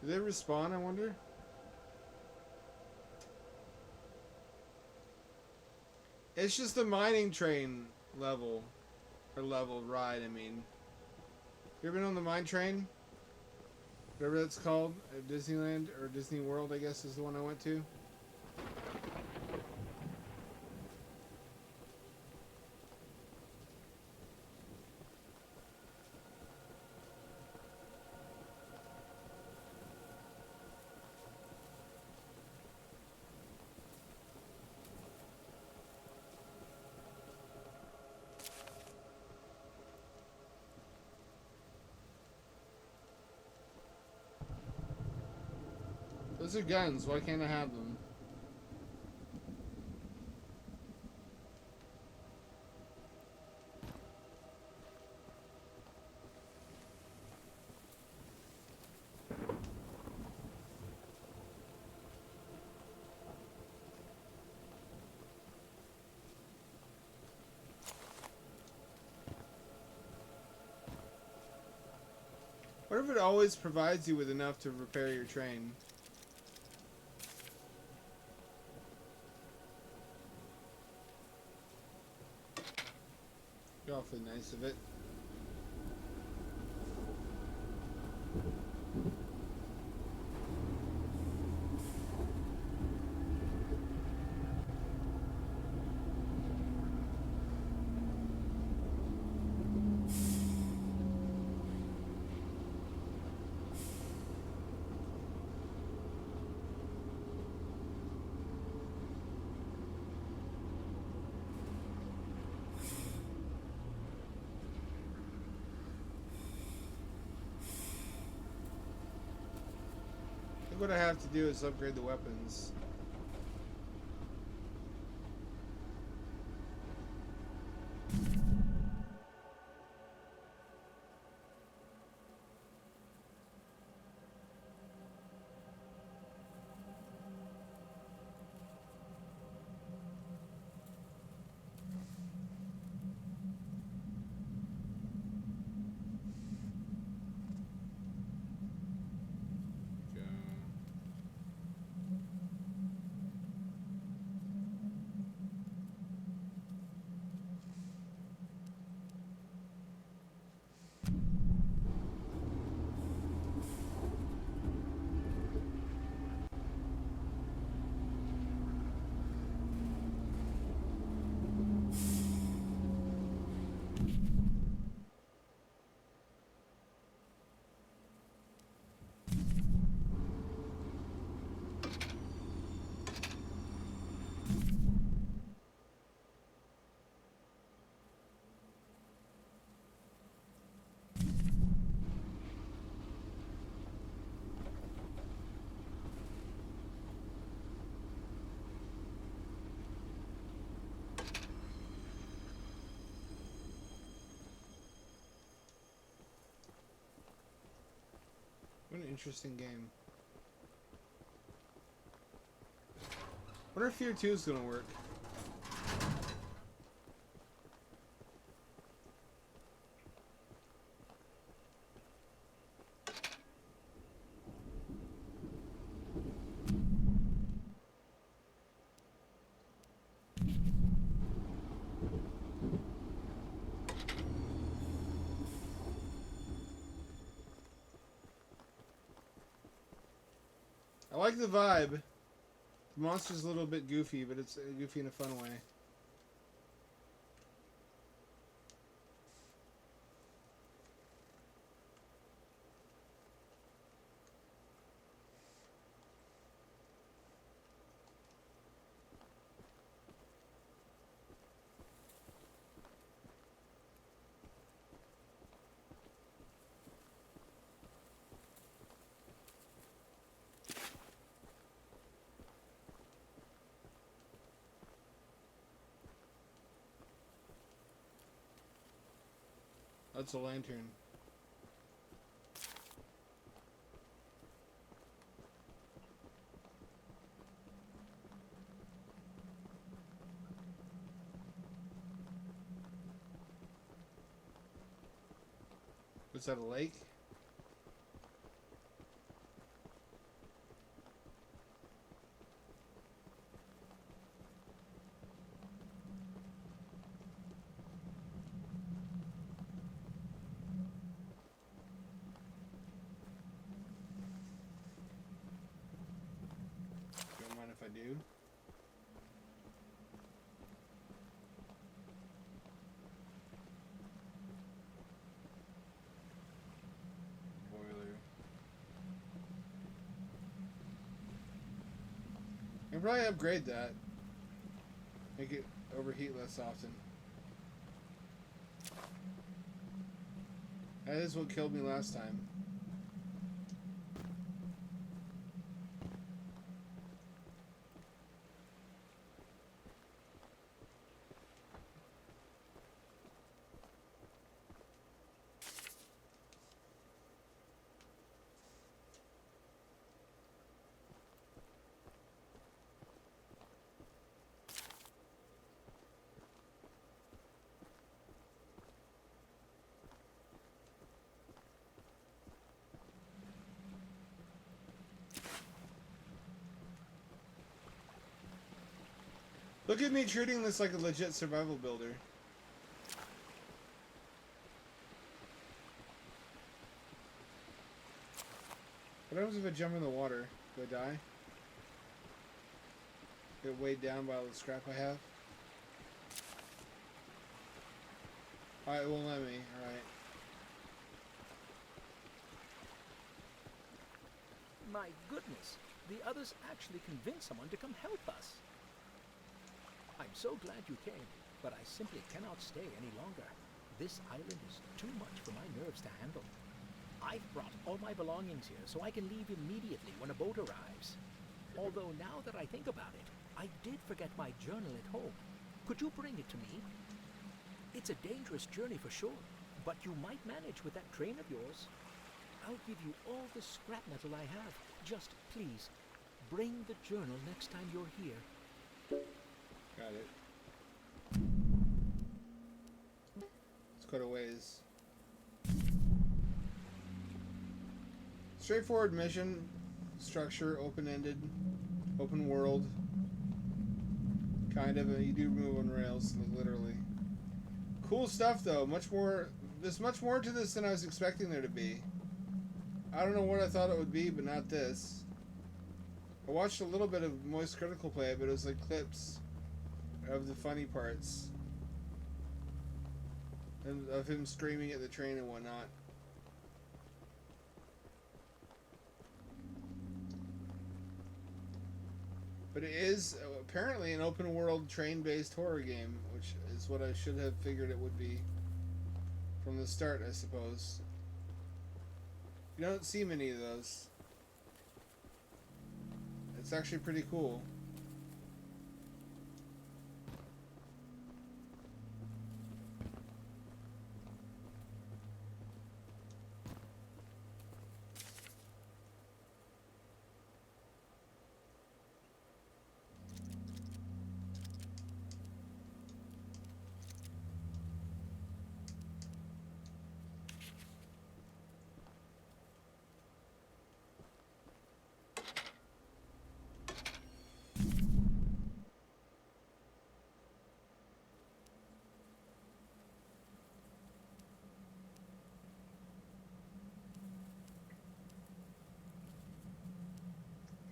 Do they respawn, I wonder? It's just a mining train level. Or level ride, I mean. You ever been on the mine train? Whatever that's called at Disneyland, or Disney World, I guess is the one I went to. Those are guns. Why can't I have them? What if it always provides you with enough to repair your train? Be awfully nice of it. I think what I have to do is upgrade the weapons. What an interesting game. Wonder if Fear 2 is gonna work. I like the vibe. The monster's a little bit goofy, but it's goofy in a fun way. That's a lantern. Was that a lake? Don't mind if I do. I can probably upgrade that. Make it overheat less often. That is what killed me last time. Look at me treating this like a legit survival builder. What happens if I jump in the water? Do I die? Get weighed down by all the scrap I have? Alright, it won't let me. Alright. My goodness, the others actually convinced someone to come help us. I'm so glad you came, but I simply cannot stay any longer. This island is too much for my nerves to handle. I've brought all my belongings here so I can leave immediately when a boat arrives. Although now that I think about it, I did forget my journal at home. Could you bring it to me? It's a dangerous journey for sure, but you might manage with that train of yours. I'll give you all the scrap metal I have. Just please, bring the journal next time you're here. Got it. Let's go to ways. Straightforward mission structure, open-ended, open world. Kind of. You do move on rails, like literally. Cool stuff, though. Much more. There's much more to this than I was expecting there to be. I don't know what I thought it would be, but not this. I watched a little bit of Moist Critical play, but it was like clips of the funny parts. And of him screaming at the train and whatnot. But it is apparently an open world train-based horror game, which is what I should have figured it would be from the start, I suppose. You don't see many of those. It's actually pretty cool.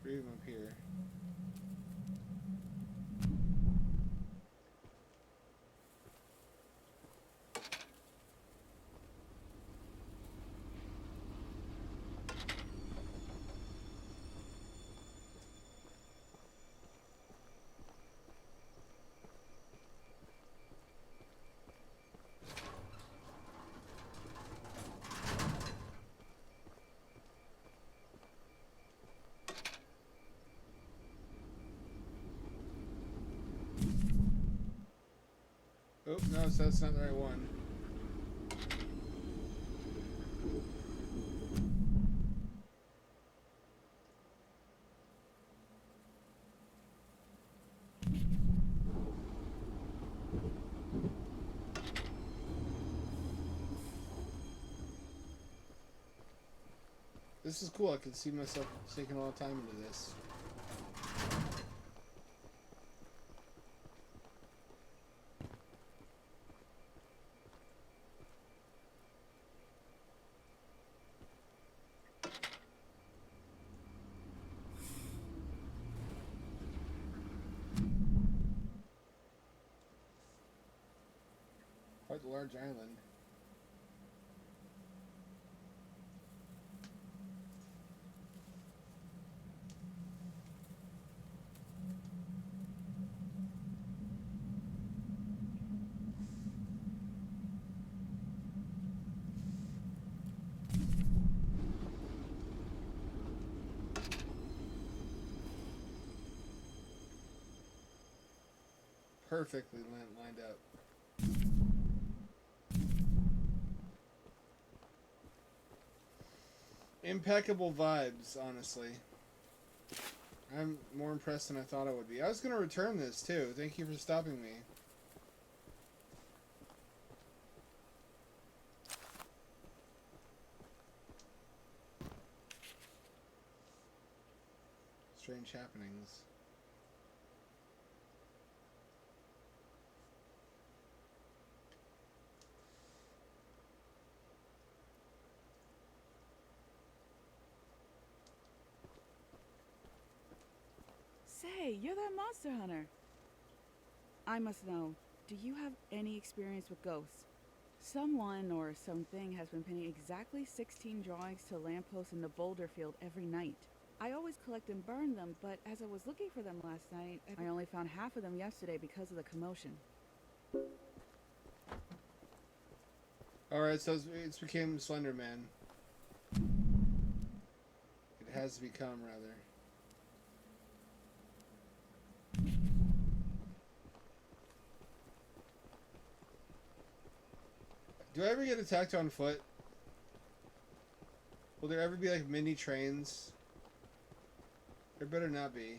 Three of them up here. Oh, no, so that's not the right one. This is cool. I can see myself taking all the time into this. Quite a large island. Perfectly lined up. Impeccable vibes, honestly. I'm more impressed than I thought I would be. I was going to return this, too. Thank you for stopping me. Strange happenings. Say, you're that monster hunter. I must know, do you have any experience with ghosts? Someone or something has been pinning exactly 16 drawings to lampposts in the boulder field every night. I always collect and burn them, but as I was looking for them last night, I only found half of them yesterday because of the commotion. Alright, so it's became Slender Man. It has become, rather. Do I ever get attacked on foot? Will there ever be like mini trains? There better not be.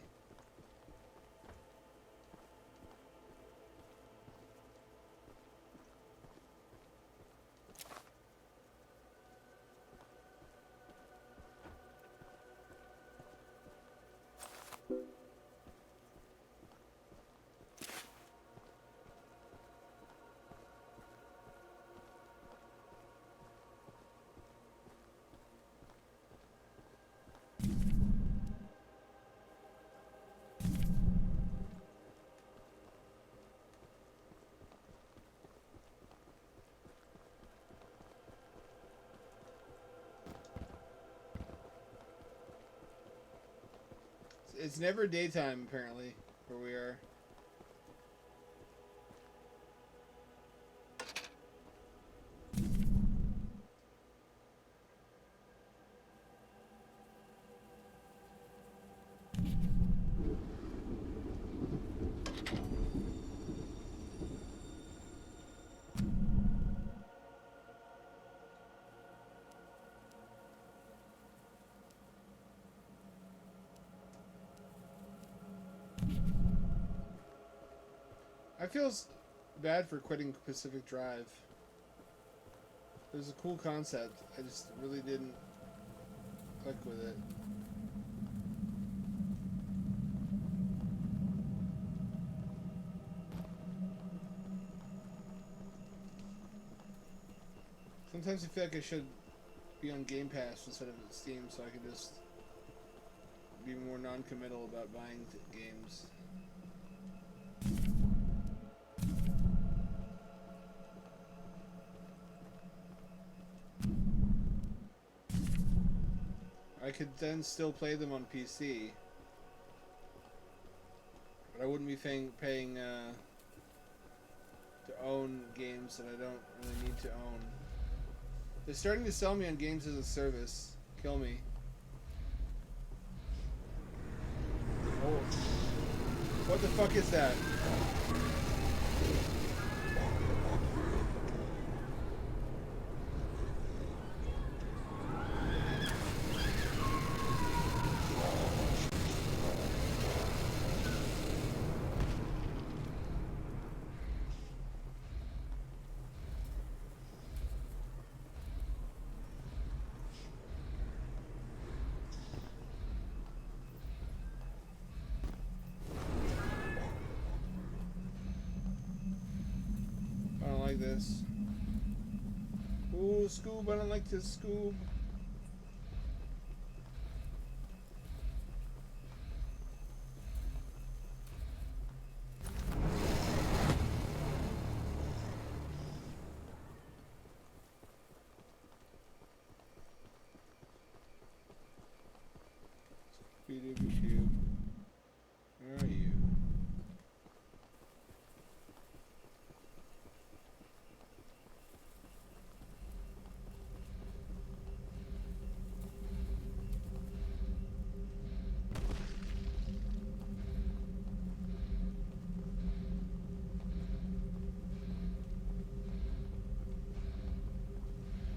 It's never daytime, apparently, where we are. I feel bad for quitting Pacific Drive. It was a cool concept. I just really didn't click with it. Sometimes I feel like I should be on Game Pass instead of Steam so I can just be more non-committal about buying games. I could then still play them on PC, but I wouldn't be paying to own games that I don't really need to own. They're starting to sell me on games as a service. Kill me. Oh. What the fuck is that? This. Ooh, Scoob, I don't like this Scoob. Scooby-Dooby-Doo. Where are you?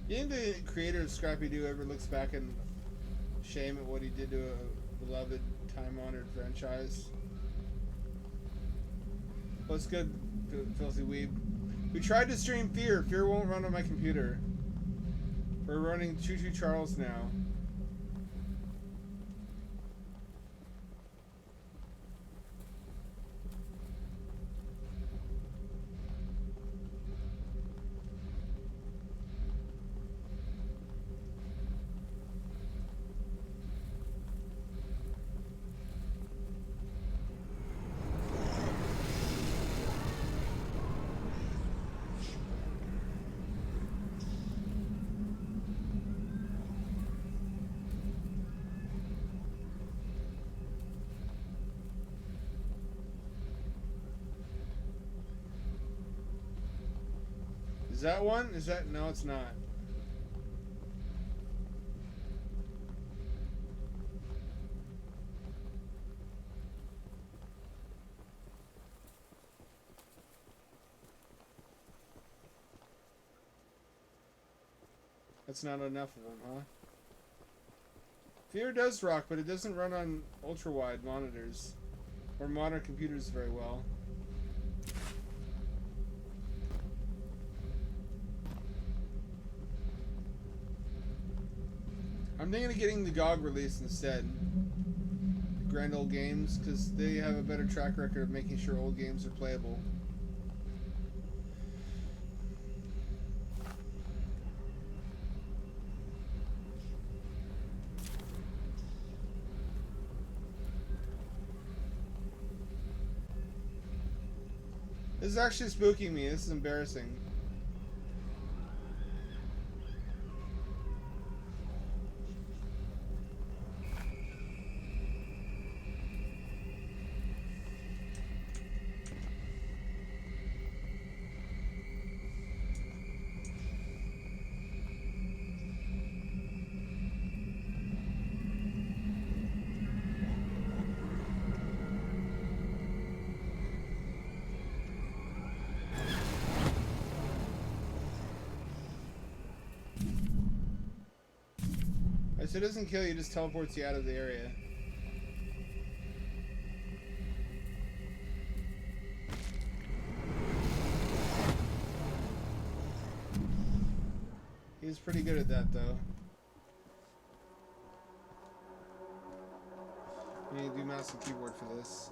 You think the creator of Scrappy-Doo ever looks back and shame at what he did to a beloved, time-honored franchise? What's good, Filthy Weeb? We tried to stream Fear. Fear won't run on my computer. We're running Choo Choo Charles now. Is that one? Is that... No, it's not. That's not enough of them, huh? Fear does rock, but it doesn't run on ultra-wide monitors or modern computers very well. I'm thinking of getting the GOG release instead. Grand Old Games, because they have a better track record of making sure old games are playable. This is actually spooking me. This is embarrassing. So it doesn't kill you, it just teleports you out of the area. He's pretty good at that, though. You need to do mouse and keyboard for this.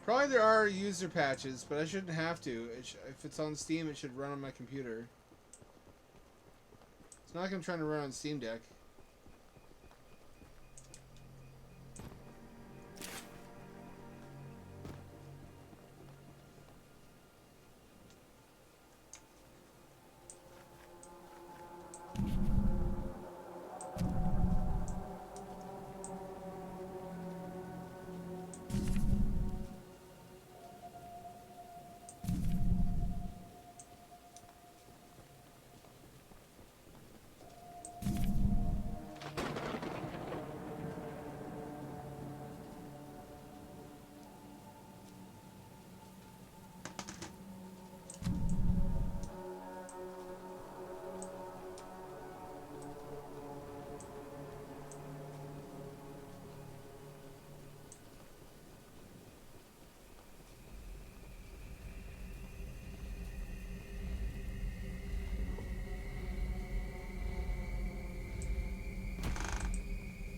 Probably there are user patches, but I shouldn't have to. If it's on Steam, it should run on my computer. It's not like I'm trying to run on Steam Deck.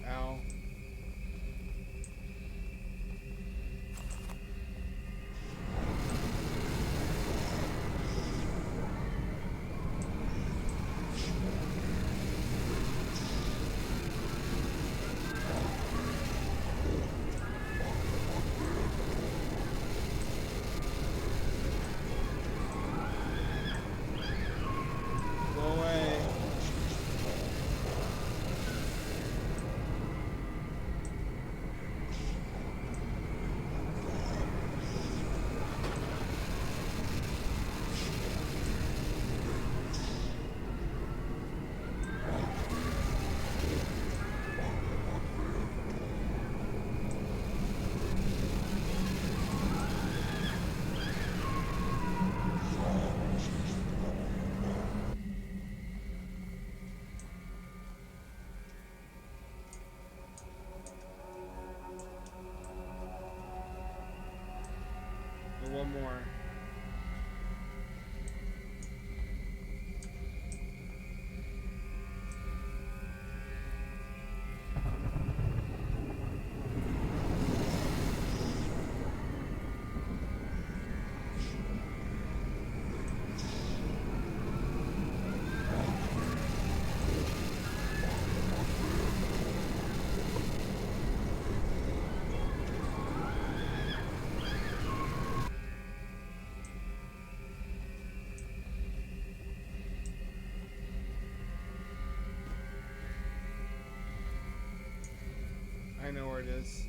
Ow. Go away. One more. I know where it is.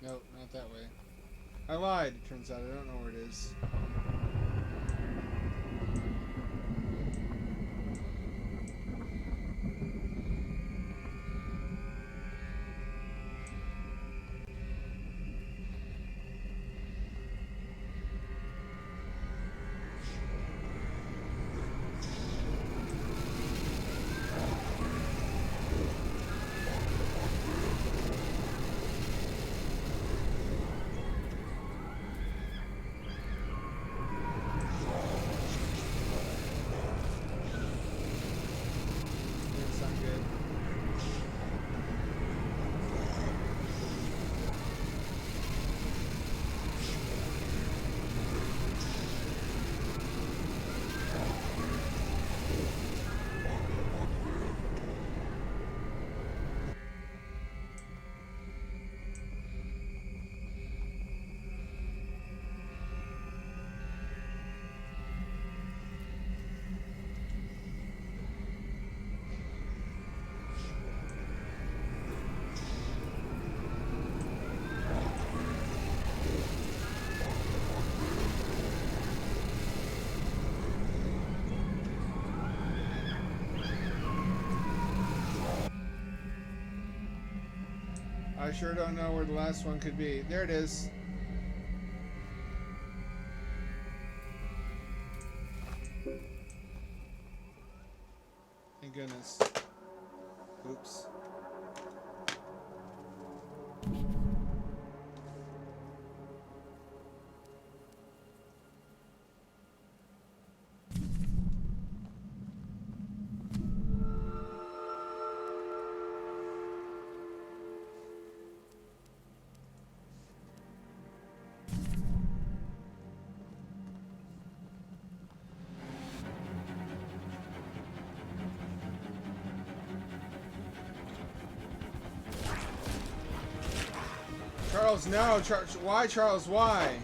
Nope, not that way. I lied. It turns out I don't know where it is. That's not good. I sure don't know where the last one could be. There it is. Thank goodness. Oops. Charles, no! Why, Charles? Why?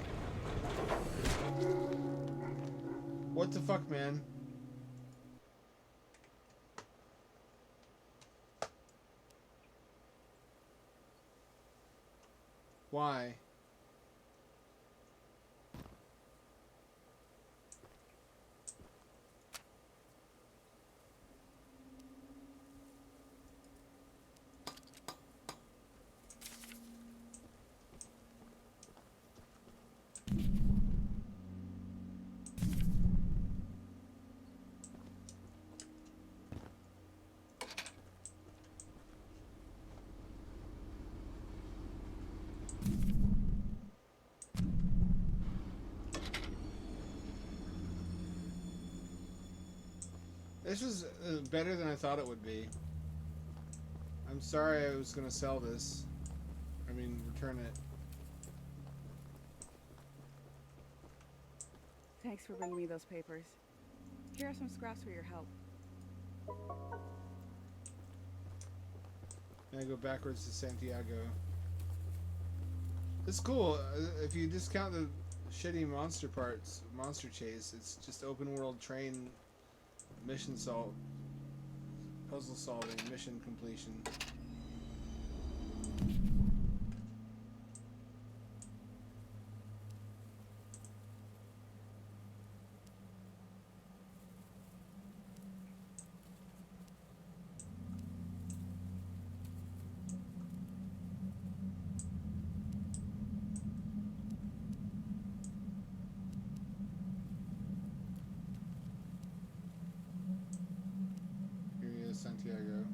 What the fuck, man? Why? This was better than I thought it would be. I'm sorry I was gonna sell this. I mean, return it. Thanks for bringing me those papers. Here are some scraps for your help. And I go backwards to Santiago. It's cool. If you discount the shitty monster parts, monster chase, it's just open world train mission puzzle solving, mission completion. Here is Santiago.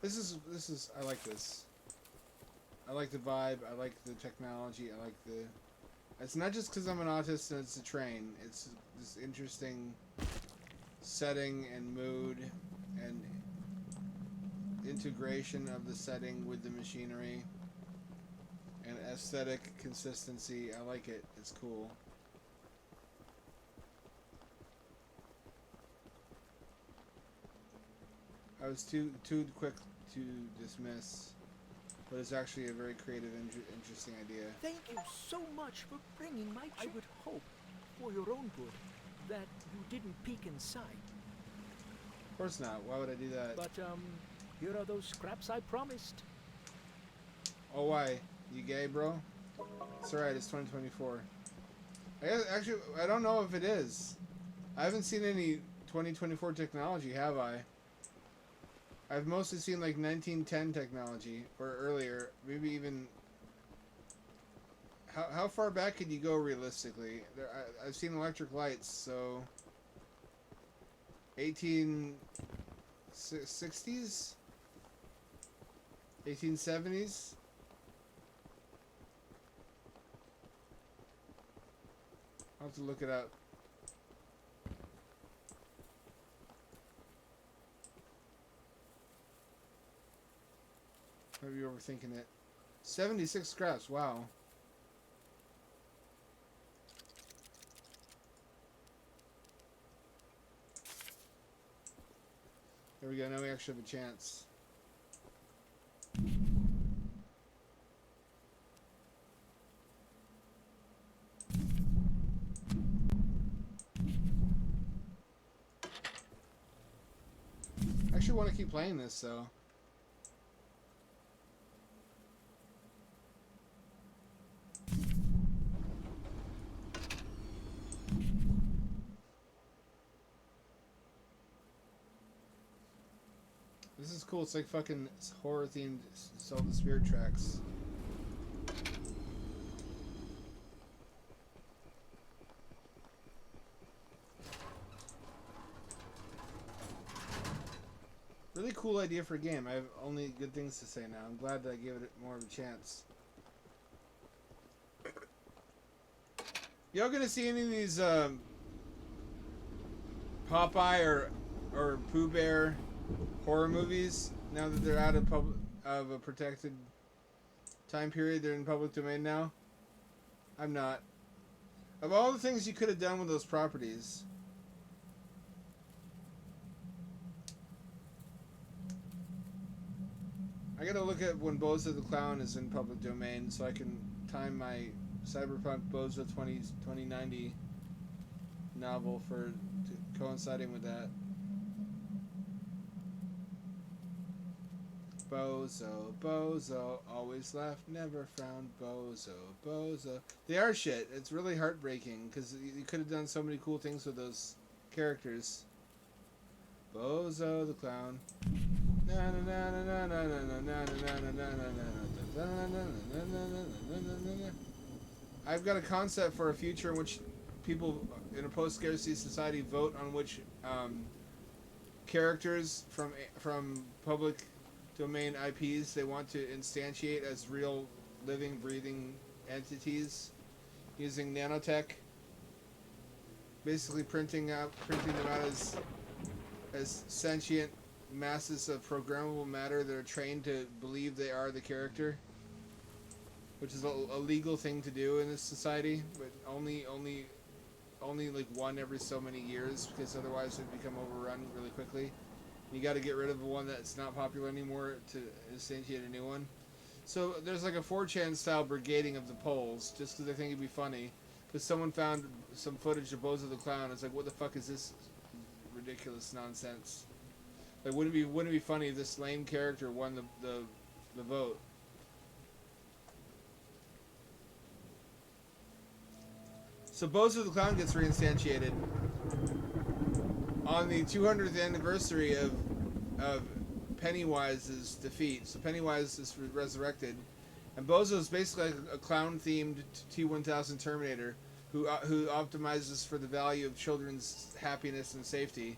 This is I like this. I like the vibe, I like the technology, I like the... It's not just because I'm an autist and it's a train. It's this interesting setting and mood and integration of the setting with the machinery and aesthetic consistency. I like it. It's cool. I was too quick to dismiss but it's actually a very creative, interesting idea. Thank you so much for bringing my I would hope, for your own good, that you didn't peek inside. Of course not. Why would I do that? But, here are those scraps I promised. Oh, why? You gay, bro? It's alright, it's 2024. Actually, I don't know if it is. I haven't seen any 2024 technology, have I? I've mostly seen like 1910 technology, or earlier. Maybe even... How far back could you go realistically? I've seen electric lights, so... 1860s? 1870s? I'll have to look it up. Maybe you're overthinking it. 76 scraps, wow. There we go, now we actually have a chance. I actually want to keep playing this, though. This is cool. It's like fucking horror themed Sell the Spirit tracks. Really cool idea for a game. I have only good things to say now. I'm glad that I gave it more of a chance. Y'all gonna see any of these Popeye or Pooh Bear horror movies now that they're out of a protected time period? They're in public domain now. I'm not. Of all the things you could have done with those properties, I gotta look at when Bozo the Clown is in public domain so I can time my Cyberpunk Bozo 2090 novel for coinciding with that. Bozo, Bozo, always laugh, never frown. Bozo, Bozo. They are shit. It's really heartbreaking because you could have done so many cool things with those characters. Bozo the Clown. I've got a concept for a future in which people in a post-scarcity society vote on which characters from public domain IPs they want to instantiate as real living, breathing entities using nanotech. Basically printing them out as sentient masses of programmable matter that are trained to believe they are the character, which is a legal thing to do in this society, but only like one every so many years, because otherwise it'd become overrun really quickly. You got to get rid of the one that's not popular anymore to instantiate a new one. So there's like a 4chan style brigading of the polls, just because they think it'd be funny. Because someone found some footage of Bozo the Clown. It's like, what the fuck is this ridiculous nonsense? Like, wouldn't it be funny if this lame character won the vote? So Bozo the Clown gets reinstantiated on the 200th anniversary of Pennywise's defeat. So Pennywise is resurrected, and Bozo is basically like a clown-themed T-1000 Terminator who optimizes for the value of children's happiness and safety.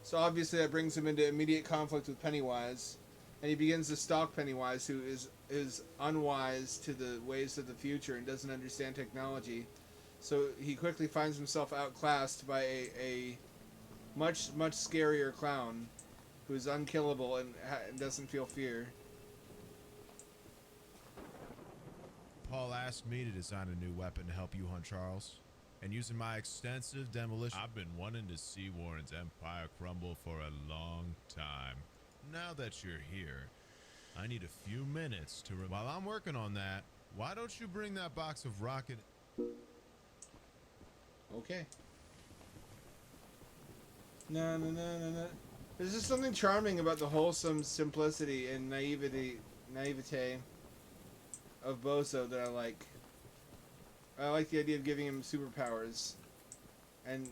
So obviously that brings him into immediate conflict with Pennywise, and he begins to stalk Pennywise, who is unwise to the ways of the future and doesn't understand technology. So he quickly finds himself outclassed by a much scarier clown who's unkillable and doesn't feel fear. Paul asked me to design a new weapon to help you hunt Charles. And using my extensive demolition, I've been wanting to see Warren's empire crumble for a long time. Now that you're here, I need a few minutes to... While I'm working on that, why don't you bring that box of rocket... Okay. No. There's just something charming about the wholesome simplicity and naivete of Bozo that I like. I like the idea of giving him superpowers, and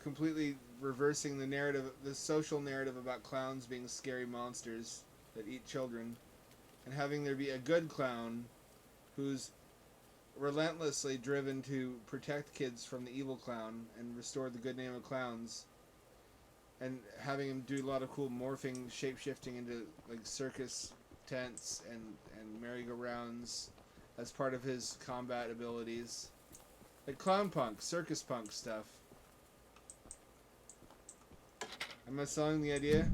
completely reversing the narrative, the social narrative about clowns being scary monsters that eat children, and having there be a good clown who's relentlessly driven to protect kids from the evil clown and restore the good name of clowns, and having him do a lot of cool morphing, shape-shifting into like circus tents and merry-go-rounds as part of his combat abilities, like clown punk, circus punk stuff. Am I selling the idea?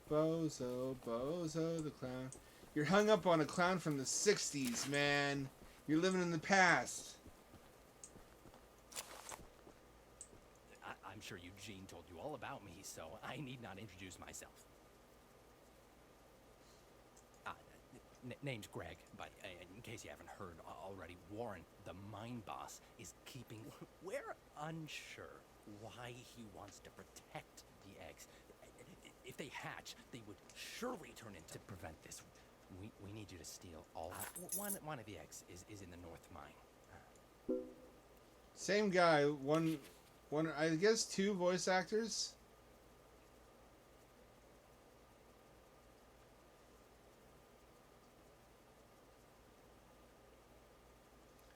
Bozo the clown. You're hung up on a clown from the 60s, man. You're living in the past. I'm sure Eugene told you all about me, so I need not introduce myself. Name's Greg, but in case you haven't heard already, Warren, the mine boss, is keeping... We're unsure why he wants to protect the eggs. If they hatch, they would surely turn into... To prevent this, we need you to steal all... One of the eggs is in the North Mine. Same guy, one, I guess 2 voice actors.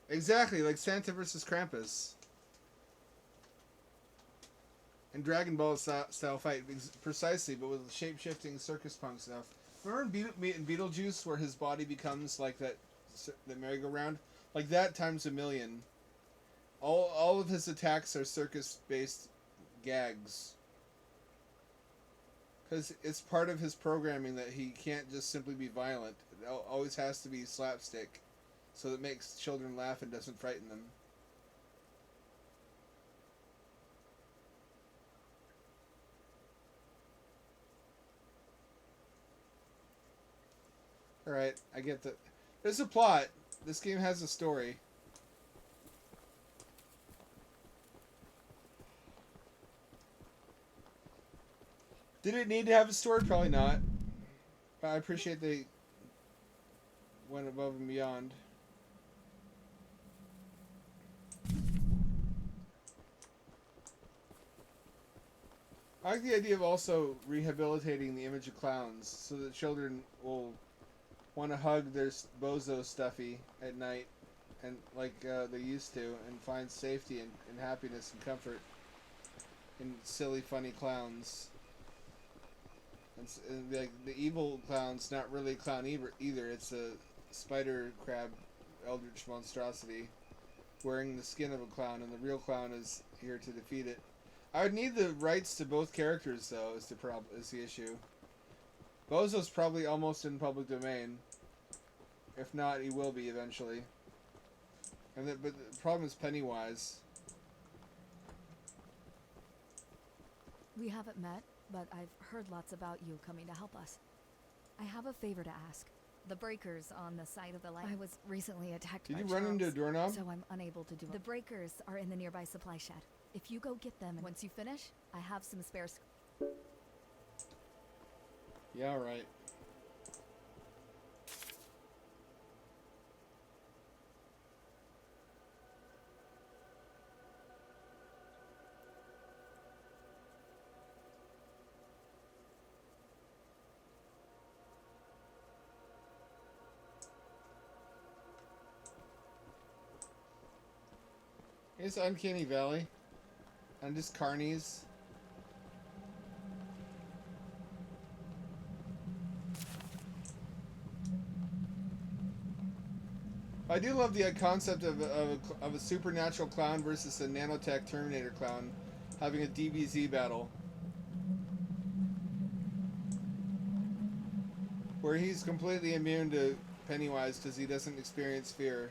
Exactly, like Santa versus Krampus. And Dragon Ball style fight, precisely, but with shape-shifting circus punk stuff. Remember in Beetlejuice where his body becomes like that merry-go-round? Like that times a million. All of his attacks are circus-based gags. Because it's part of his programming that he can't just simply be violent. It always has to be slapstick. So that makes children laugh and doesn't frighten them. Alright, I get that. There's a plot. This game has a story. Did it need to have a story? Probably not. But I appreciate they went above and beyond. I like the idea of also rehabilitating the image of clowns so that children will want to hug their bozo stuffy at night and like they used to, and find safety and happiness and comfort in silly, funny clowns. And the evil clown's not really a clown either. It's a spider crab eldritch monstrosity wearing the skin of a clown, and the real clown is here to defeat it. I would need the rights to both characters, though, is the issue. Bozo's probably almost in public domain. If not, he will be eventually. But the problem is Pennywise. We haven't met, but I've heard lots about you coming to help us. I have a favor to ask. The breakers on the side of the light. I was recently attacked by Did you run into a doorknob? So I'm unable to do it. The breakers are in the nearby supply shed. If you go get them, and once you finish, I have some spare... Yeah, right. It's Uncanny Valley. And just carnies. I do love the concept of a supernatural clown versus a nanotech Terminator clown having a DBZ battle. Where he's completely immune to Pennywise because he doesn't experience fear.